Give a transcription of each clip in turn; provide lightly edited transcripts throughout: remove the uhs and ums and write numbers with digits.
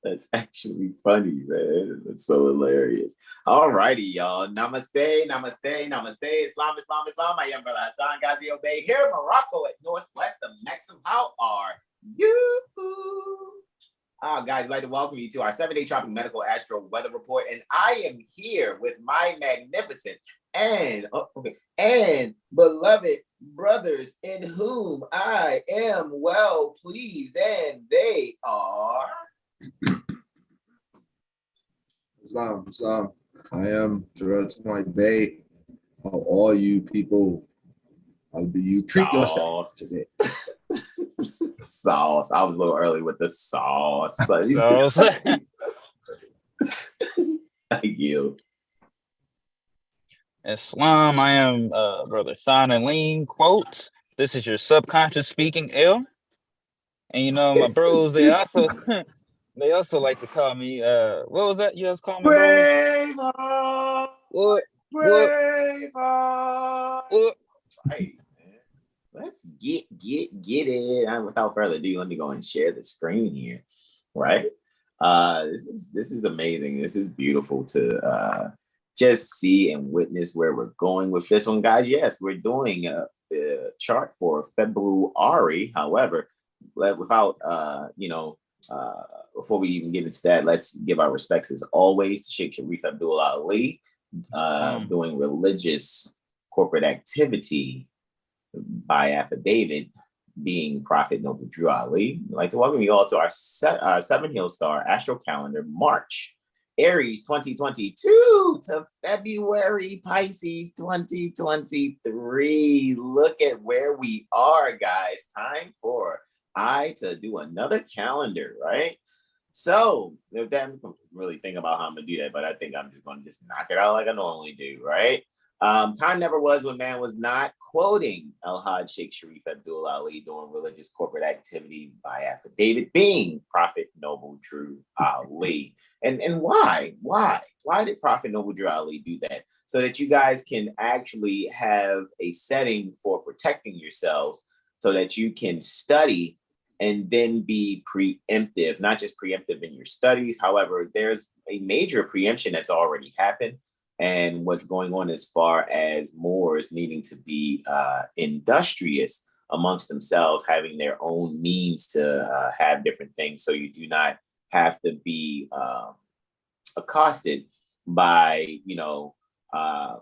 That's actually funny, man. That's so hilarious. All righty, y'all. Namaste, namaste, namaste. Islam, Islam, Islam. My young brother Hassan Ghazi Obey here in Morocco at Northwest of Maxim. How are you? Guys, I'd like to welcome you to our 7-day tropic medical astro weather report. And I am here with my magnificent and beloved brothers in whom I am well pleased. And they are... Islam. I am Gerard Mike Bay. How all you people, how do you treat yourself today? Sauce. I was a little early with the sauce. Thank you. Islam, I am Brother Sean and Lean. Quotes. This is your subconscious speaking, L. And you know, my bros, they also like to call me, what was that you guys call me, Braveheart. What? Braveheart. Right, man. Let's get it. And without further ado, let me go and share the screen here. Right. This is amazing. This is beautiful to just see and witness where we're going with this one, guys. Yes, we're doing a chart for February. However, without before we even get into that, let's give our respects as always to Sheikh Sharif Abdul Ali, doing religious corporate activity by affidavit, being Prophet Noble Drew Ali. I'd like to welcome you all to our 7 Hill Star Astro Calendar, March, Aries 2022 to February, Pisces 2023. Look at where we are, guys. Time for to do another calendar, right? So if that, I'm really think about how I'm gonna do that, but I think I'm just gonna knock it out like I normally do, right? Time never was when man was not quoting El-Hajj Sheikh Sharif Abdul Ali doing religious corporate activity by affidavit, being Prophet Noble Drew Ali. And why did Prophet Noble Drew Ali do that? So that you guys can actually have a setting for protecting yourselves so that you can study and then be preemptive, not just preemptive in your studies. However, there's a major preemption that's already happened, and what's going on as far as Moors needing to be industrious amongst themselves, having their own means to have different things, so you do not have to be accosted by,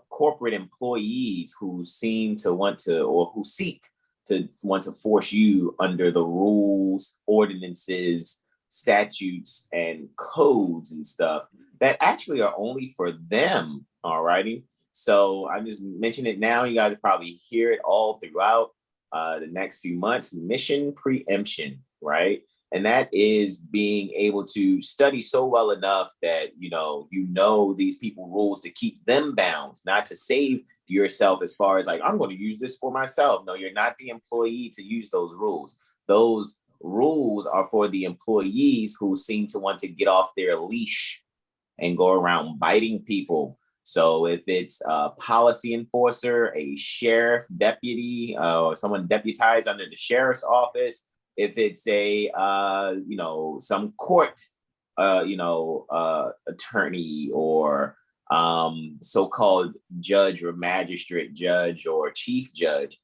corporate employees who seem to want to, or who seek to want to force you under the rules, ordinances, statutes, and codes and stuff that actually are only for them. All righty. So I'm just mentioning it now. You guys will probably hear it all throughout the next few months. Mission preemption, right? And that is being able to study so well enough that, you know these people rules to keep them bound, not to save yourself as far as like, I'm going to use this for myself. No, you're not the employee to use those rules. Those rules are for the employees who seem to want to get off their leash and go around biting people. So if it's a policy enforcer, a sheriff deputy, or someone deputized under the sheriff's office, if it's a, some court, attorney, or so-called judge or magistrate judge or chief judge,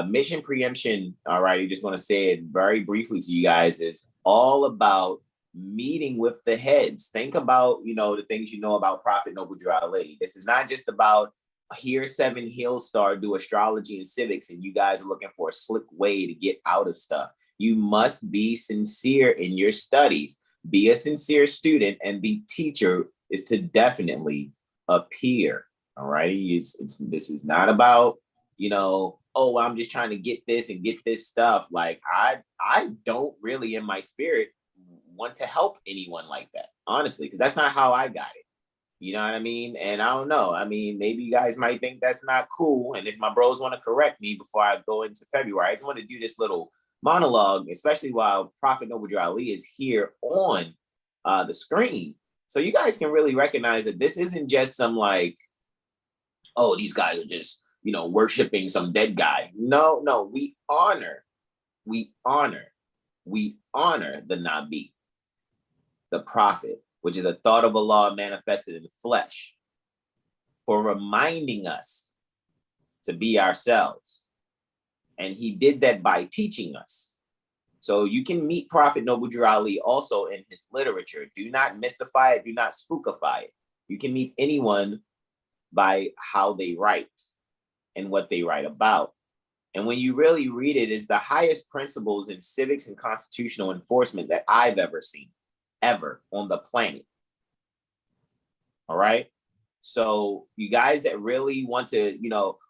mission preemption, all right, I just want to say it very briefly to you guys, is all about meeting with the heads. Think about, the things you know about Prophet Noble Drew Ali. This is not just about here 7 Hill Star do astrology and civics and you guys are looking for a slick way to get out of stuff. You must be sincere in your studies. Be a sincere student, and the teacher is to definitely appear. All righty. This is not about, I'm just trying to get this and get this stuff. Like I don't really in my spirit want to help anyone like that, honestly, because that's not how I got it. You know what I mean? And I don't know. I mean, maybe you guys might think that's not cool. And if my bros want to correct me before I go into February, I just want to do this little monologue, especially while Prophet Noble Drew Ali is here on the screen. So you guys can really recognize that this isn't just some like, oh, these guys are just, worshiping some dead guy. No, we honor the Nabi. the prophet, which is a thought of Allah manifested in the flesh, for reminding us to be ourselves. And he did that by teaching us. So you can meet Prophet Noble Drew Ali also in his literature. Do not mystify it. Do not spookify it. You can meet anyone by how they write and what they write about. And when you really read it, it's the highest principles in civics and constitutional enforcement that I've ever seen, ever on the planet. All right. So you guys that really want to,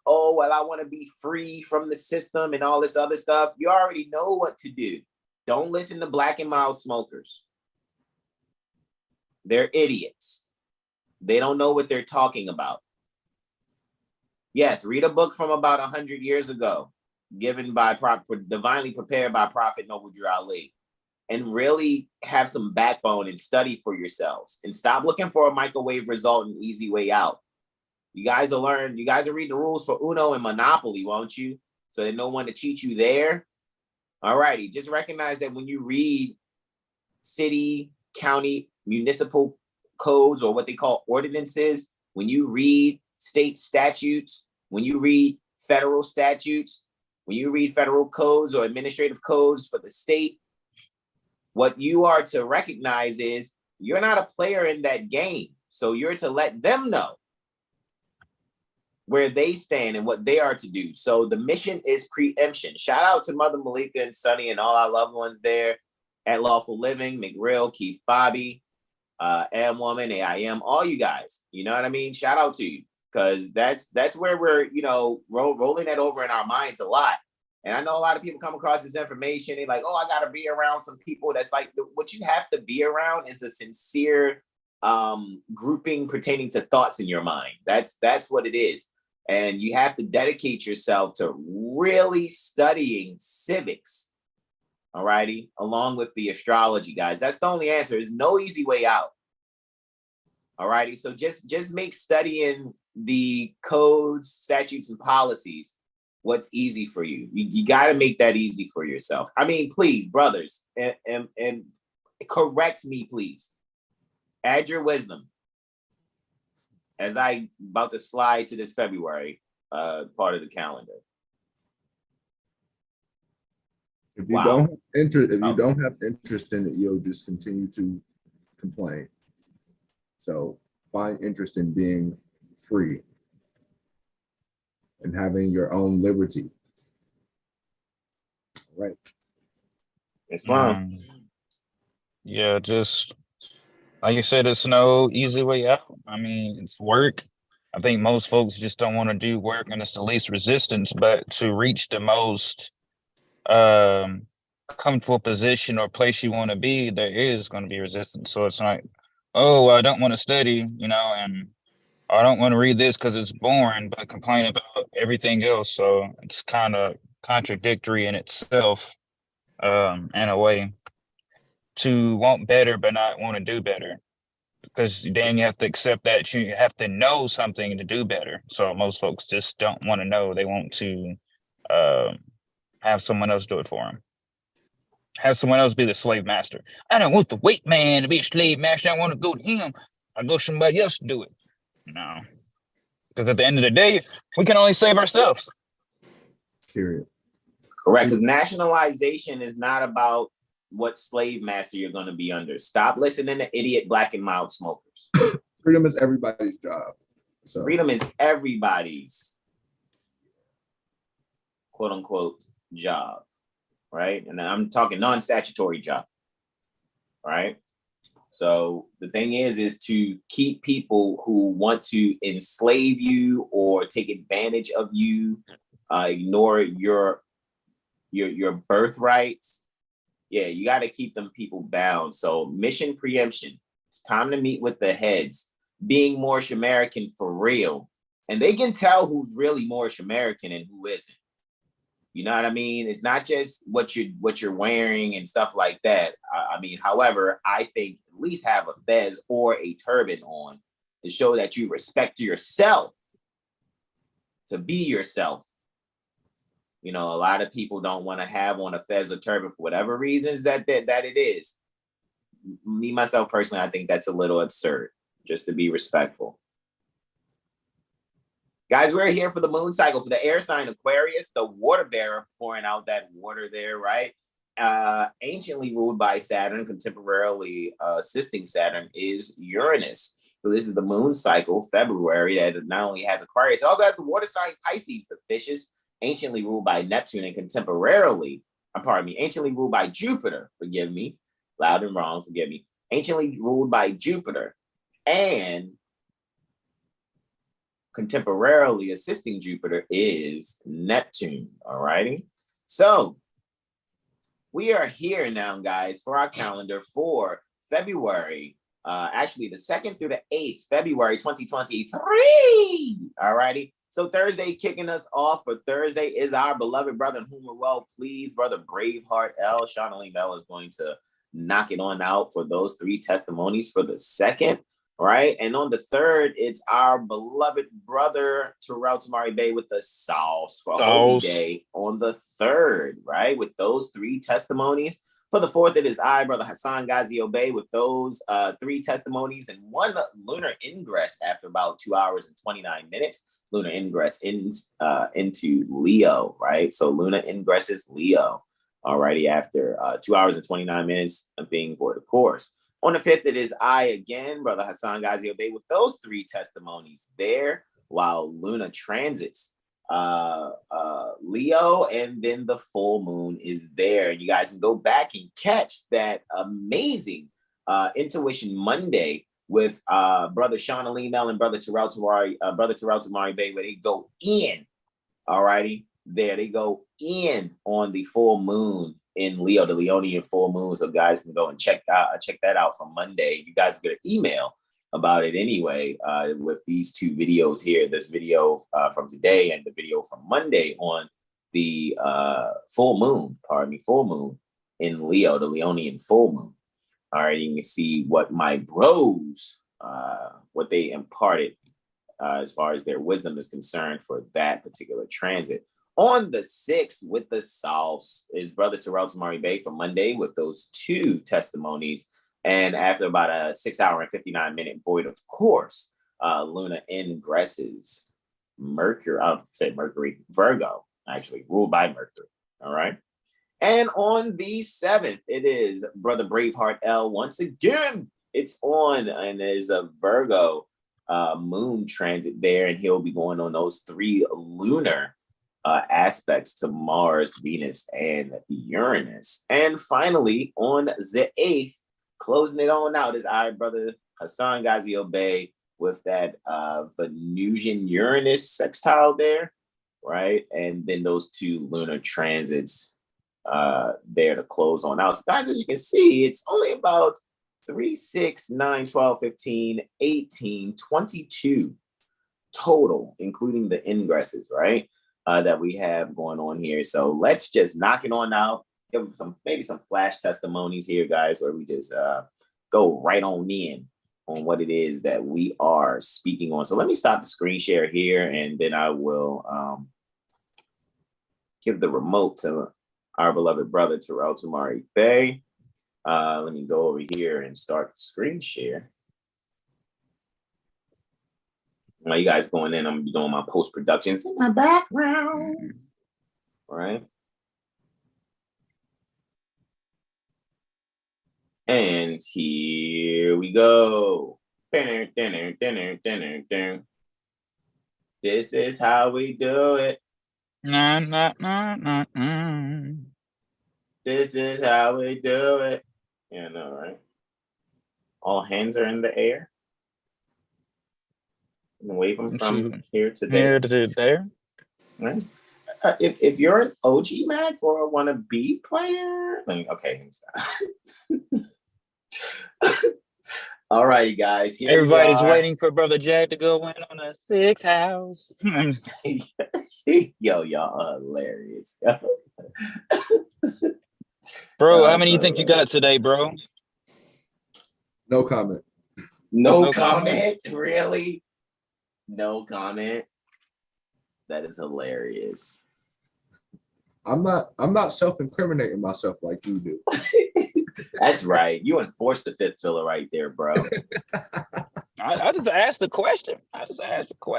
oh, well, I want to be free from the system and all this other stuff, you already know what to do. Don't listen to black and mild smokers. They're idiots. They don't know what they're talking about. Yes, read a book from about 100 years ago, given by divinely prepared by Prophet Noble Drew Ali, and really have some backbone and study for yourselves, and stop looking for a microwave result and easy way out. You guys will learn. You guys will read the rules for Uno and Monopoly, won't you? So there's no one to cheat you there. All righty. Just recognize that when you read city, county, municipal codes, or what they call ordinances, when you read state statutes, when you read federal statutes, when you read federal codes or administrative codes for the state, what you are to recognize is you're not a player in that game. So you're to let them know where they stand and what they are to do. So the mission is preemption. Shout out to Mother Malika and Sonny and all our loved ones there at Lawful Living, McReal, Keith Bobby, M Woman, AIM, all you guys. You know what I mean? Shout out to you, because that's where we're, rolling that over in our minds a lot. And I know a lot of people come across this information. They're like, oh, I got to be around some people that's like, what you have to be around is a sincere grouping pertaining to thoughts in your mind. That's what it is. And you have to dedicate yourself to really studying civics, all righty, along with the astrology, guys. That's the only answer. There's no easy way out. All righty. So just make studying the codes, statutes, and policies what's easy for you. You got to make that easy for yourself. I mean, please, brothers, and correct me, please. Add your wisdom as I about to slide to this February part of the calendar. If you don't have interest in it, you'll just continue to complain. So find interest in being free and having your own liberty. Right. Islam. Yeah, just like you said, it's no easy way out. I mean, it's work. I think most folks just don't want to do work, and it's the least resistance. But to reach the most comfortable position or place you want to be, there is going to be resistance. So it's like, oh, I don't want to study, and I don't want to read this because it's boring, but complain about everything else. So it's kind of contradictory in itself, in a way, to want better but not want to do better. Because then you have to accept that you have to know something to do better. So most folks just don't want to know. They want to have someone else do it for them. Have someone else be the slave master. I don't want the white man to be a slave master. I want to go to him. I go somebody else to do it. No. Because at the end of the day, we can only save ourselves. Period. Correct. Because nationalization is not about what slave master you're going to be under. Stop listening to idiot black and mild smokers. Freedom is everybody's job. So freedom is everybody's quote unquote job, right? And I'm talking non-statutory job, right? So the thing is to keep people who want to enslave you or take advantage of you, ignore your birthrights. Yeah, you got to keep them people bound. So mission preemption. It's time to meet with the heads, being Moorish American for real. And they can tell who's really Moorish American and who isn't. You know what I mean? It's not just what you're wearing and stuff like that. I mean, however, I think at least have a fez or a turban on to show that you respect yourself, to be yourself. You know, a lot of people don't want to have on a fez or turban for whatever reasons that it is. me, myself personally, I think that's a little absurd, just to be respectful. Guys, we're here for the moon cycle, for the air sign Aquarius, the water bearer, pouring out that water there, right? Anciently ruled by Saturn, contemporarily assisting Saturn is Uranus. So this is the moon cycle, February, that not only has Aquarius, it also has the water sign Pisces, the fishes, anciently ruled by Neptune, and contemporarily, anciently ruled by Jupiter, forgive me, loud and wrong, forgive me, anciently ruled by Jupiter, and contemporarily assisting Jupiter is Neptune, all righty? So we are here now, guys, for our calendar for February, actually the 2nd through the 8th, February 2023, all righty? So Thursday, kicking us off for Thursday is our beloved brother, in whom we're well pleased, brother Braveheart L. Sean Alim L is going to knock it on out for those 3 testimonies for the 2nd. Right. And on the 3rd, it's our beloved brother Terrell Tamari Bay with the sauce for Holy Day on the 3rd. Right. With those 3 testimonies. For the 4th, it is I, brother Hassan Ghazi Obey, with those 3 testimonies and 1 lunar ingress after about 2 hours and 29 minutes. Lunar ingress into Leo. Right. So lunar ingress is Leo. All righty. After 2 hours and 29 minutes of being for the course. On the 5th, it is I again, brother Hassan Ghazi Obey, with those 3 testimonies there, while Luna transits Leo, and then the full moon is there. You guys can go back and catch that amazing Intuition Monday with brother Sean Alim L and brother Terrell Tamari Bay, where they go in. All righty, there they go in on the full moon in Leo, the Leonian full moon. So guys can go and check that out from Monday. You guys get an email about it anyway with these 2 videos here. This video from today and the video from Monday on the full moon in Leo, the Leonian full moon. All right, you can see what my bros, what they imparted as far as their wisdom is concerned for that particular transit. On the 6th, with the sauce, is brother Terrell Tamari Bay from Monday with those 2 testimonies. And after about a 6 hour and 59 minute void, of course, Luna ingresses Virgo, actually ruled by Mercury. All right. And on the 7th, it is brother Braveheart L once again. It's on, and there's a Virgo moon transit there, and he'll be going on those 3 lunar aspects to Mars, Venus, and Uranus. And finally, on the 8th, closing it on out, is our brother Hassan Ghazi Obey with that Venusian Uranus sextile there, right? And then those 2 lunar transits there to close on out. So guys, as you can see, it's only about 3, 6, 9, 12, 15, 18, 22 total, including the ingresses, right? That we have going on here. So let's just knock it on out. Give maybe some flash testimonies here, guys, where we just go right on in on what it is that we are speaking on. So let me stop the screen share here, and then I will give the remote to our beloved brother Terrell Tamari Bay. Let me go over here and start the screen share. While you guys going in, I'm gonna be doing my post-productions in my background. All right. And here we go. This is how we do it. This is how we do it. Yeah, I know, right? All hands are in the air. And wave them from here to there. Here to there. Right? If you're an OG Mac or a wannabe player, then okay, all right, guys. Everybody's waiting for Brother Jack to go in on a 6 house. Yo, y'all are hilarious. Bro, how many you think you got today, bro? No comment. No comment? Really? No comment? That is hilarious. I'm not self-incriminating myself like you do. That's right. You enforced the fifth pillar right there, bro. I just asked the question.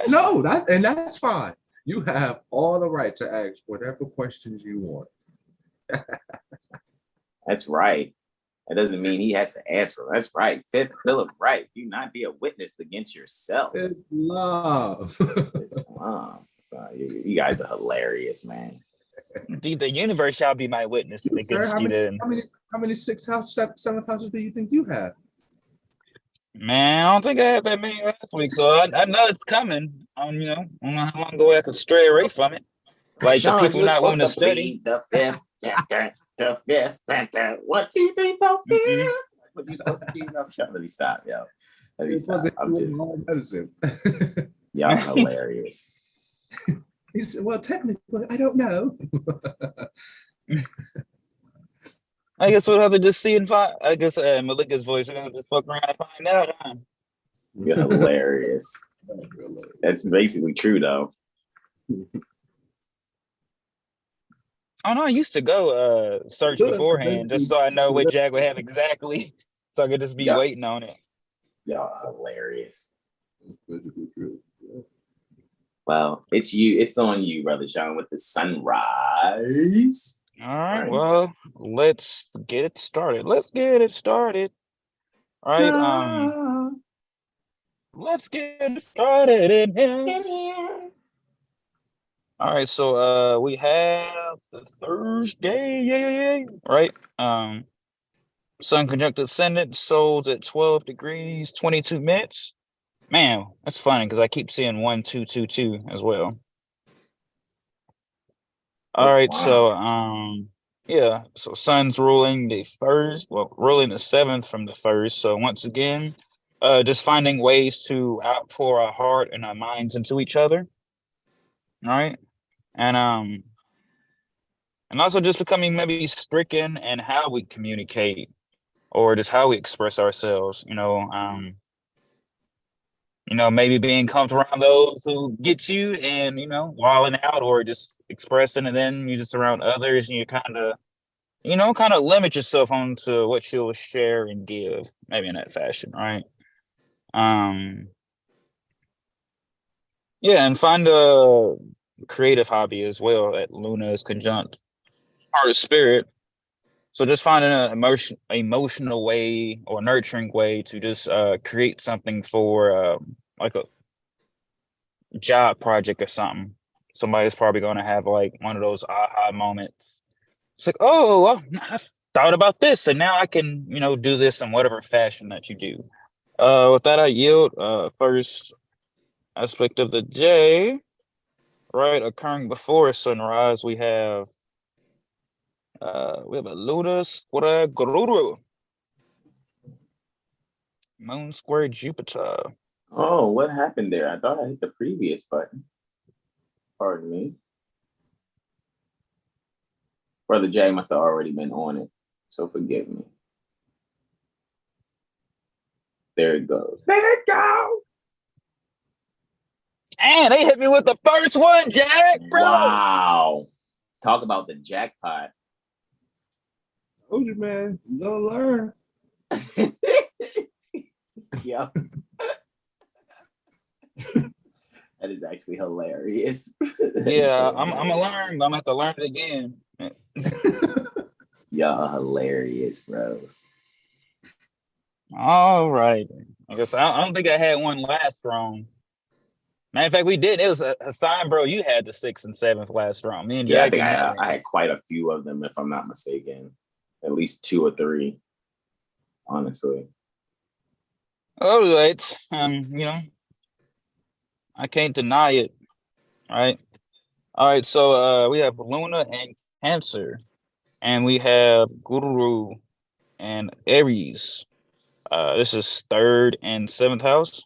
No, that's fine. You have all the right to ask whatever questions you want. That's right. That doesn't mean he has to ask for it. That's right. Fifth pillar, right. Do not be a witness against yourself. It's love. It's love. You guys are hilarious, man. The universe shall be my witness against you then. How many seventh houses do you think you have? Man, I don't think I had that many last week, so I know it's coming. I don't know how long ago I could stray away from it. Like Sean, the people not willing to study. The fifth, the fifth, 1, 2, 3, 4, 5. That's what you're supposed to keep up. Let me stop, yo. Let me stop. I'm just. Y'all hilarious. He said, well, technically, I don't know. I guess we'll have to just see and find. I guess Malika's voice. We're gonna just fuck around and find out. Huh? You're hilarious. That's basically true, though. Oh no, I used to go search beforehand just so I know what Jag would have exactly, so I could just be waiting on it. Y'all hilarious. Well, it's you. It's on you, Brother Sean, with the sunrise. All right. Well, let's get it started. All right. Let's get it started in here. All right. So we have the Thursday. Yeah. Right. Sun conjunct ascendant, soles at 12 degrees, 22 minutes. Man, that's funny because I keep seeing 1, 2, 2, 2 as well. All right, so yeah, so Sun's ruling the first, ruling the 7th from the first. So once again, just finding ways to outpour our heart and our minds into each other. All right, and also just becoming maybe stricken in how we communicate or just how we express ourselves. Maybe being comfortable around those who get you and, wilding out or just expressing, and then you just around others and you kind of limit yourself onto what you'll share and give, maybe in that fashion, right? Yeah, and find a creative hobby as well at Luna's conjunct heart of spirit. So just finding an emotional way or nurturing way to just create something for like a job project or something. Somebody's probably going to have like one of those aha moments. It's like, oh, well, I thought about this and now I can, do this in whatever fashion that you do. With that, I yield. First aspect of the day, right, occurring before sunrise, we have a Luna square Guru, Moon square Jupiter. Oh, what happened there? I thought I hit the previous button. Pardon me. Brother Jay must have already been on it, so forgive me. There it goes. There it goes. And they hit me with the first one, Jack, bro. Wow. Talk about the jackpot. Told you, man. You gonna learn. Yep. That is actually hilarious. Yeah, I'm gonna learn. I'm gonna have to learn it again. Y'all hilarious, bros. All right. I guess I don't think I had one last round. Matter of fact, we did. It was Hassan, bro. You had the 6th and 7th last round. Me and Jack. I think I had quite a few of them, if I'm not mistaken. At least 2 or 3, honestly. All right. I can't deny it. All right. So we have Luna and Cancer, and we have Guru and Aries. This is 3rd and 7th house.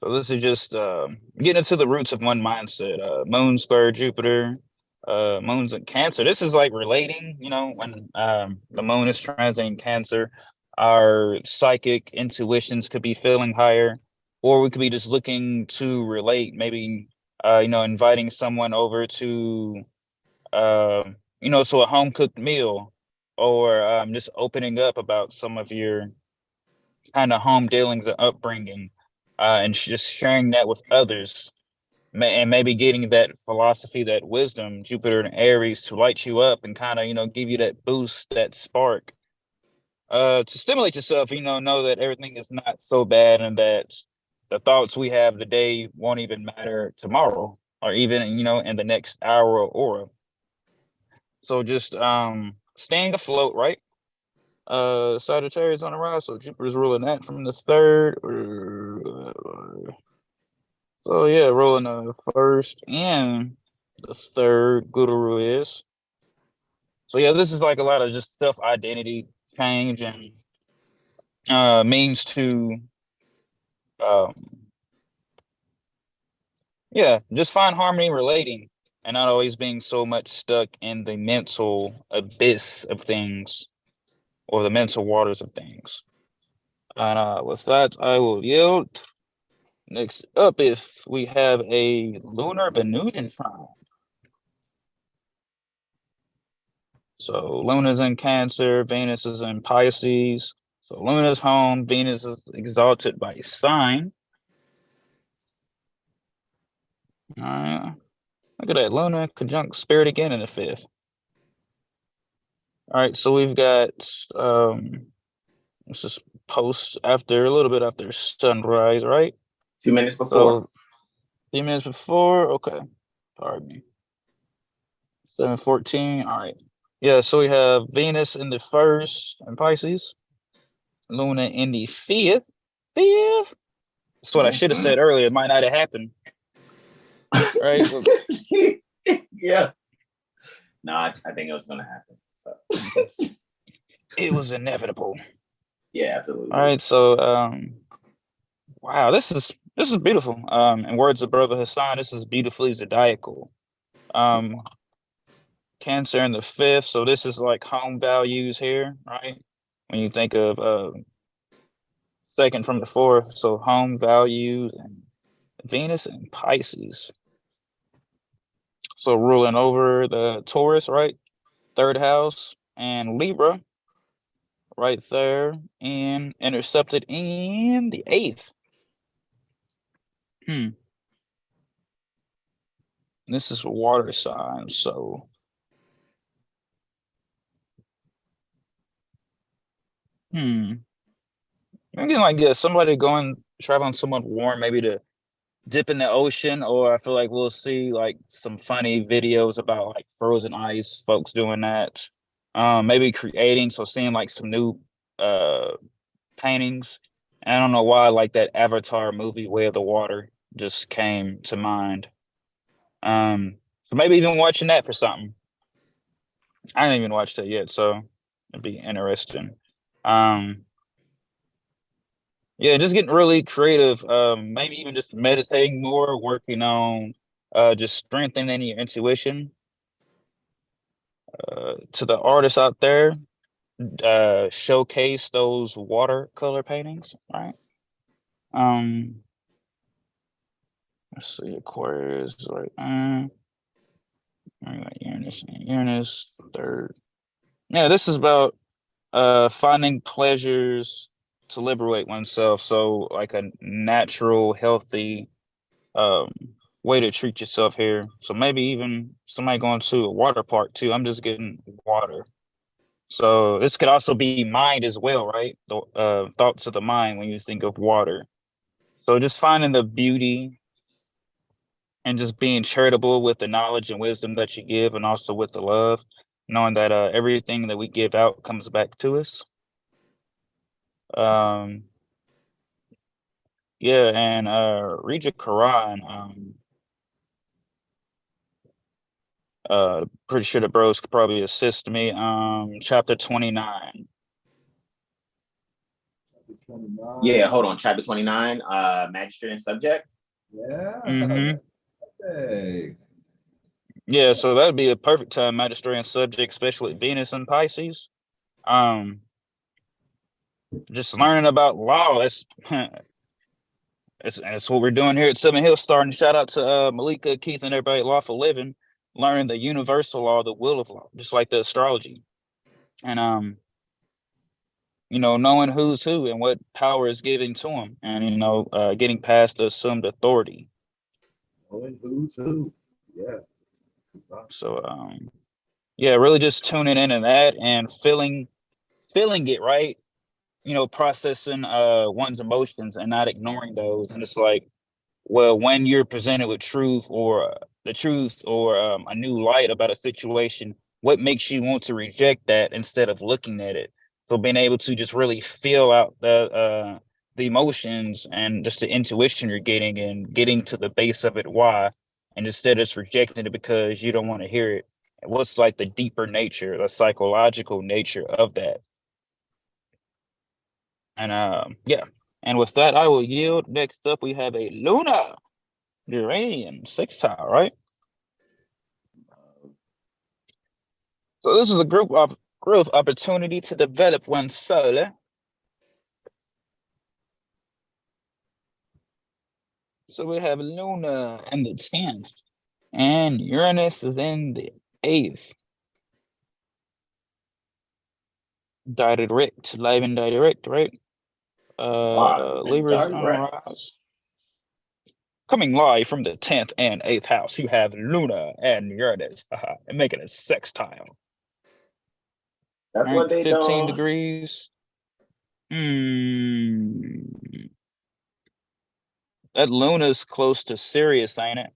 So this is just getting into the roots of one mindset. Moon square Jupiter, Moon's in Cancer. This is like relating, when the Moon is transiting Cancer, our psychic intuitions could be feeling higher, or we could be just looking to relate, maybe, inviting someone over to So a home cooked meal, or just opening up about some of your kind of home dealings and upbringing, and just sharing that with others, and maybe getting that philosophy, that wisdom, Jupiter and Aries, to light you up and kind of give you that boost, that spark, to stimulate yourself. Know that everything is not so bad, and that the thoughts we have today won't even matter tomorrow, or even in the next hour or aura. So just staying afloat, right? Sagittarius on the rise, so Jupiter's ruling that from the third. So yeah, ruling the first and the third, Guru is. So yeah, this is like a lot of just self-identity change, and means to um just find harmony relating, and not always being so much stuck in the mental abyss of things, or the mental waters of things. And with that, I will yield. Next up, if we have a lunar Venusian sign. So Luna's in Cancer, Venus is in Pisces. So Luna's home, Venus is exalted by sign. Look at that, Luna conjunct Spirit again in the fifth. All right, so we've got this is a little bit after sunrise, right? 2 minutes before. So, few minutes before. Okay, pardon me. 7:14. All right. Yeah, so we have Venus in the first in Pisces, Luna in the fifth. That's what I should have said earlier. It might not have happened. Right? Yeah. No, I think it was going to happen. So it was inevitable. Yeah, absolutely. All right, so wow, this is beautiful. In words of Brother Hassan, this is beautifully zodiacal. Cancer in the fifth, so this is like home values here, right? When you think of second from the fourth, so home values, and Venus and Pisces. So ruling over the Taurus, right? Third house, and Libra right there, and intercepted in the eighth. This is a water sign, so I'm getting like somebody traveling somewhat warm, maybe to dip in the ocean, or I feel like we'll see like some funny videos about like frozen ice, folks doing that. Maybe creating, so seeing like some new paintings. And I don't know why, like that Avatar movie, Way of the Water, just came to mind. So maybe even watching that for something. I haven't even watched it yet, so it'd be interesting. Yeah, just getting really creative. Maybe even just meditating more, working on just strengthening your intuition. To the artists out there, showcase those watercolor paintings, right? Let's see, Aquarius, right? Uranus, third. Yeah, this is about finding pleasures to liberate oneself. So like a natural, healthy way to treat yourself here. So maybe even somebody going to a water park too. I'm just getting water. So this could also be mind as well, right? The thoughts of the mind when you think of water. So just finding the beauty and just being charitable with the knowledge and wisdom that you give, and also with the love, knowing that everything that we give out comes back to us. Yeah, and read your Quran. Pretty sure the bros could probably assist me. Chapter 29. Yeah, hold on. Chapter 29, magistrate and subject. Yeah. Hey. Yeah, so that'd be a perfect time, magistrate and subject, especially Venus and Pisces. Just learning about law. That's what we're doing here at Seven Hills Star. And shout out to Malika, Keith, and everybody at Lawful Living. learning the universal law, the will of law, just like the astrology. And knowing who's who and what power is given to them, and getting past the assumed authority. Knowing who's who. Yeah. So yeah, really just tuning in and that and feeling it, right? Processing one's emotions and not ignoring those. And it's like, well, when you're presented with truth or the truth or a new light about a situation, what makes you want to reject that instead of looking at it? So being able to just really feel out the emotions and just the intuition you're getting and getting to the base of it, why, and instead of just rejecting it because you don't want to hear it. What's like the deeper nature, the psychological nature of that? And yeah. And with that, I will yield. Next up, we have a Luna Uranian sextile, right? So this is a growth opportunity to develop one's soul. So we have Luna in the 10th, and Uranus is in the 8th. Direct, live and direct, right? Libra sunrise. Coming live from the 10th and 8th house, you have Luna and Uranus, and making a sextile. That's what they 15 do. degrees. That Luna's close to Sirius, ain't it?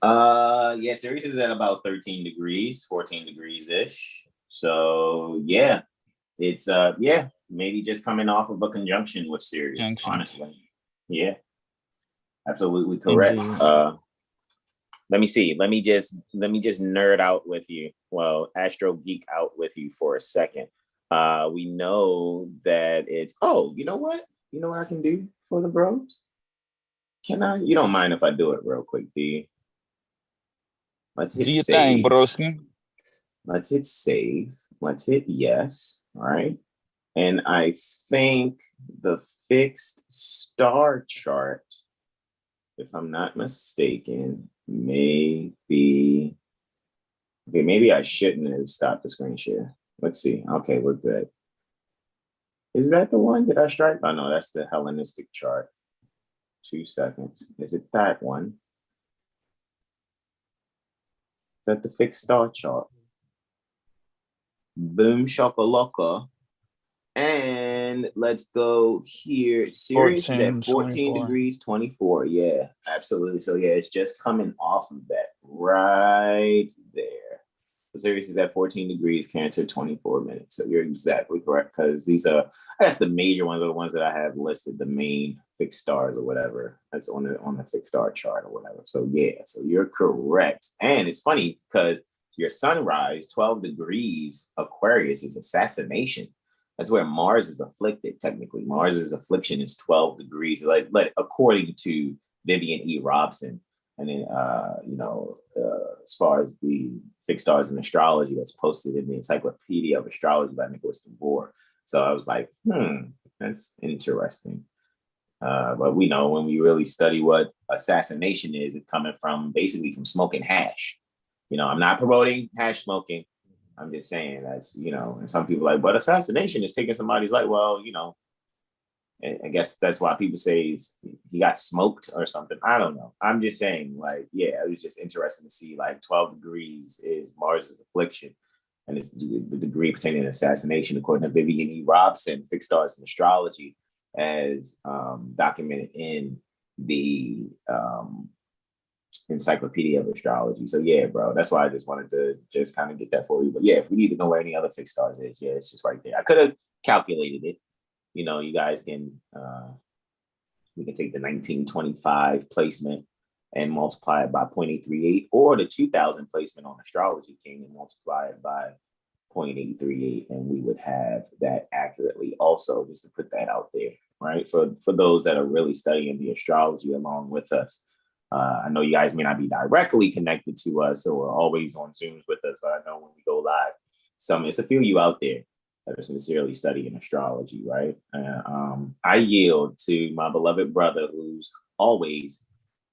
Yeah, Sirius is at about 13 degrees, 14 degrees ish. So yeah, it's maybe just coming off of a conjunction with Sirius, honestly. Yeah, absolutely correct. Let me see. Let me just nerd out with you. Well, Astro geek out with you for a second. We know that it's. Oh, you know what? You know what I can do for the bros? Can I? You don't mind if I do it real quick, do you? Let's hit your save. Thing, broski. Let's hit save. Let's hit yes. All right. And I think the fixed star chart, if I'm not mistaken, maybe I shouldn't have stopped the screen share. Let's see. Okay, we're good. Is that the one? Did I strike? Oh no, that's the Hellenistic chart. 2 seconds. Is it that one? Is that the fixed star chart? Boom shakalaka. And let's go here. Sirius is at 14 degrees 24. Yeah, absolutely. So yeah, it's just coming off of that right there. So Sirius is at 14 degrees, Cancer 24 minutes. So you're exactly correct, because these are, I guess, the major ones are the ones that I have listed, the main fixed stars or whatever. That's on the fixed star chart or whatever. So yeah, so you're correct. And it's funny because your sunrise, 12 degrees Aquarius, is assassination. That's where Mars is afflicted, technically. Mars's affliction is 12 degrees, like according to Vivian E. Robson. And then, as far as the fixed stars in astrology, that's posted in the Encyclopedia of Astrology by Nicholas Moor. So I was like, that's interesting. But we know when we really study what assassination is, it's coming from basically from smoking hash. I'm not promoting hash smoking. I'm just saying that's, and some people are like, but assassination is taking somebody's life. Well, I guess that's why people say he got smoked or something. I don't know. I'm just saying, like, yeah, it was just interesting to see, like, 12 degrees is Mars's affliction. And it's the degree pertaining to assassination, according to Vivian E. Robson, Fixed Stars in Astrology, as documented in the Encyclopedia of Astrology. So yeah, bro, that's why I just wanted to just kind of get that for you. But yeah, if we need to know where any other fixed stars is, yeah, it's just right there. I could have calculated it. You guys can we can take the 1925 placement and multiply it by 0.838, or the 2000 placement on Astrology King and multiply it by 0.838, and we would have that accurately also, just to put that out there, right? For those that are really studying the astrology along with us. I know you guys may not be directly connected to us or always on Zooms with us, but I know when we go live, it's a few of you out there that are sincerely studying astrology, right? I yield to my beloved brother, who's always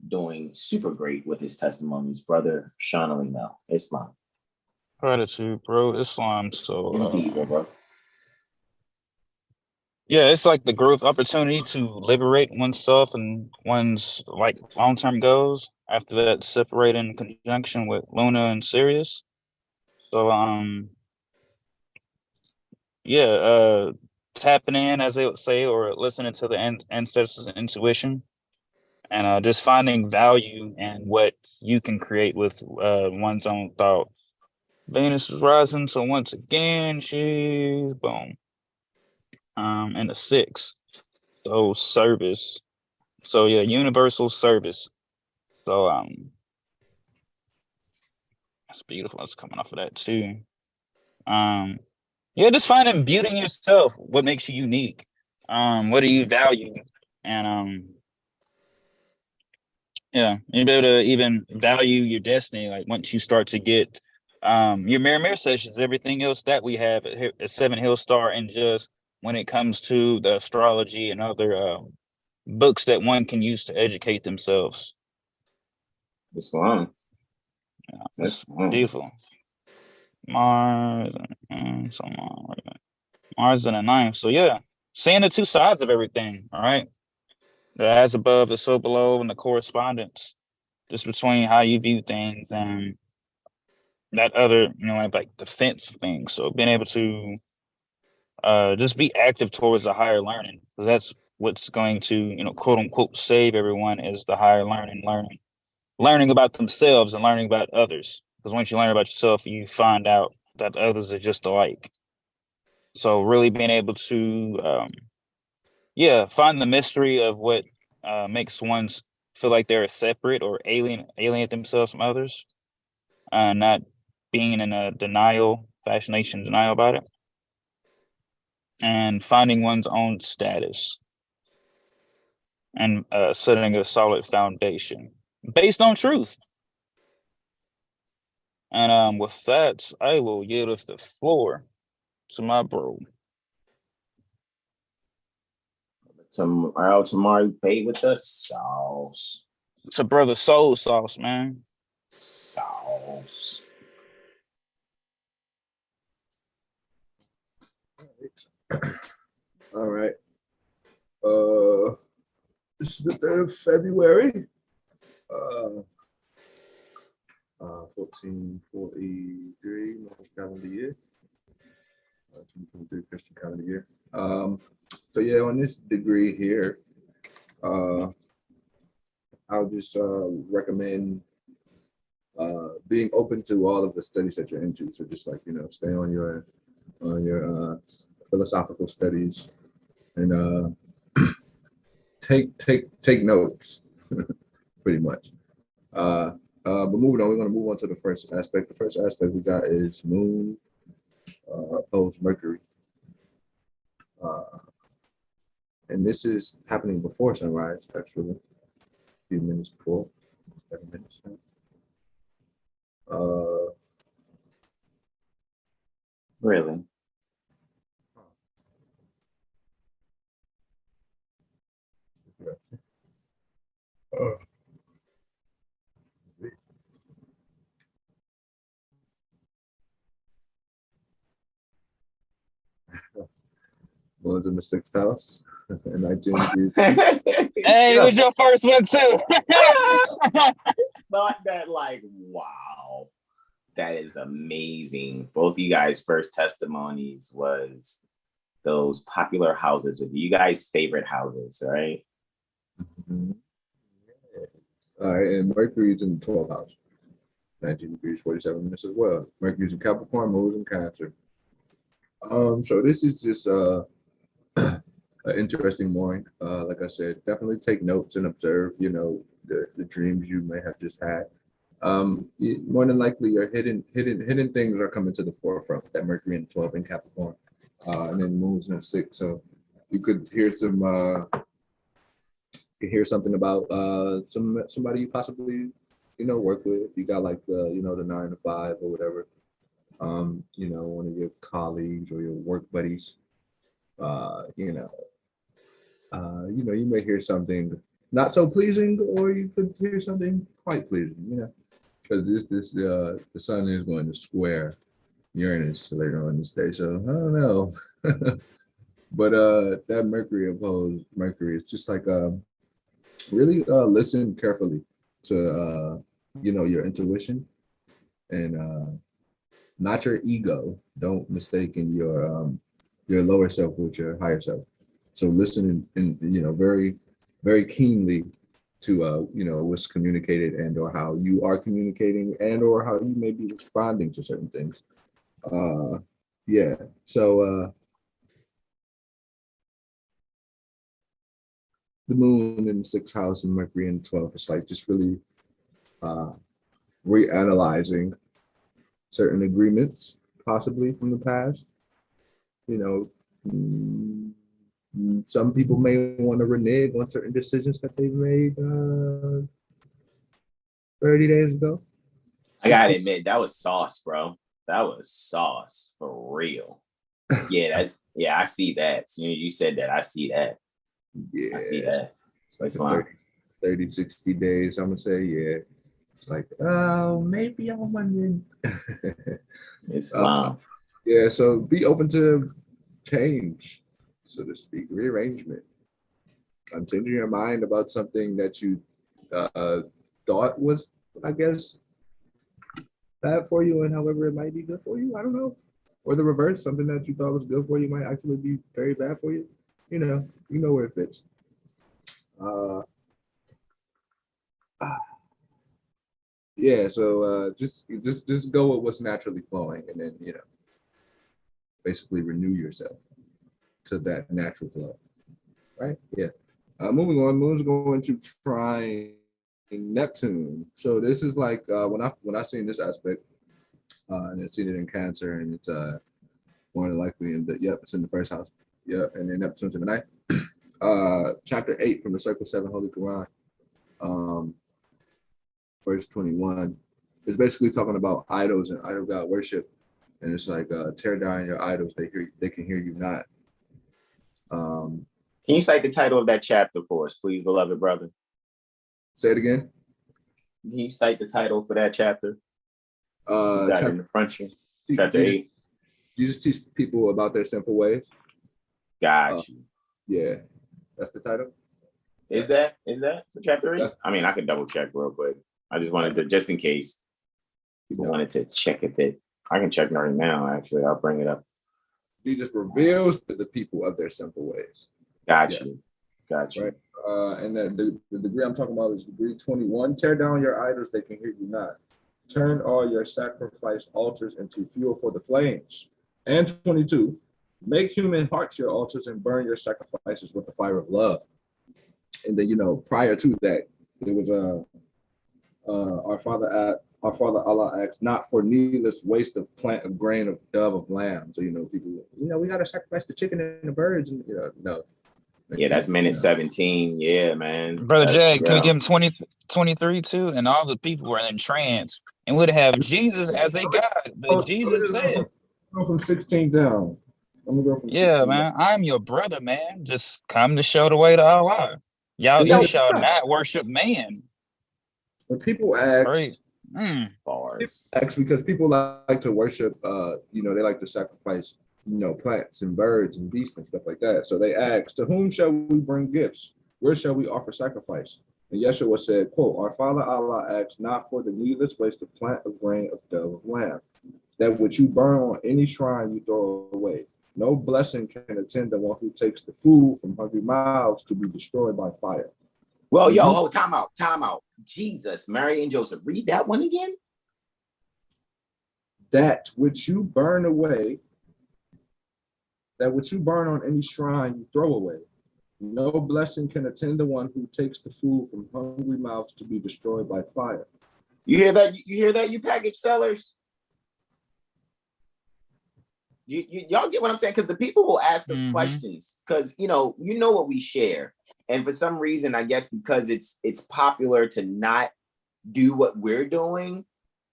doing super great with his testimonies, brother Sean Alim, Islam. Gratitude, bro. Islam. So Indeed, bro. yeah, it's like the growth opportunity to liberate oneself and one's like long-term goals after that separate in conjunction with Luna and Sirius. So yeah, tapping in, as they would say, or listening to the ancestors' intuition, and just finding value in what you can create with one's own thought. Venus is rising, so once again, she's boom. In the 6th. So service. So yeah, universal service. So that's beautiful. That's coming off of that too. Yeah, just finding beauty in yourself. What makes you unique? What do you value? And yeah, you'll be able to even value your destiny. Like once you start to get your mirror sessions, everything else that we have at Seven Hill Star, and just when it comes to the astrology and other books that one can use to educate themselves. Islam. Yeah, that's beautiful. Mars, so Mars in the 9th. So yeah, seeing the two sides of everything. All right, the as above, the so below, and the correspondence just between how you view things and that other, like the fence thing. So being able to just be active towards the higher learning, because that's what's going to, quote unquote, save everyone, is the higher learning about themselves and learning about others. Because once you learn about yourself, you find out that others are just alike. So really being able to, find the mystery of what makes ones feel like they're separate or alienate themselves from others, not being in a fascination denial about it, and finding one's own status and setting a solid foundation based on truth. And with that, I will yield the floor to my bro. Tomorrow you paid with the sauce. It's a brother soul sauce, man. Sauce. All right. This is the 3rd of February. 1443 calendar year. 2023 Christian calendar year. So yeah, on this degree here, I'll just recommend being open to all of the studies that you're into. So just like, stay on your philosophical studies and take notes, pretty much. But moving on, we're going to move on to the first aspect. The first aspect we got is Moon opposed Mercury. And this is happening before sunrise, actually, a few minutes before, 7 minutes. Really? One's in the 6th house, and I do. Hey, it was your first one too. It's not that like, wow, that is amazing. Both of you guys' first testimonies was those popular houses with you guys' favorite houses, right? Mm-hmm. All right, and Mercury's in the 12th house, 19 degrees 47 minutes as well. Mercury's in Capricorn, Moon's in Cancer. So this is just an interesting morning. Like I said, definitely take notes and observe, the dreams you may have just had. More than likely, your hidden things are coming to the forefront. That Mercury in 12 in Capricorn, and then Moon's in 6. So you could hear something about somebody you possibly work with. You got like the 9 to 5 or whatever. One of your colleagues or your work buddies. You may hear something, not so pleasing, or you could hear something quite pleasing, because the sun is going to square Uranus later on this day, so I don't know. But that Mercury opposed Mercury, it's just like really listen carefully to your intuition, and not your ego. Don't mistaken your lower self with your higher self. So listen and very, very keenly to what's communicated, and or how you are communicating, and or how you may be responding to certain things. Yeah. So the moon in the 6th house and Mercury in 12th, it's like just really reanalyzing certain agreements possibly from the past. Some people may want to renege on certain decisions that they've made 30 days ago. I gotta admit, that was sauce, bro. That was sauce for real. Yeah, I see that. So you said that. I see that. Yeah, I see that. It's like 30, 60 days. I'm gonna say, yeah. It's like, oh, maybe I want to. Islam. Yeah, so be open to change, so to speak, rearrangement. Changing your mind about something that you thought was, I guess, bad for you, and however it might be good for you. I don't know. Or the reverse, something that you thought was good for you might actually be very bad for you. You know where it fits. Yeah, so just go with what's naturally flowing, and then basically renew yourself to that natural flow, right? Yeah. Moving on, Moon's going to trine Neptune. So this is like when I seen this aspect, and I seen it in Cancer, and it's more than likely it's in the 1st house. Yeah, and then Neptune's in the 9th. Chapter 8 from the Circle 7 Holy Quran, verse 21, is basically talking about idols and idol god worship, and it's like tear down your idols; they can hear you not. Can you cite the title of that chapter for us, please, beloved brother? Say it again. Can you cite the title for that chapter? Got it in the front. Chapter 8. You just teach people about their sinful ways. Got you. Yeah, that's the title. Is that for chapter 8? I mean, I can double check real quick. I just wanted to, just in case people wanted to check it. I can check right now. Actually, I'll bring it up. He just reveals to the people of their simple ways. Got you. Right. And then the degree I'm talking about is degree 21. Tear down your idols; they can hear you not. Turn all your sacrifice altars into fuel for the flames. And 22. Make human hearts your altars and burn your sacrifices with the fire of love. And then prior to that, it was our Father Allah asks, not for needless waste of plant of grain of dove of lamb. So people, we gotta sacrifice the chicken and the birds, and no. Yeah, that's minute 17. Yeah, man. Brother Jay, can we give him 23 too? And all the people were in trance, and would have Jesus as a God, but Jesus said, go from 16 down. I'm gonna go from 16 man, down. I'm your brother, man. Just come to show the way to Allah. Y'all shall not worship man. When people ask, because people like to worship, they like to sacrifice, plants and birds and beasts and stuff like that. So they ask, to whom shall we bring gifts? Where shall we offer sacrifice? And Yeshua said, quote, our Father Allah asks, not for the needless waste of plant of grain of dove of lamb, that which you burn on any shrine you throw away. No blessing can attend the one who takes the food from hungry mouths to be destroyed by fire. Well, time out. Jesus, Mary and Joseph. Read that one again. That which you burn away, that which you burn on any shrine you throw away. No blessing can attend the one who takes the food from hungry mouths to be destroyed by fire. You hear that? You package sellers? Y'all get what I'm saying? Because the people will ask us questions, because you know what we share, and for some reason, I guess because it's popular to not do what we're doing,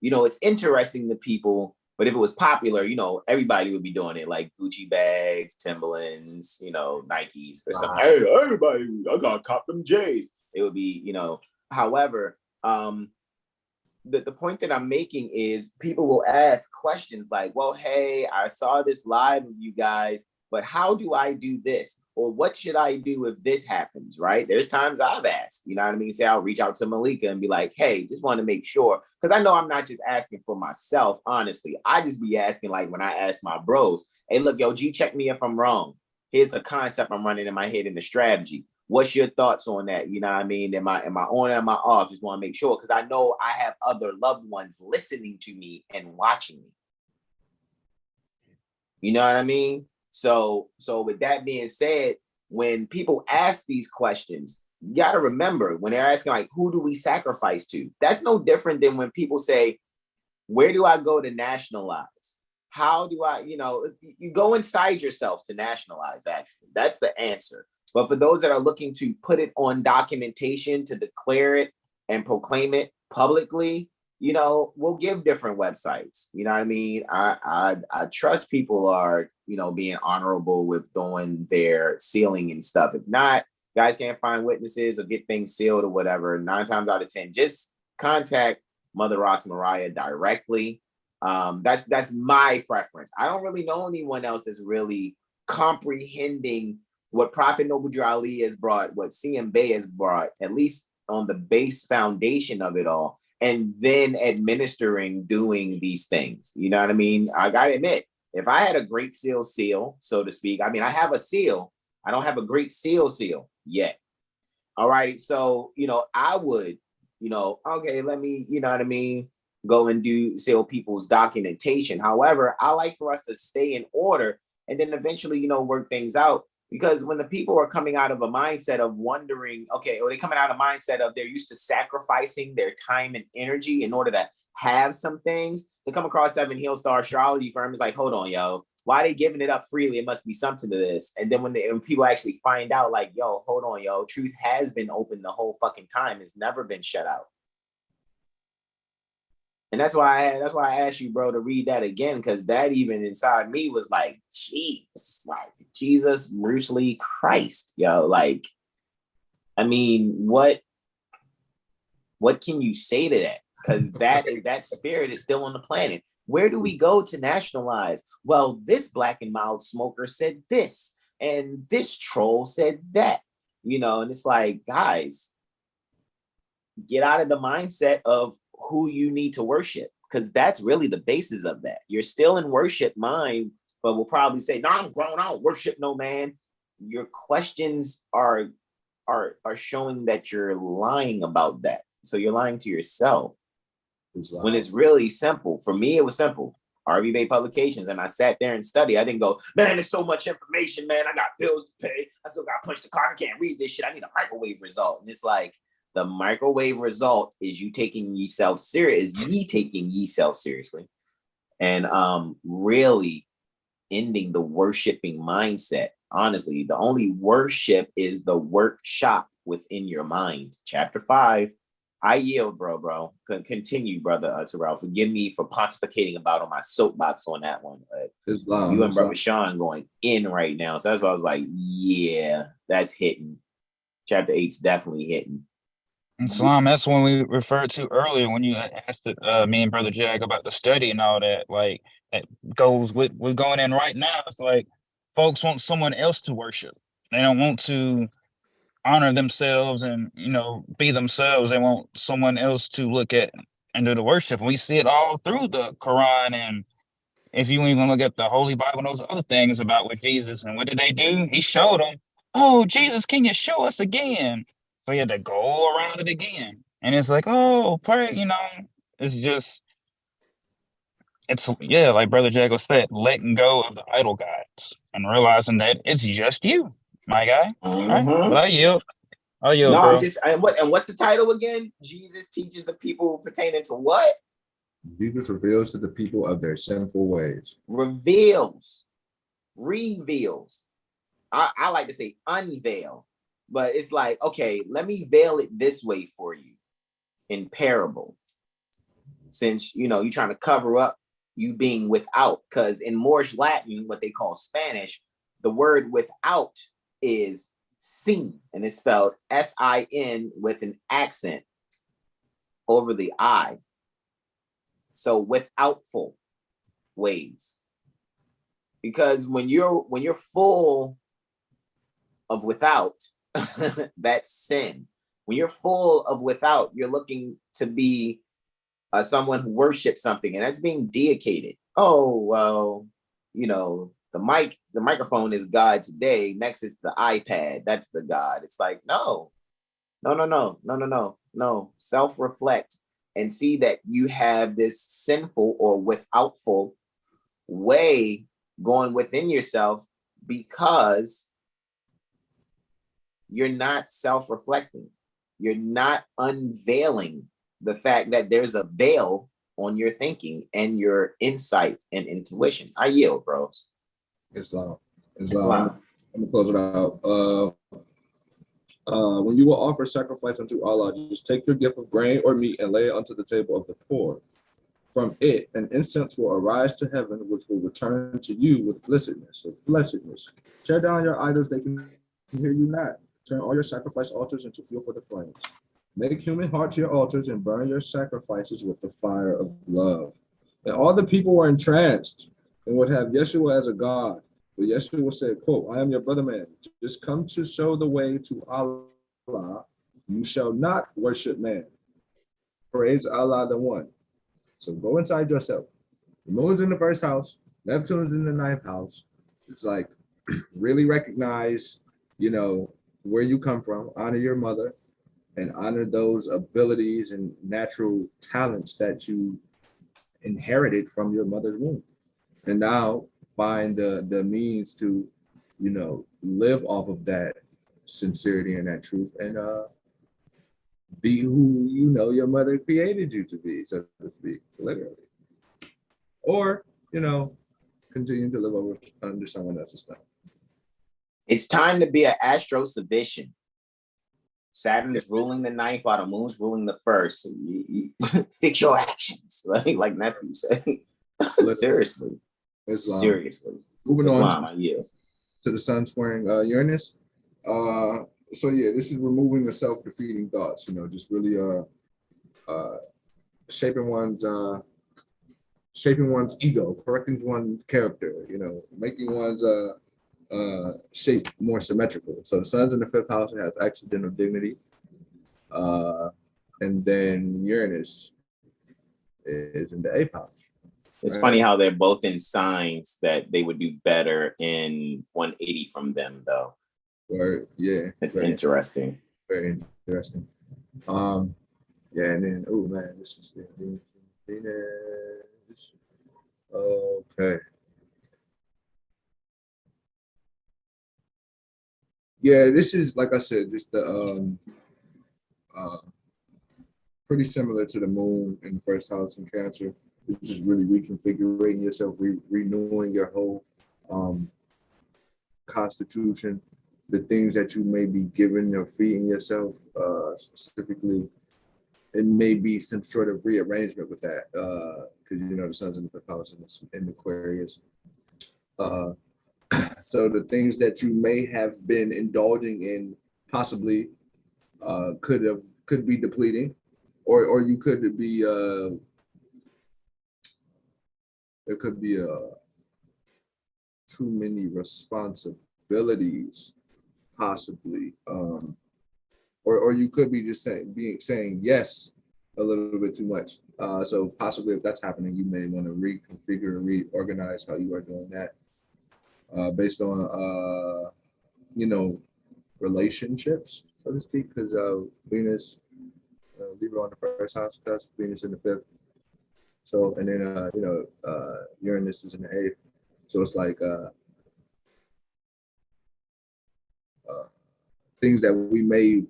it's interesting to people, But if it was popular, you know, everybody would be doing it, like Gucci bags, Timberlands, you know, Nikes or something. Hey, everybody, I got cop them J's. It would be, you know. However, the point that I'm making is people will ask questions like, well, hey, I saw this live of you guys, but how do I do this? Or what should I do if this happens, right? There's times I've asked, you know what I mean? Say I'll reach out to Malika and be like, hey, just want to make sure. Because I know I'm not just asking for myself, honestly. I just be asking, like when I ask my bros, hey, look, yo, G, check me if I'm wrong. Here's a concept I'm running in my head in the strategy. What's your thoughts on that? You know what I mean? Am I on, am I off? Just want to make sure, because I know I have other loved ones listening to me and watching me. You know what I mean? So with that being said, when people ask these questions, you got to remember when they're asking, like, who do we sacrifice to? That's no different than when people say, where do I go to nationalize? How do I, you know, you go inside yourself to nationalize, actually. That's the answer. But for those that are looking to put it on documentation, to declare it and proclaim it publicly, you know, we'll give different websites. You know what I mean? I trust people are, you know, being honorable with doing their sealing and stuff. If not, guys can't find witnesses or get things sealed or whatever. 9 times out of 10, just contact Mother Ross Mariah directly. That's my preference. I don't really know anyone else that's really comprehending what Prophet Noble Drew Ali has brought, what CM Bay has brought, at least on the base foundation of it all, and then administering, doing these things. You know what I mean? I gotta admit, if I had a great seal, so to speak, I mean, I have a seal. I don't have a great seal yet. All right. So, you know, I would, you know, okay, let me, you know what I mean, go and do seal people's documentation. However, I like for us to stay in order and then eventually, you know, work things out. Because when the people are coming out of a mindset of wondering, okay, or they're coming out of a mindset of they're used to sacrificing their time and energy in order to have some things, to come across 7 Hill Star Astrology Firm is like, hold on, yo, why are they giving it up freely? It must be something to this. And then when people actually find out, like, yo, hold on, yo, truth has been open the whole fucking time. It's never been shut out. And that's why I asked you, bro, to read that again, because that even inside me was like, jeez, like Jesus, Bruce Lee, Christ, yo, like, I mean, what can you say to that? Because that spirit is still on the planet. Where do we go to nationalize? Well, this black and mild smoker said this, and this troll said that, you know, and it's like, guys, get out of the mindset of who you need to worship, because that's really the basis of that. You're still in worship mind, but will probably say, no, I'm grown, I don't worship no man. Your questions are showing that you're lying about that. So you're lying to yourself when it's really simple. For me, it was simple. RV Bay Publications, and I sat there and studied. I didn't go, man, there's so much information, man. I got bills to pay. I still got to punch the clock. I can't read this shit. I need a microwave result. And it's like, the microwave result is you taking yourself serious, seriously, and really ending the worshiping mindset. Honestly, the only worship is the workshop within your mind. Chapter 5. I yield, bro. Continue, brother Terrell. Forgive me for pontificating about on my soapbox on that one. You and brother Sean going in right now, so that's why I was like, yeah, that's hitting. Chapter 8's definitely hitting. Islam, that's when we referred to earlier when you asked me and Brother Jag about the study and all that. Like, that goes with we're going in right now. It's like folks want someone else to worship. They don't want to honor themselves and, you know, be themselves. They want someone else to look at and do the worship. And we see it all through the Quran. And if you even look at the Holy Bible and those other things about with Jesus, and what did they do? He showed them, oh, Jesus, can you show us again? So he had to go around it again. And it's like, oh, pray, you know, it's just, it's, yeah, like Brother Jago said, letting go of the idol gods and realizing that it's just you, my guy. All right, but I yield. No, bro. What's the title again? Jesus teaches the people pertaining to what? Jesus reveals to the people of their sinful ways. Reveals. I like to say unveil, but it's like, okay, let me veil it this way for you in parable. Since, you know, you're trying to cover up you being without, because in Moorish Latin, what they call Spanish, the word without is sin, and it's spelled S-I-N with an accent over the I. So withoutful ways. Because when you're full of without, that's sin. When you're full of without, you're looking to be someone who worships something, and that's being deicated. Oh, well, you know, the microphone is God today. Next is the iPad. That's the God. It's like, no. Self-reflect and see that you have this sinful or withoutful way going within yourself because you're not self-reflecting. You're not unveiling the fact that there's a veil on your thinking and your insight and intuition. I yield, bros. Islam. Islam. I'm gonna close it out. When you will offer sacrifice unto Allah, just take your gift of grain or meat and lay it onto the table of the poor. From it, an incense will arise to heaven, which will return to you with blessedness. Tear down your idols, they can hear you not. Turn all your sacrifice altars into fuel for the flames. Make human hearts your altars and burn your sacrifices with the fire of love. And all the people were entranced and would have Yeshua as a god. But Yeshua said, quote, I am your brother man. Just come to show the way to Allah. You shall not worship man. Praise Allah the one. So go inside yourself. The moon's in the first house. Neptune's in the ninth house. It's like really recognize, you know, where you come from. Honor your mother and honor those abilities and natural talents that you inherited from your mother's womb. And now find the means to, you know, live off of that sincerity and that truth and be who you know your mother created you to be, so to speak, literally. Or, you know, continue to live under someone else's thumb. It's time to be an AstroCivician. Saturn's ruling the ninth while the moon's ruling the first. So you fix your actions, like nephew said. Seriously. Islam. Seriously. Moving Islam, on to the sun squaring Uranus. So yeah, this is removing the self-defeating thoughts, you know, just really shaping one's ego, correcting one's character, you know, making one's shape more symmetrical. So the sun's in the fifth house, it has accidental dignity. And then Uranus is in the eighth house. It's funny how they're both in signs that they would do better in 180 from them, though. Or yeah, it's interesting. Very interesting. Yeah, and then oh man, this is okay. Yeah, this is like I said, just the pretty similar to the moon in the first house in Cancer. This is really reconfiguring yourself, renewing your whole constitution. The things that you may be giving or feeding yourself, specifically, it may be some sort of rearrangement with that, because you know the sun's in the fifth house and it's in Aquarius. So the things that you may have been indulging in possibly could be depleting, or you could be there could be too many responsibilities. Possibly, or you could be just saying yes a little bit too much. So possibly, if that's happening, you may want to reconfigure, reorganize how you are doing that, based on you know, relationships, so to speak. Because Venus, leave it on the first house, that's Venus in the fifth. So and then you know, Uranus is in the eighth. So it's like things that we may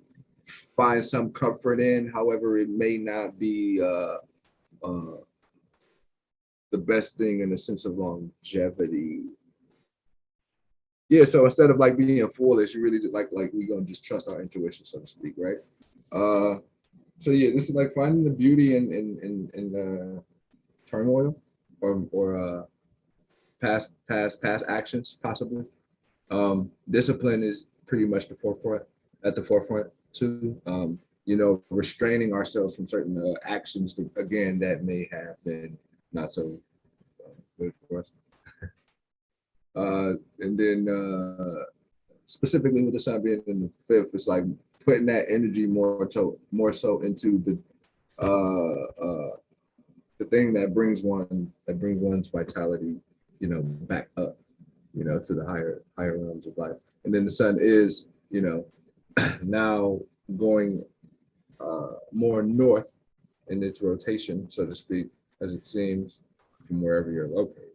find some comfort in, however, it may not be the best thing in the sense of longevity. Yeah, so instead of like being foolish, you really just like we gonna just trust our intuition, so to speak, right? So yeah, this is like finding the beauty in turmoil, past actions possibly. Discipline is pretty much at the forefront too. Restraining ourselves from certain actions again that may have been not so good for us. And then specifically with the sun being in the 5th, it's like putting that energy more so into the thing that brings one's vitality, back up, to the higher realms of life. And then the sun is, now going more north in its rotation, so to speak, as it seems, from wherever you're located.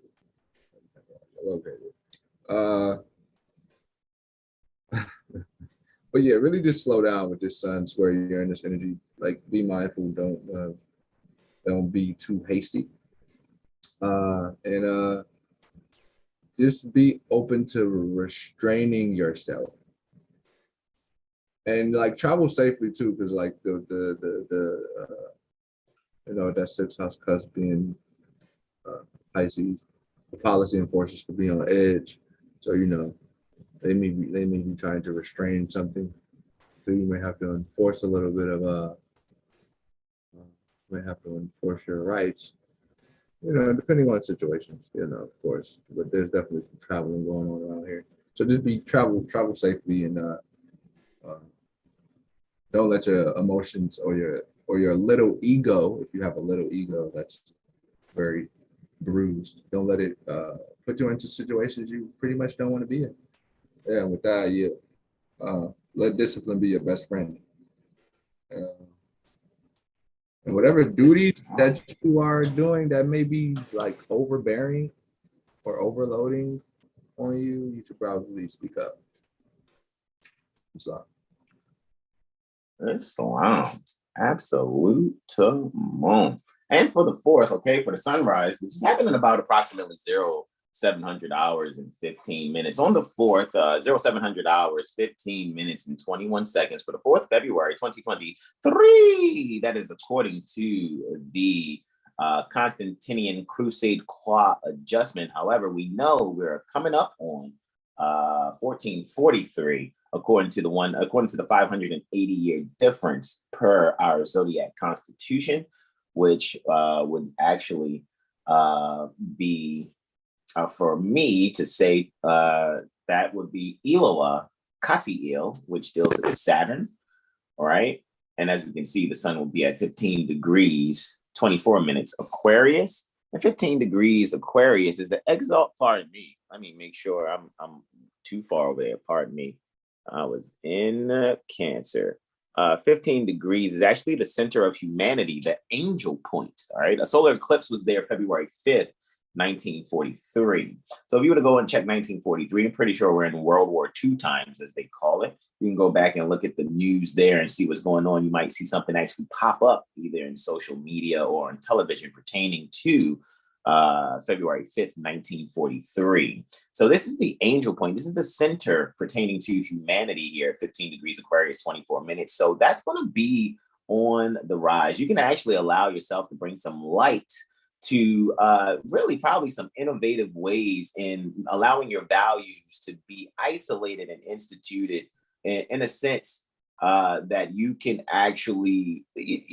But yeah, really just slow down with this sun square Uranus energy. Like, be mindful, don't be too hasty, and just be open to restraining yourself, and like travel safely too, because like the that 6th house cusp being Pisces, the policy enforcers could be on edge, so they may be trying to restrain something, so you may have to enforce a little bit of may have to enforce your rights, depending on situations, of course. But there's definitely some traveling going on around here. So just travel safely, and don't let your emotions or your little ego, if you have a little ego that's very bruised, don't let it put you into situations you pretty much don't want to be in. Yeah, with that, let discipline be your best friend. And whatever duties that you are doing that may be like overbearing or overloading on you, you should probably speak up. So. Islam. Absolute moon. And for the 4th, okay, for the sunrise, which is happening about approximately 0700 hours and 15 minutes. On the 4th, 0700 hours, 15 minutes and 21 seconds for the 4th February 2023. That is according to the Constantinian Crusade Claw adjustment. However, we know we're coming up on 1443, according to the 580-year difference per our zodiac constitution, which would actually be for me to say that would be Eloah Cassiel, which deals with Saturn, all right? And as we can see, the sun will be at 15 degrees, 24 minutes Aquarius. And 15 degrees Aquarius is the exalt, pardon me. Let me make sure I'm too far over there, pardon me. I was in Cancer. 15 degrees is actually the center of humanity, the angel point, all right? A solar eclipse was there February 5th, 1943. So if you were to go and check 1943, I'm pretty sure we're in World War II times, as they call it. You can go back and look at the news there and see what's going on. You might see something actually pop up either in social media or on television pertaining to February 5th, 1943. So this is the angel point. This is the center pertaining to humanity here, 15 degrees Aquarius, 24 minutes. So that's going to be on the rise. You can actually allow yourself to bring some light to really probably some innovative ways in allowing your values to be isolated and instituted in a sense that you can actually,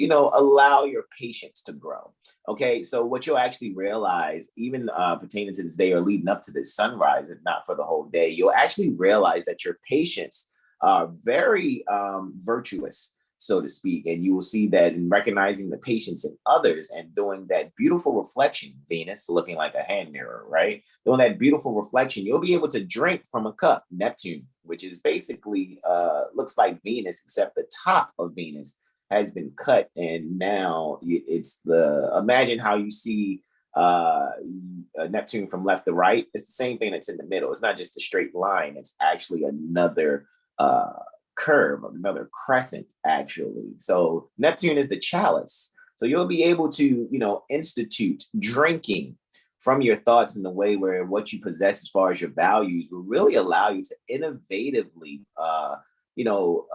allow your patience to grow. Okay, so what you'll actually realize, even pertaining to this day or leading up to this sunrise, if not for the whole day, you'll actually realize that your patients are very virtuous, so to speak. And you will see that in recognizing the patience in others and doing that beautiful reflection, Venus looking like a hand mirror, right? Doing that beautiful reflection, you'll be able to drink from a cup, Neptune, which is basically looks like Venus, except the top of Venus has been cut. And now it's imagine how you see Neptune from left to right. It's the same thing that's in the middle. It's not just a straight line. It's actually another curve, another crescent, actually. So Neptune is the chalice. So you'll be able to, institute drinking from your thoughts in the way where what you possess as far as your values will really allow you to innovatively,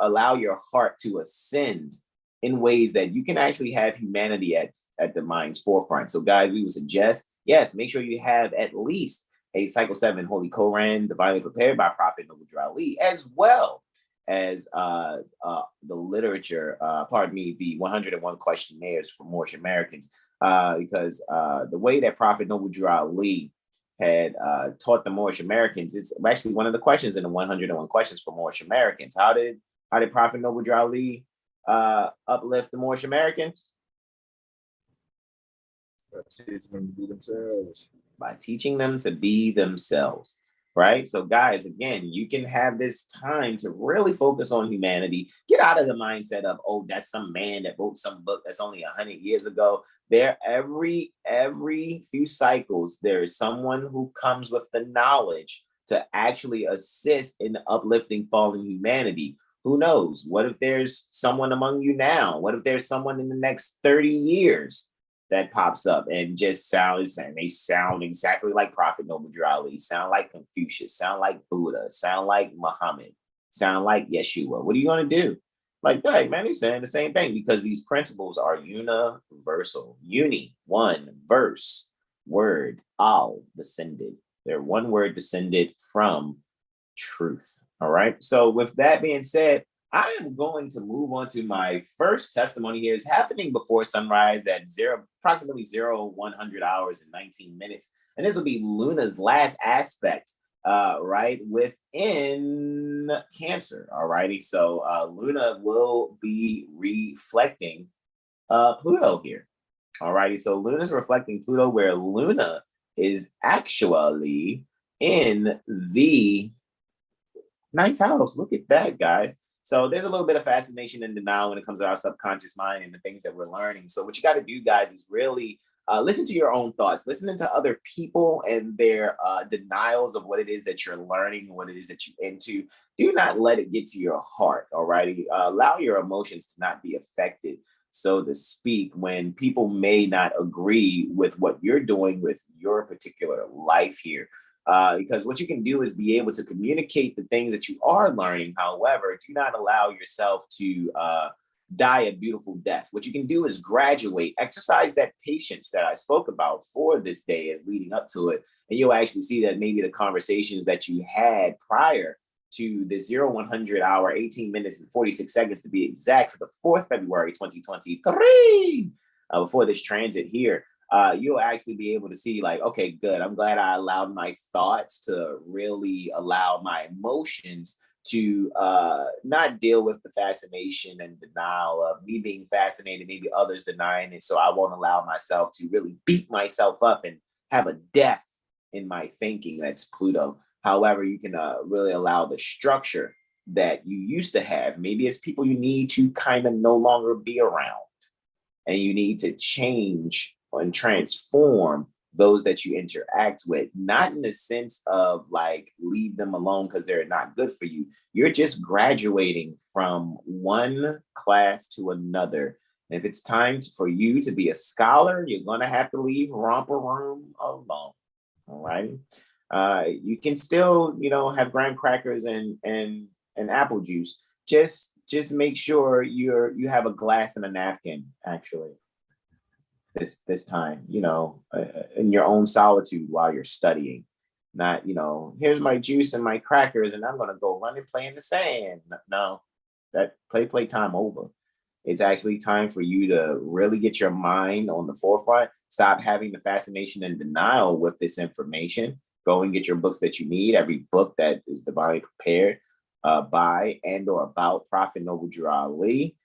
allow your heart to ascend in ways that you can actually have humanity at the mind's forefront. So guys, we would suggest, Yes, make sure you have at least a Cycle 7 Holy Koran, divinely prepared by Prophet Noble Drew Ali, as well as the literature, the 101 questionnaires for Moorish Americans, because the way that Prophet Noble Drew Ali had taught the Moorish Americans is actually one of the questions in the 101 questions for Moorish Americans. How did Prophet Noble Drew Ali uplift the Moorish Americans? By teaching them to be themselves, right? So guys, again, you can have this time to really focus on humanity. Get out of the mindset of, oh, that's some man that wrote some book that's only 100 years ago. There, every few cycles, there is someone who comes with the knowledge to actually assist in uplifting fallen humanity. Who knows? What if there's someone among you now? What if there's someone in the next 30 years that pops up and just sounds, and they sound exactly like Prophet Noble Drew Ali, sound like Confucius, sound like Buddha, sound like Muhammad, sound like Yeshua? What are you going to do? Like, hey, man, he's saying the same thing, because these principles are universal. Uni, one, verse, word, al, descended. They're one word descended from truth. All right. So with that being said, I am going to move on to my first testimony here. It's happening before sunrise at approximately 100 hours and 19 minutes. And this will be Luna's last aspect, right, within Cancer. All righty. So Luna will be reflecting Pluto here. All righty. So Luna's reflecting Pluto, where Luna is actually in the 9th house. Look at that, guys. So there's a little bit of fascination and denial when it comes to our subconscious mind and the things that we're learning. So what you got to do, guys, is really listen to your own thoughts, listening to other people and their denials of what it is that you're learning, what it is that you're into. Do not let it get to your heart. All righty. Allow your emotions to not be affected, so to speak, when people may not agree with what you're doing with your particular life here. Because what you can do is be able to communicate the things that you are learning. However, do not allow yourself to die a beautiful death. What you can do is graduate, exercise that patience that I spoke about for this day as leading up to it. And you'll actually see that maybe the conversations that you had prior to the 0-100 hour, 18 minutes and 46 seconds to be exact, for the 4th February 2023, before this transit here, you'll actually be able to see, like, okay, good. I'm glad I allowed my thoughts to really allow my emotions to not deal with the fascination and denial of me being fascinated, maybe others denying it. So I won't allow myself to really beat myself up and have a death in my thinking. That's Pluto. However, you can really allow the structure that you used to have. Maybe it's people you need to kind of no longer be around, and you need to change and transform those that you interact with, not in the sense of like leave them alone because they're not good for you. You're just graduating from one class to another. And if it's time for you to be a scholar, you're going to have to leave romper room alone. All right. You can still, have graham crackers and apple juice. Just make sure you have a glass and a napkin, actually, this time, in your own solitude while you're studying. Not, here's my juice and my crackers and I'm going to go run and play in the sand. No, that play time over. It's actually time for you to really get your mind on the forefront. Stop having the fascination and denial with this information. Go and get your books that you need. Every book that is divinely prepared by and or about Prophet Noble Drew Ali,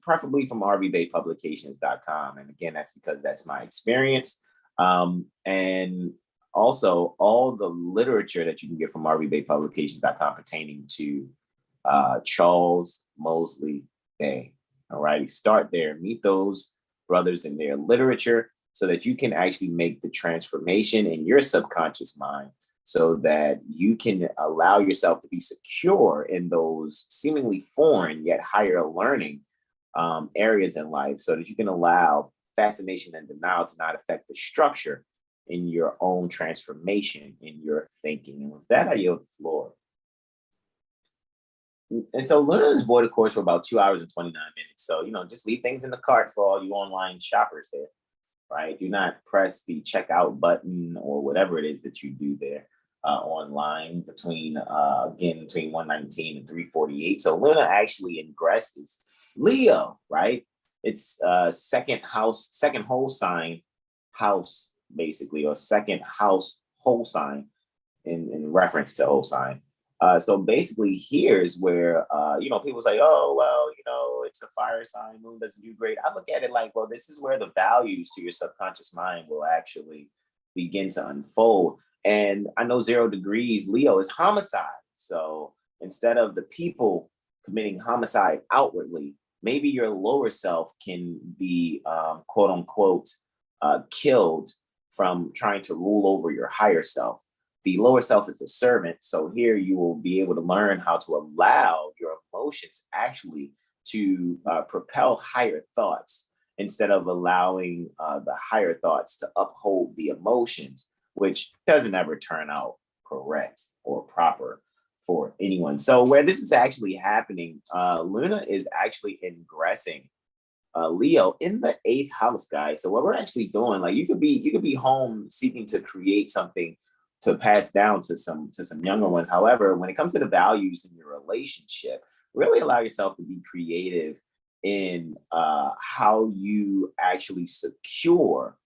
preferably from rvbaypublications.com. And again, that's because that's my experience. And also all the literature that you can get from rvbaypublications.com pertaining to Charles Mosley Bay. All righty, start there. Meet those brothers in their literature so that you can actually make the transformation in your subconscious mind, so that you can allow yourself to be secure in those seemingly foreign yet higher learning areas in life, so that you can allow fascination and denial to not affect the structure in your own transformation in your thinking. And with that, I yield the floor. And so Luna is void, of course, for about 2 hours and 29 minutes. So, just leave things in the cart for all you online shoppers there. right? Do not press the checkout button or whatever it is that you do there online between 119 and 348. So Luna actually ingresses Leo, right? It's second whole sign house, basically, or second house whole sign in reference to whole sign. So basically, here's where people say, "Oh, well, it's a fire sign. Moon doesn't do great." I look at it like, well, this is where the values to your subconscious mind will actually begin to unfold. And I know 0 degrees Leo is homicide. So instead of the people committing homicide outwardly, maybe your lower self can be quote unquote killed from trying to rule over your higher self. The lower self is a servant. So here you will be able to learn how to allow your emotions actually to propel higher thoughts instead of allowing the higher thoughts to uphold the emotions, which doesn't ever turn out correct or proper for anyone. So where this is actually happening, Luna is actually ingressing Leo in the 8th house, guys. So what we're actually doing, like you could be home seeking to create something to pass down to some younger ones. However, when it comes to the values in your relationship, really allow yourself to be creative in how you actually secure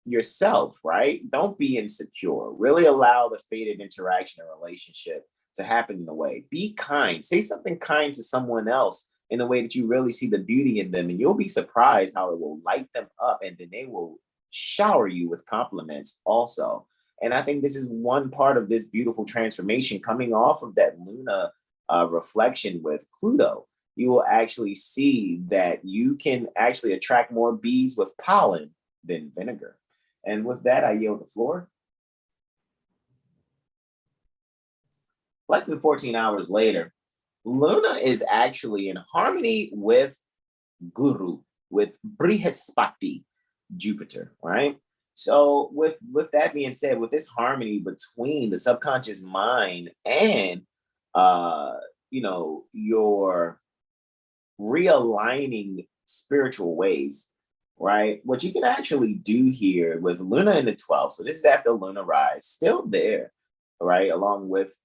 yourself, right? Don't be insecure. Really allow the fated interaction or relationship to happen in a way. Be kind. Say something kind to someone else in a way that you really see the beauty in them, and you'll be surprised how it will light them up, and then they will shower you with compliments also. And I think this is one part of this beautiful transformation coming off of that Luna reflection with Pluto. You will actually see that you can actually attract more bees with pollen than vinegar. And with that, I yield the floor. Less than 14 hours later, Luna is actually in harmony with Guru, with Brihaspati, Jupiter, right? So with that being said, with this harmony between the subconscious mind and your realigning spiritual ways, right? What you can actually do here with Luna in the 12th, so this is after Luna rise, still there, right? Along with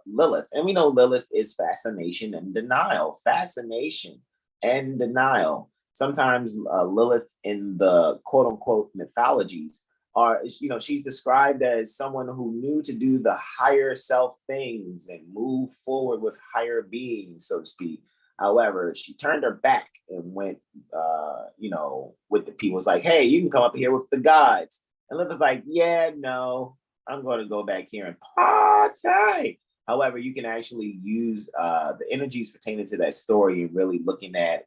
Lilith. And we know Lilith is fascination and denial. Fascination and denial. Sometimes Lilith in the quote unquote mythologies are, she's described as someone who knew to do the higher self things and move forward with higher beings, so to speak. However, she turned her back and went, with the people. It's like, hey, you can come up here with the gods. And Lilith's like, yeah, no, I'm going to go back here and party. However, you can actually use the energies pertaining to that story and really looking at,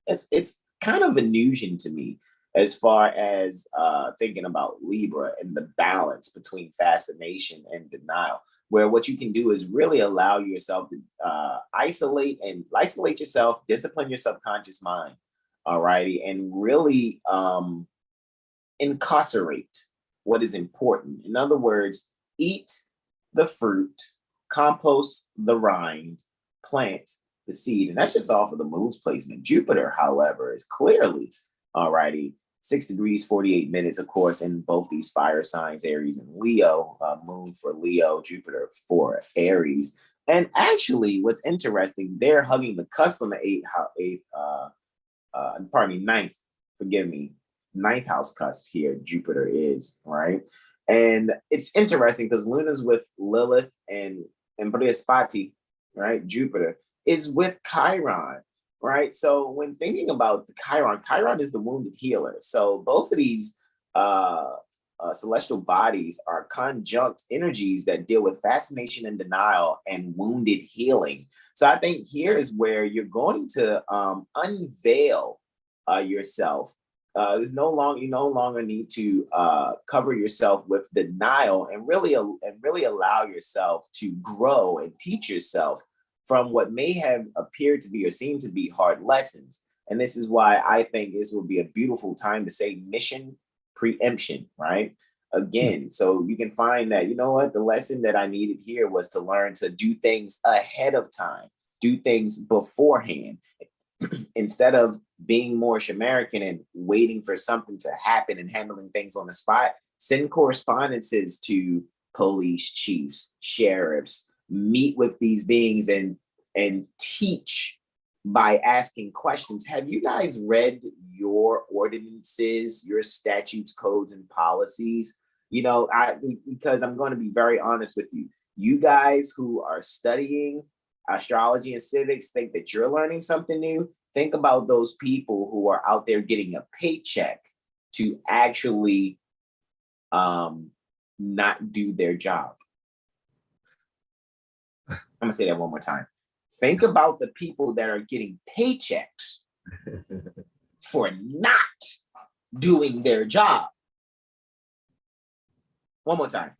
it's kind of illusion to me as far as thinking about Libra and the balance between fascination and denial, where what you can do is really allow yourself to isolate yourself, discipline your subconscious mind, alrighty, and really incarcerate what is important. In other words, eat the fruit, compost the rind, plant the seed. And that's just off of the moon's placement. Jupiter, however, is clearly, alrighty, 6 degrees, 48 minutes, of course, in both these fire signs, Aries and Leo, moon for Leo, Jupiter for Aries. And actually, what's interesting, they're hugging the cusp on the ninth house cusp here, Jupiter is, right? And it's interesting because Luna's with Lilith and Brihaspati, right? Jupiter is with Chiron, right? So when thinking about the Chiron is the wounded healer. So both of these celestial bodies are conjunct energies that deal with fascination and denial and wounded healing. So I think here is where you're going to unveil yourself. You no longer need to cover yourself with denial and really allow yourself to grow and teach yourself from what may have appeared to be or seemed to be hard lessons. And this is why I think this will be a beautiful time to say mission preemption, right? Again, so you can find that, the lesson that I needed here was to learn to do things ahead of time, do things beforehand. instead of being Moorish American and waiting for something to happen and handling things on the spot, send correspondences to police chiefs, sheriffs, meet with these beings and teach by asking questions. Have you guys read your ordinances, your statutes, codes, and policies? You know, because I'm going to be very honest with you. You guys who are studying astrology and civics think that you're learning something new. Think about those people who are out there getting a paycheck to actually not do their job. I'm gonna say that one more time. Think about the people that are getting paychecks for not doing their job. One more time.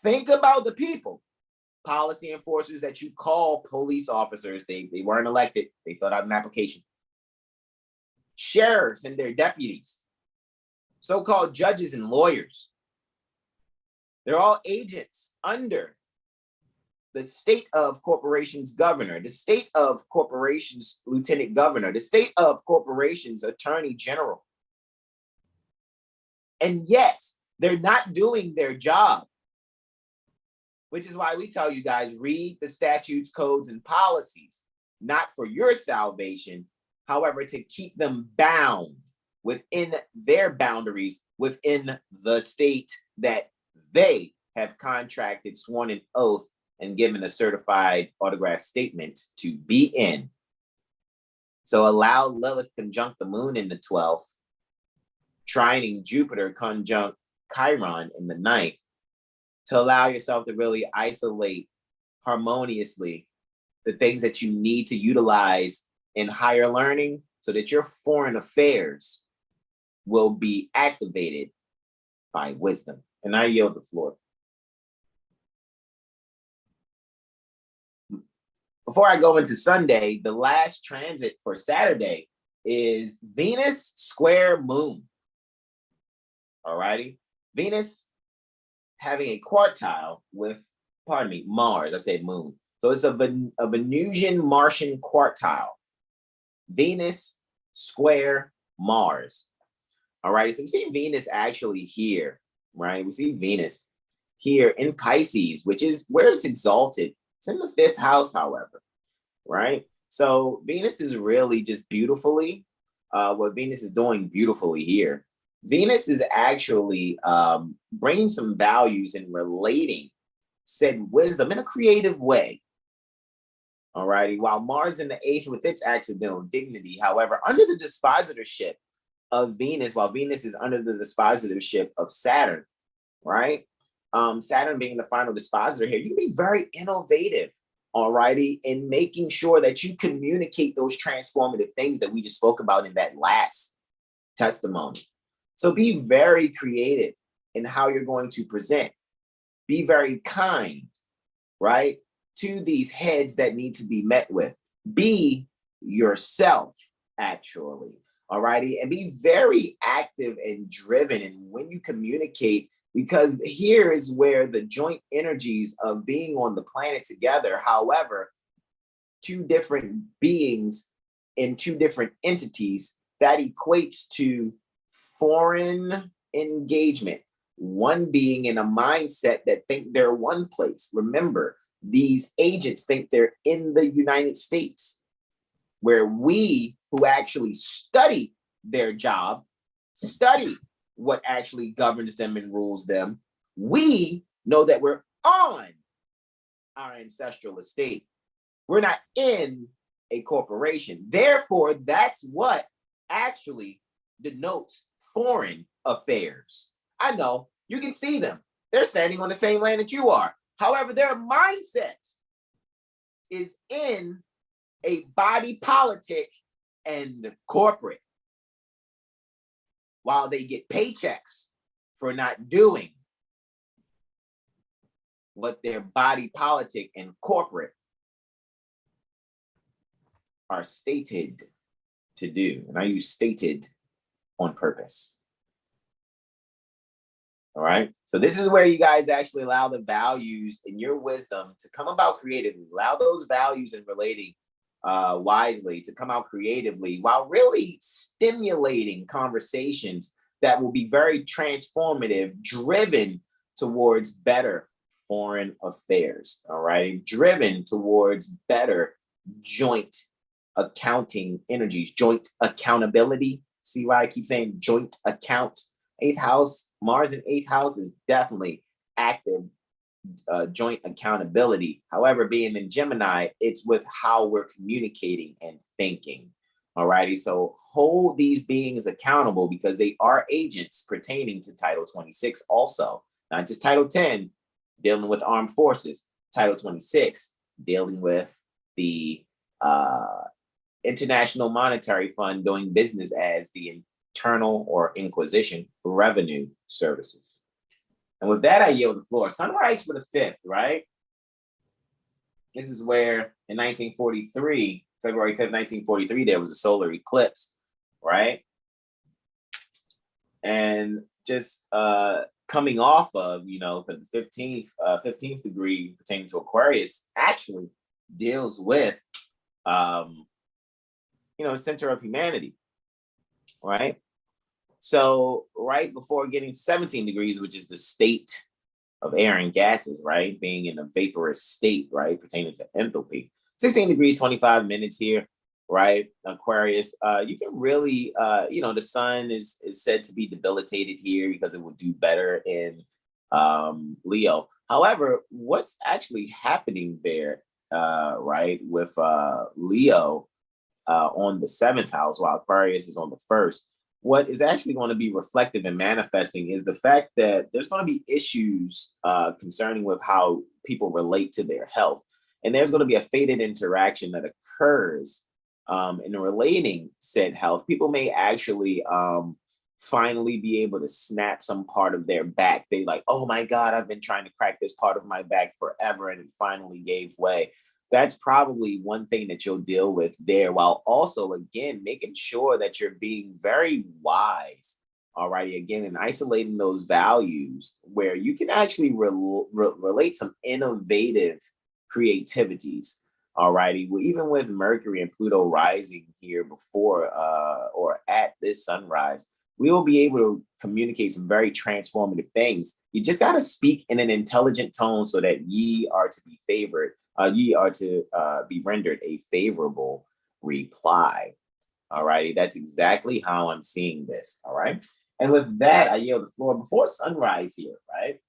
Think about the people, policy enforcers that you call police officers. They weren't elected. They filled out an application. Sheriffs and their deputies, so-called judges and lawyers. They're all agents under the state of corporations governor, the state of corporations lieutenant governor, the state of corporations attorney general. And yet they're not doing their job, which is why we tell you guys, read the statutes, codes, and policies, not for your salvation, however, to keep them bound within their boundaries, within the state that they have contracted, sworn an oath, and given a certified autograph statement to be in. So allow Lilith conjunct the moon in the 12th, trining Jupiter conjunct Chiron in the 9th, to allow yourself to really isolate harmoniously the things that you need to utilize in higher learning so that your foreign affairs will be activated by wisdom. And I yield the floor. Before I go into Sunday, the last transit for Saturday is Venus square moon. All righty. Venus having a quartile with, pardon me, Mars. I said moon. So it's a Venusian Martian quartile. Venus square Mars. All right. So we see Venus actually here, right? We see Venus here in Pisces, which is where it's exalted. It's in the 5th house, however, right? So Venus is really just beautifully, what Venus is doing beautifully here. Venus is actually bringing some values and relating said wisdom in a creative way. All righty. While Mars in the 8th with its accidental dignity, however, under the dispositorship of Venus, while Venus is under the dispositorship of Saturn, right? Saturn being the final dispositor here, you can be very innovative, all righty, in making sure that you communicate those transformative things that we just spoke about in that last testimony. So be very creative in how you're going to present. Be very kind, right, to these heads that need to be met with. Be yourself, actually, all righty, and be very active and driven. And when you communicate, because here is where the joint energies of being on the planet together, however, two different beings in two different entities, that equates to foreign engagement. One being in a mindset that think they're one place. Remember, these agents think they're in the United States, where we who actually study their job, study what actually governs them and rules them, we know that we're on our ancestral estate. We're not in a corporation. Therefore, that's what actually denotes foreign affairs. I know, you can see them. They're standing on the same land that you are. However, their mindset is in a body politic and corporate, while they get paychecks for not doing what their body politic and corporate are stated to do. And I use stated on purpose. All right. So this is where you guys actually allow the values in your wisdom to come about creatively. Allow those values in relating wisely, to come out creatively, while really stimulating conversations that will be very transformative, driven towards better foreign affairs. All right, driven towards better joint accounting energies, joint accountability. See why I keep saying joint account? Eighth house, Mars in eighth house is definitely active joint accountability. However, being in Gemini, it's with how we're communicating and thinking. Alrighty, so hold these beings accountable because they are agents pertaining to Title 26 also, not just Title 10, dealing with armed forces, Title 26, dealing with the International Monetary Fund doing business as the Internal or Inquisition Revenue Services. And with that, I yield the floor. Sunrise for the 5th, right? This is where in 1943, February 5th, 1943, there was a solar eclipse, right? And just coming off of, because the 15th degree pertaining to Aquarius actually deals with, center of humanity, right? So right before getting to 17 degrees, which is the state of air and gases, right? Being in a vaporous state, right? Pertaining to enthalpy. 16 degrees, 25 minutes here, right? Aquarius, you can really, the sun is said to be debilitated here because it will do better in Leo. However, what's actually happening there, right, with Leo on the 7th house, while Aquarius is on the 1st, what is actually going to be reflective and manifesting is the fact that there's going to be issues concerning with how people relate to their health. And there's going to be a fated interaction that occurs in relating said health. People may actually finally be able to snap some part of their back. They like, oh my God, I've been trying to crack this part of my back forever, and it finally gave way. That's probably one thing that you'll deal with there, while also, again, making sure that you're being very wise, all righty, again, and isolating those values where you can actually relate some innovative creativities, all righty. Well, even with Mercury and Pluto rising here before or at this sunrise, we will be able to communicate some very transformative things. You just got to speak in an intelligent tone so that ye are to be favored. Ye are to be rendered a favorable reply. All righty, that's exactly how I'm seeing this. All right, and with that, I yield the floor before sunrise here, right?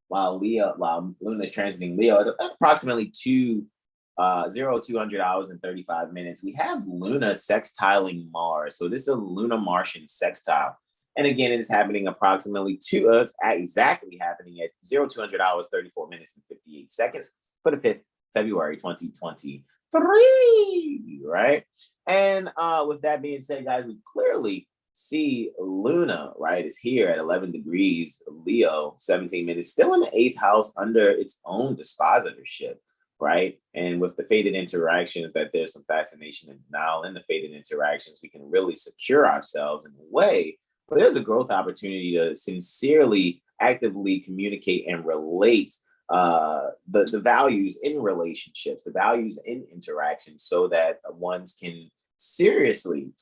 While Luna is transiting Leo at approximately 200 hours and 35 minutes, we have Luna sextiling Mars. So this is a Luna Martian sextile. And again, it is happening approximately it's exactly happening at 200 hours, 34 minutes, and 58 seconds for the 5th February 2023, right? And with that being said, guys, we clearly see Luna, right, is here at 11 degrees, Leo, 17 minutes, still in the 8th house under its own dispositorship, right? And with the fated interactions, that there's some fascination and denial in the fated interactions, we can really secure ourselves in a way. But there's a growth opportunity to sincerely, actively communicate and relate the values in relationships, the values in interactions, so that ones can seriously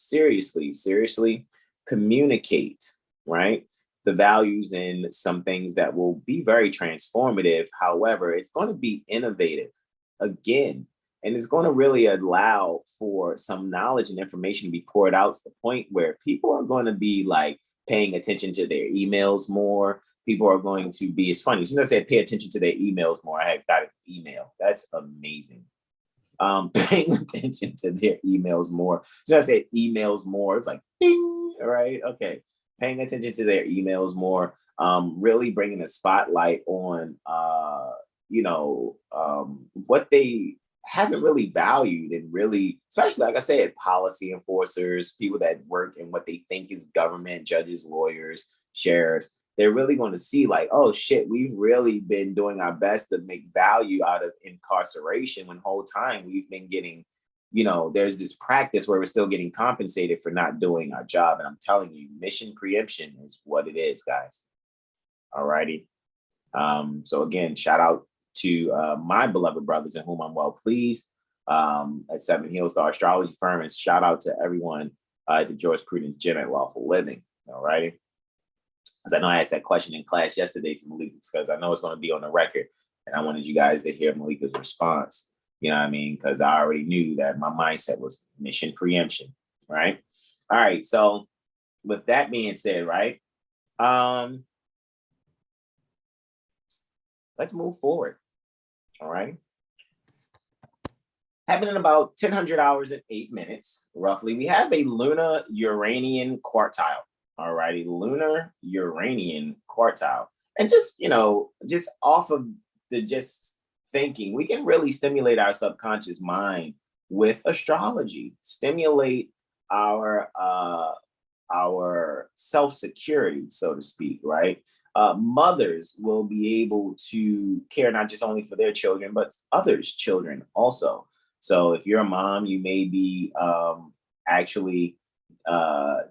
communicate, right? The values in some things that will be very transformative. However, it's going to be innovative again. And it's going to really allow for some knowledge and information to be poured out to the point where people are going to be like paying attention to their emails more. People are going to be, it's funny, as soon as I said pay attention to their emails more, I had got an email. That's amazing. Paying attention to their emails more. So I said emails more, it's like ding, right? Okay. Paying attention to their emails more, really bringing a spotlight on, what they haven't really valued, and really, especially like I said, policy enforcers, people that work in what they think is government, judges, lawyers, sheriffs. They're really going to see like, oh shit, we've really been doing our best to make value out of incarceration when whole time we've been getting, there's this practice where we're still getting compensated for not doing our job. And I'm telling you, mission preemption is what it is, guys. All righty. So again, shout out to my beloved brothers in whom I'm well pleased. at 7 Hills, the Astrology Firm, and shout out to everyone at the George Prudence Gym at Lawful Living. All righty. Because I know I asked that question in class yesterday to Malika, because I know it's going to be on the record, and I wanted you guys to hear Malika's response. You know what I mean? Because I already knew that my mindset was mission preemption, right? All right. So with that being said, right, let's move forward. All right. Happening in about 1000 hours and 8 minutes, roughly, we have a lunar Uranian quartile. All righty, lunar Uranian quartile. And just, you know, just off of the just thinking, we can really stimulate our subconscious mind with astrology, stimulate our self-security, so to speak, right? Mothers will be able to care not just only for their children, but others' children also. So if you're a mom, you may be actually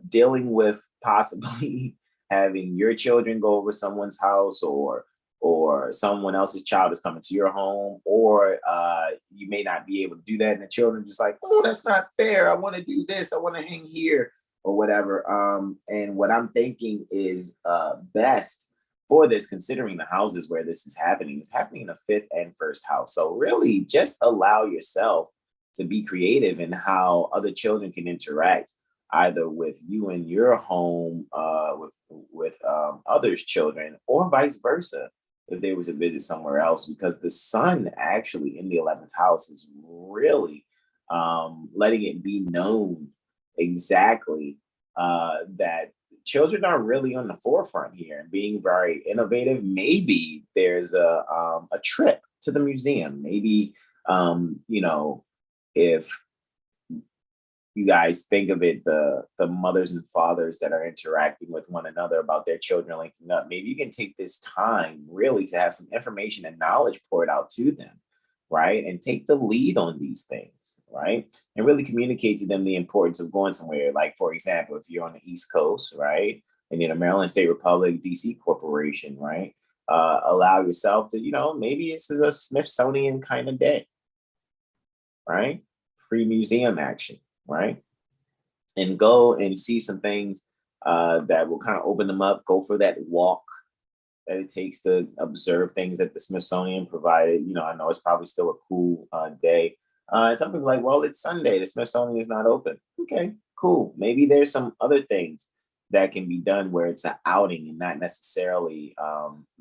dealing with possibly having your children go over someone's house, or someone else's child is coming to your home, or you may not be able to do that, and the children just like, oh, that's not fair. I want to do this. I want to hang here, or whatever. And what I'm thinking is best for this, considering the houses where this is happening in the 5th and 1st house. So really just allow yourself to be creative in how other children can interact, either with you in your home, with others' children, or vice versa, if they were to visit somewhere else, because the sun actually in the 11th house is really letting it be known exactly that children are really on the forefront here and being very innovative. Maybe there's a trip to the museum. Maybe, you know, if you guys think of it, the mothers and fathers that are interacting with one another about their children linking up, maybe you can take this time really to have some information and knowledge poured out to them, right? And take the lead on these things, right? And really communicate to them the importance of going somewhere. Like, for example, if you're on the East Coast, right? And in the Maryland State Republic, DC Corporation, right? Allow yourself to, you know, maybe this is a Smithsonian kind of day, right? Free museum action, right? And go and see some things that will kind of open them up. Go for that walk that it takes to observe things that the Smithsonian provided. You know, I know it's probably still a cool day. Some people are like, well, it's Sunday, the Smithsonian is not open. Okay, cool. Maybe there's some other things that can be done where it's an outing and not necessarily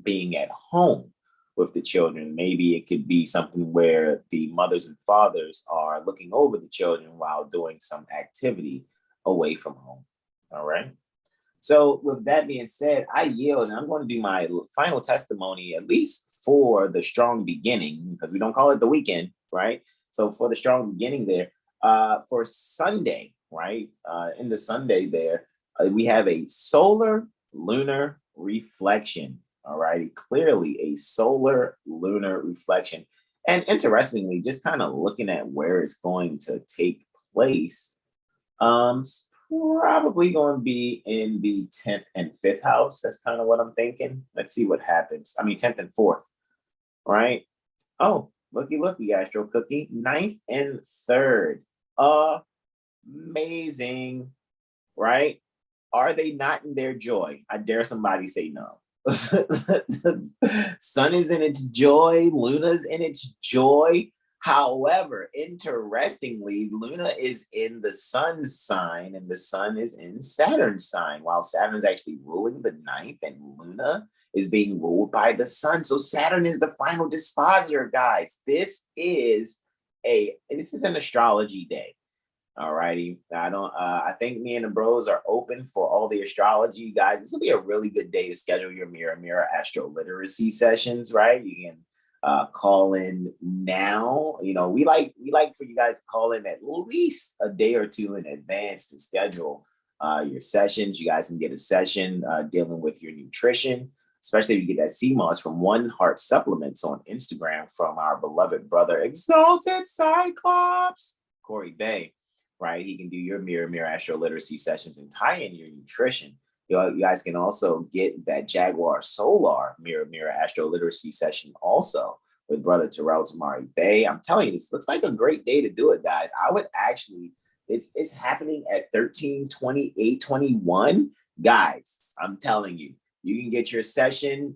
being at home with the children. Maybe it could be something where the mothers and fathers are looking over the children while doing some activity away from home. All right. So with that being said, I yield, and I'm going to do my final testimony, at least for the strong beginning, because we don't call it the weekend, right? So for the strong beginning there, for Sunday, right? In the Sunday there, we have a solar lunar reflection. All righty, clearly a solar lunar reflection. And interestingly, just kind of looking at where it's going to take place, it's probably going to be in the 10th and 5th house. That's kind of what I'm thinking. Let's see what happens. I mean, 10th and 4th, right? Oh, looky, Astro Cookie. 9th and 3rd. Amazing, right? Are they not in their joy? I dare somebody say no. Sun is in its joy, Luna's in its joy. However, interestingly, Luna is in the sun's sign and the sun is in Saturn's sign, while Saturn is actually ruling the 9th and Luna is being ruled by the sun. So Saturn is the final dispositor, guys. This is an astrology day. All righty. I think me and the bros are open for all the astrology, guys. This will be a really good day to schedule your Mirror AstroLiteracy sessions, right? You can call in now. You know, we like for you guys to call in at least a day or two in advance to schedule your sessions. You guys can get a session dealing with your nutrition, especially if you get that CMOS from One Heart Supplements on Instagram from our beloved brother, Exalted Cyclops, Corey Bay. Right, he can do your Mirror AstroLiteracy sessions and tie in your nutrition. You guys can also get that Jaguar Solar Mirror AstroLiteracy session also with Brother Terrell Tamari Bay. I'm telling you, this looks like a great day to do it, guys. I would actually, it's happening at 13/28/21. Guys, I'm telling you, you can get your session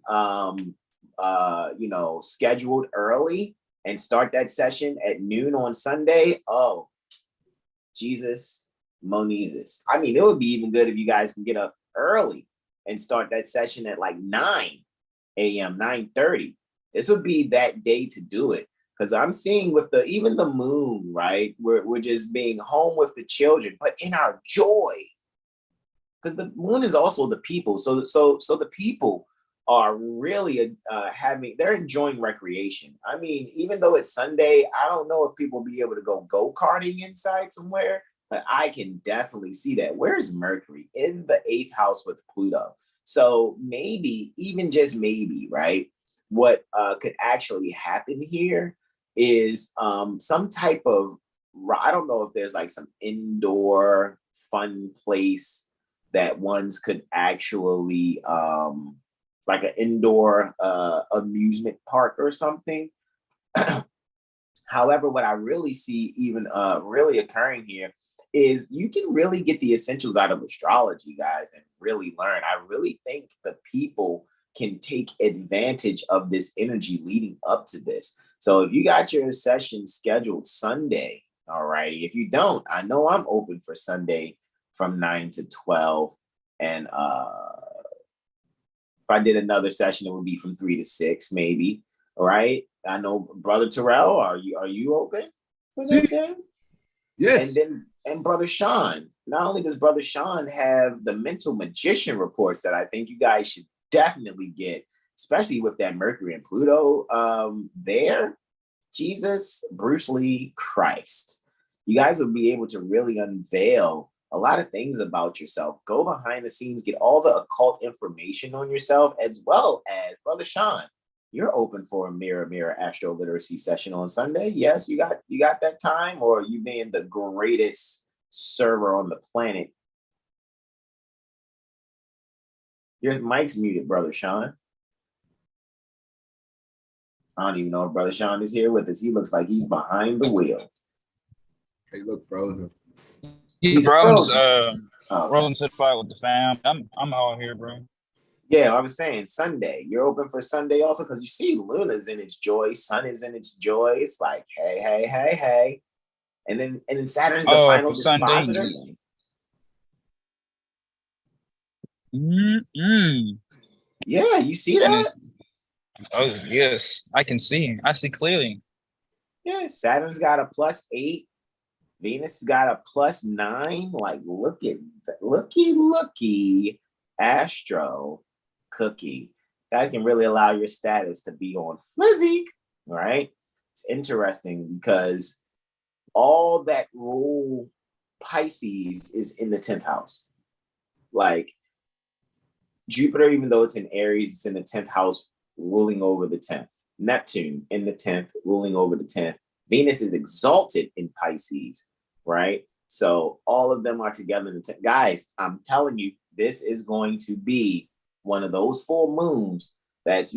scheduled early and start that session at noon on Sunday. Oh, Jesus Moneses. I mean, it would be even good if you guys can get up early and start that session at like 9 a.m., 9:30. This would be that day to do it. Because I'm seeing with even the moon, right? We're just being home with the children, but in our joy. Because the moon is also the people. So the people are really they're enjoying recreation. I mean, even though it's Sunday, I don't know if people will be able to go karting inside somewhere, but I can definitely see that. Where's Mercury? In the 8th house with Pluto. So maybe, even just maybe, right? What could actually happen here is some type of, I don't know if there's like some indoor fun place that ones could actually, like an indoor amusement park or something. However, what I really see even really occurring here is you can really get the essentials out of astrology, guys, and really learn. I really think the people can take advantage of this energy leading up to this. So if you got your session scheduled Sunday, all righty. If you don't, I know I'm open for Sunday from 9 to 12. And if I did another session, it would be from 3 to 6, maybe. All right. I know Brother Terrell, are you open for this game? Yes. And Brother Sean. Not only does Brother Sean have the mental magician reports that I think you guys should definitely get, especially with that Mercury and Pluto there. Jesus, Bruce Lee, Christ. You guys will be able to really unveil a lot of things about yourself. Go behind the scenes, get all the occult information on yourself, as well as Brother Sean. You're open for a mirror astro literacy session on Sunday. Yes, you got that time, or you being the greatest server on the planet. Your mic's muted, Brother Sean. I don't even know if Brother Sean is here with us. He looks like he's behind the wheel. He look frozen. He's bro, frozen. Rolling to the fire with the fam. I'm all here, bro. Yeah, I was saying Sunday. You're open for Sunday also, because you see Luna's in its joy, Sun is in its joy. It's like, hey. And then Saturn's the final dispositor. Yeah, you see that? Oh, yes, I can see. I see clearly. Yeah, Saturn's got a +8. Venus got a +9. Like, looky, Astro Cookie. Guys can really allow your status to be on Flizzy, right? It's interesting because all that rule Pisces is in the 10th house. Like, Jupiter, even though it's in Aries, it's in the 10th house, ruling over the 10th. Neptune in the 10th, ruling over the 10th. Venus is exalted in Pisces, right? So all of them are together in the 10th. Guys, I'm telling you, this is going to be one of those full moons that's,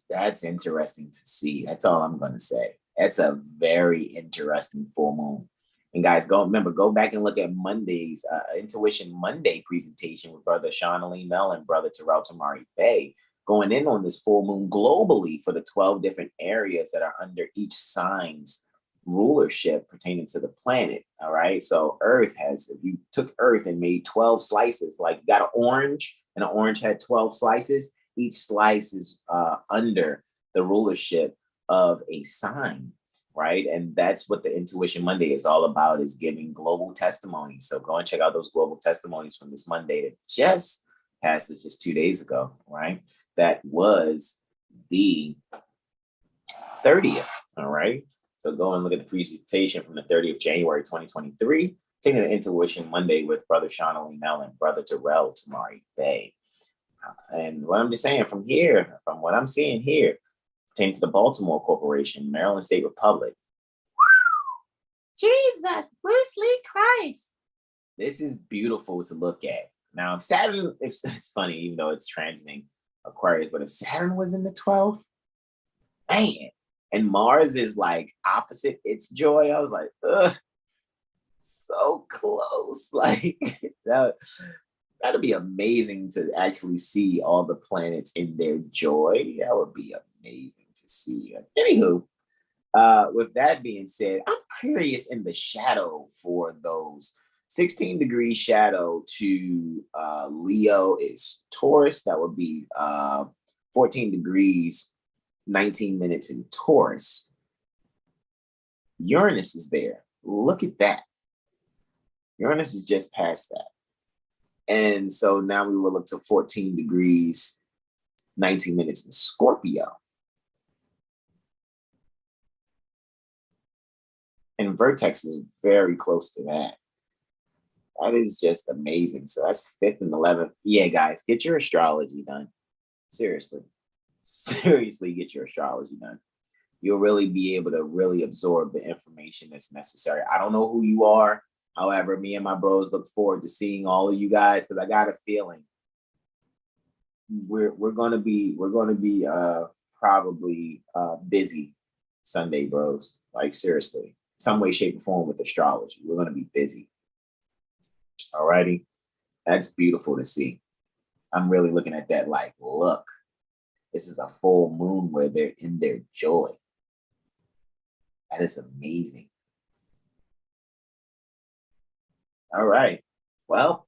that's interesting to see. That's all I'm going to say. That's a very interesting full moon. And guys, go back and look at Monday's Intuition Monday presentation with Brother Sean Alim and Brother Terrell Tamari Bay, going in on this full moon globally for the 12 different areas that are under each sign's rulership pertaining to the planet. All right. So Earth if you took Earth and made 12 slices, like you got an orange, and an orange had 12 slices, each slice is under the rulership of a sign. Right. And that's what the Intuition Monday is all about, is giving global testimonies. So go and check out those global testimonies from this Monday that just passed us just 2 days ago. Right. That was the 30th. All right. So go and look at the presentation from the 30th of January, 2023, taking the Intuition Monday with Brother Sean Alim and Brother Terrell Tamari Bay. And what I'm just saying from what I'm seeing here, pertaining to the Baltimore Corporation, Maryland State Republic. Jesus, Bruce Lee, Christ. This is beautiful to look at, Now, if Saturn, if it's funny, even though it's transiting Aquarius, but if Saturn was in the 12th, man, and Mars is like opposite its joy, I was like, ugh, so close. Like that'd be amazing to actually see all the planets in their joy. That would be amazing to see. Anywho, with that being said, I'm curious in the shadow for those 16 degree shadow to Leo is Taurus. That would be 14 degrees, 19 minutes in Taurus. Uranus is there. Look at that. Uranus is just past that. And so now we will look to 14 degrees, 19 minutes in Scorpio. And Vertex is very close to that. That is just amazing. So that's 5th and 11th. Yeah, guys, get your astrology done. Seriously. Seriously, get your astrology done. You'll really be able to really absorb the information that's necessary. I don't know who you are. However, me and my bros look forward to seeing all of you guys because I got a feeling we're gonna be probably busy Sunday, bros. Like seriously, some way, shape, or form with astrology. We're gonna be busy. Alrighty, that's beautiful to see. I'm really looking at that like, look, this is a full moon where they're in their joy. That is amazing. All right. Well,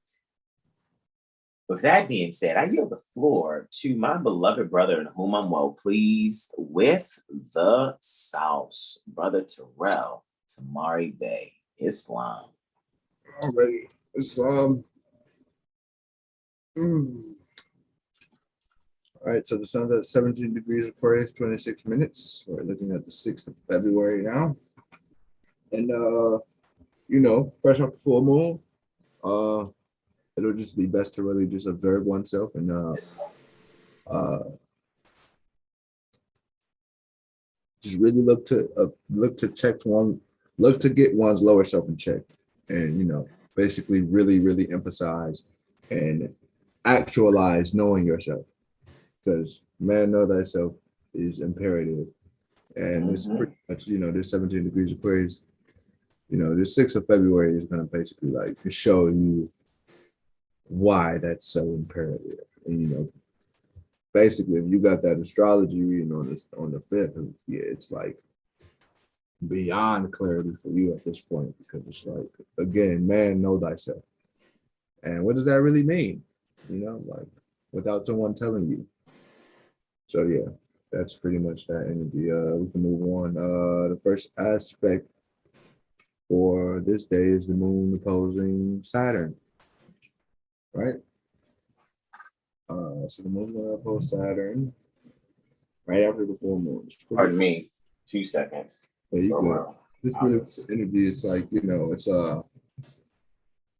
with that being said, I yield the floor to my beloved brother in whom I'm well pleased with the sauce, Brother Terrell Tamari Bey, Islam. Already, Islam. All right, so the sun's at 17 degrees Aquarius, 26 minutes. We're looking at the 6th of February now. And fresh off the full moon, it'll just be best to really just observe oneself and just really look to get one's lower self in check, and basically really emphasize and actualize knowing yourself, because man know thyself is imperative, and it's pretty much there's 17 degrees Aquarius. This 6th of February is going to basically like show you why that's so imperative. And, basically, if you got that astrology reading on the 5th, yeah, it's like beyond clarity for you at this point, because it's like, again, man, know thyself. And what does that really mean? Like without someone telling you. So, yeah, that's pretty much that energy. We can move on. The first aspect for this day is the moon opposing Saturn, right? So the moon's gonna oppose Saturn right after the full moon. Pardon me, 2 seconds. Yeah, you good. This really energy is like, it's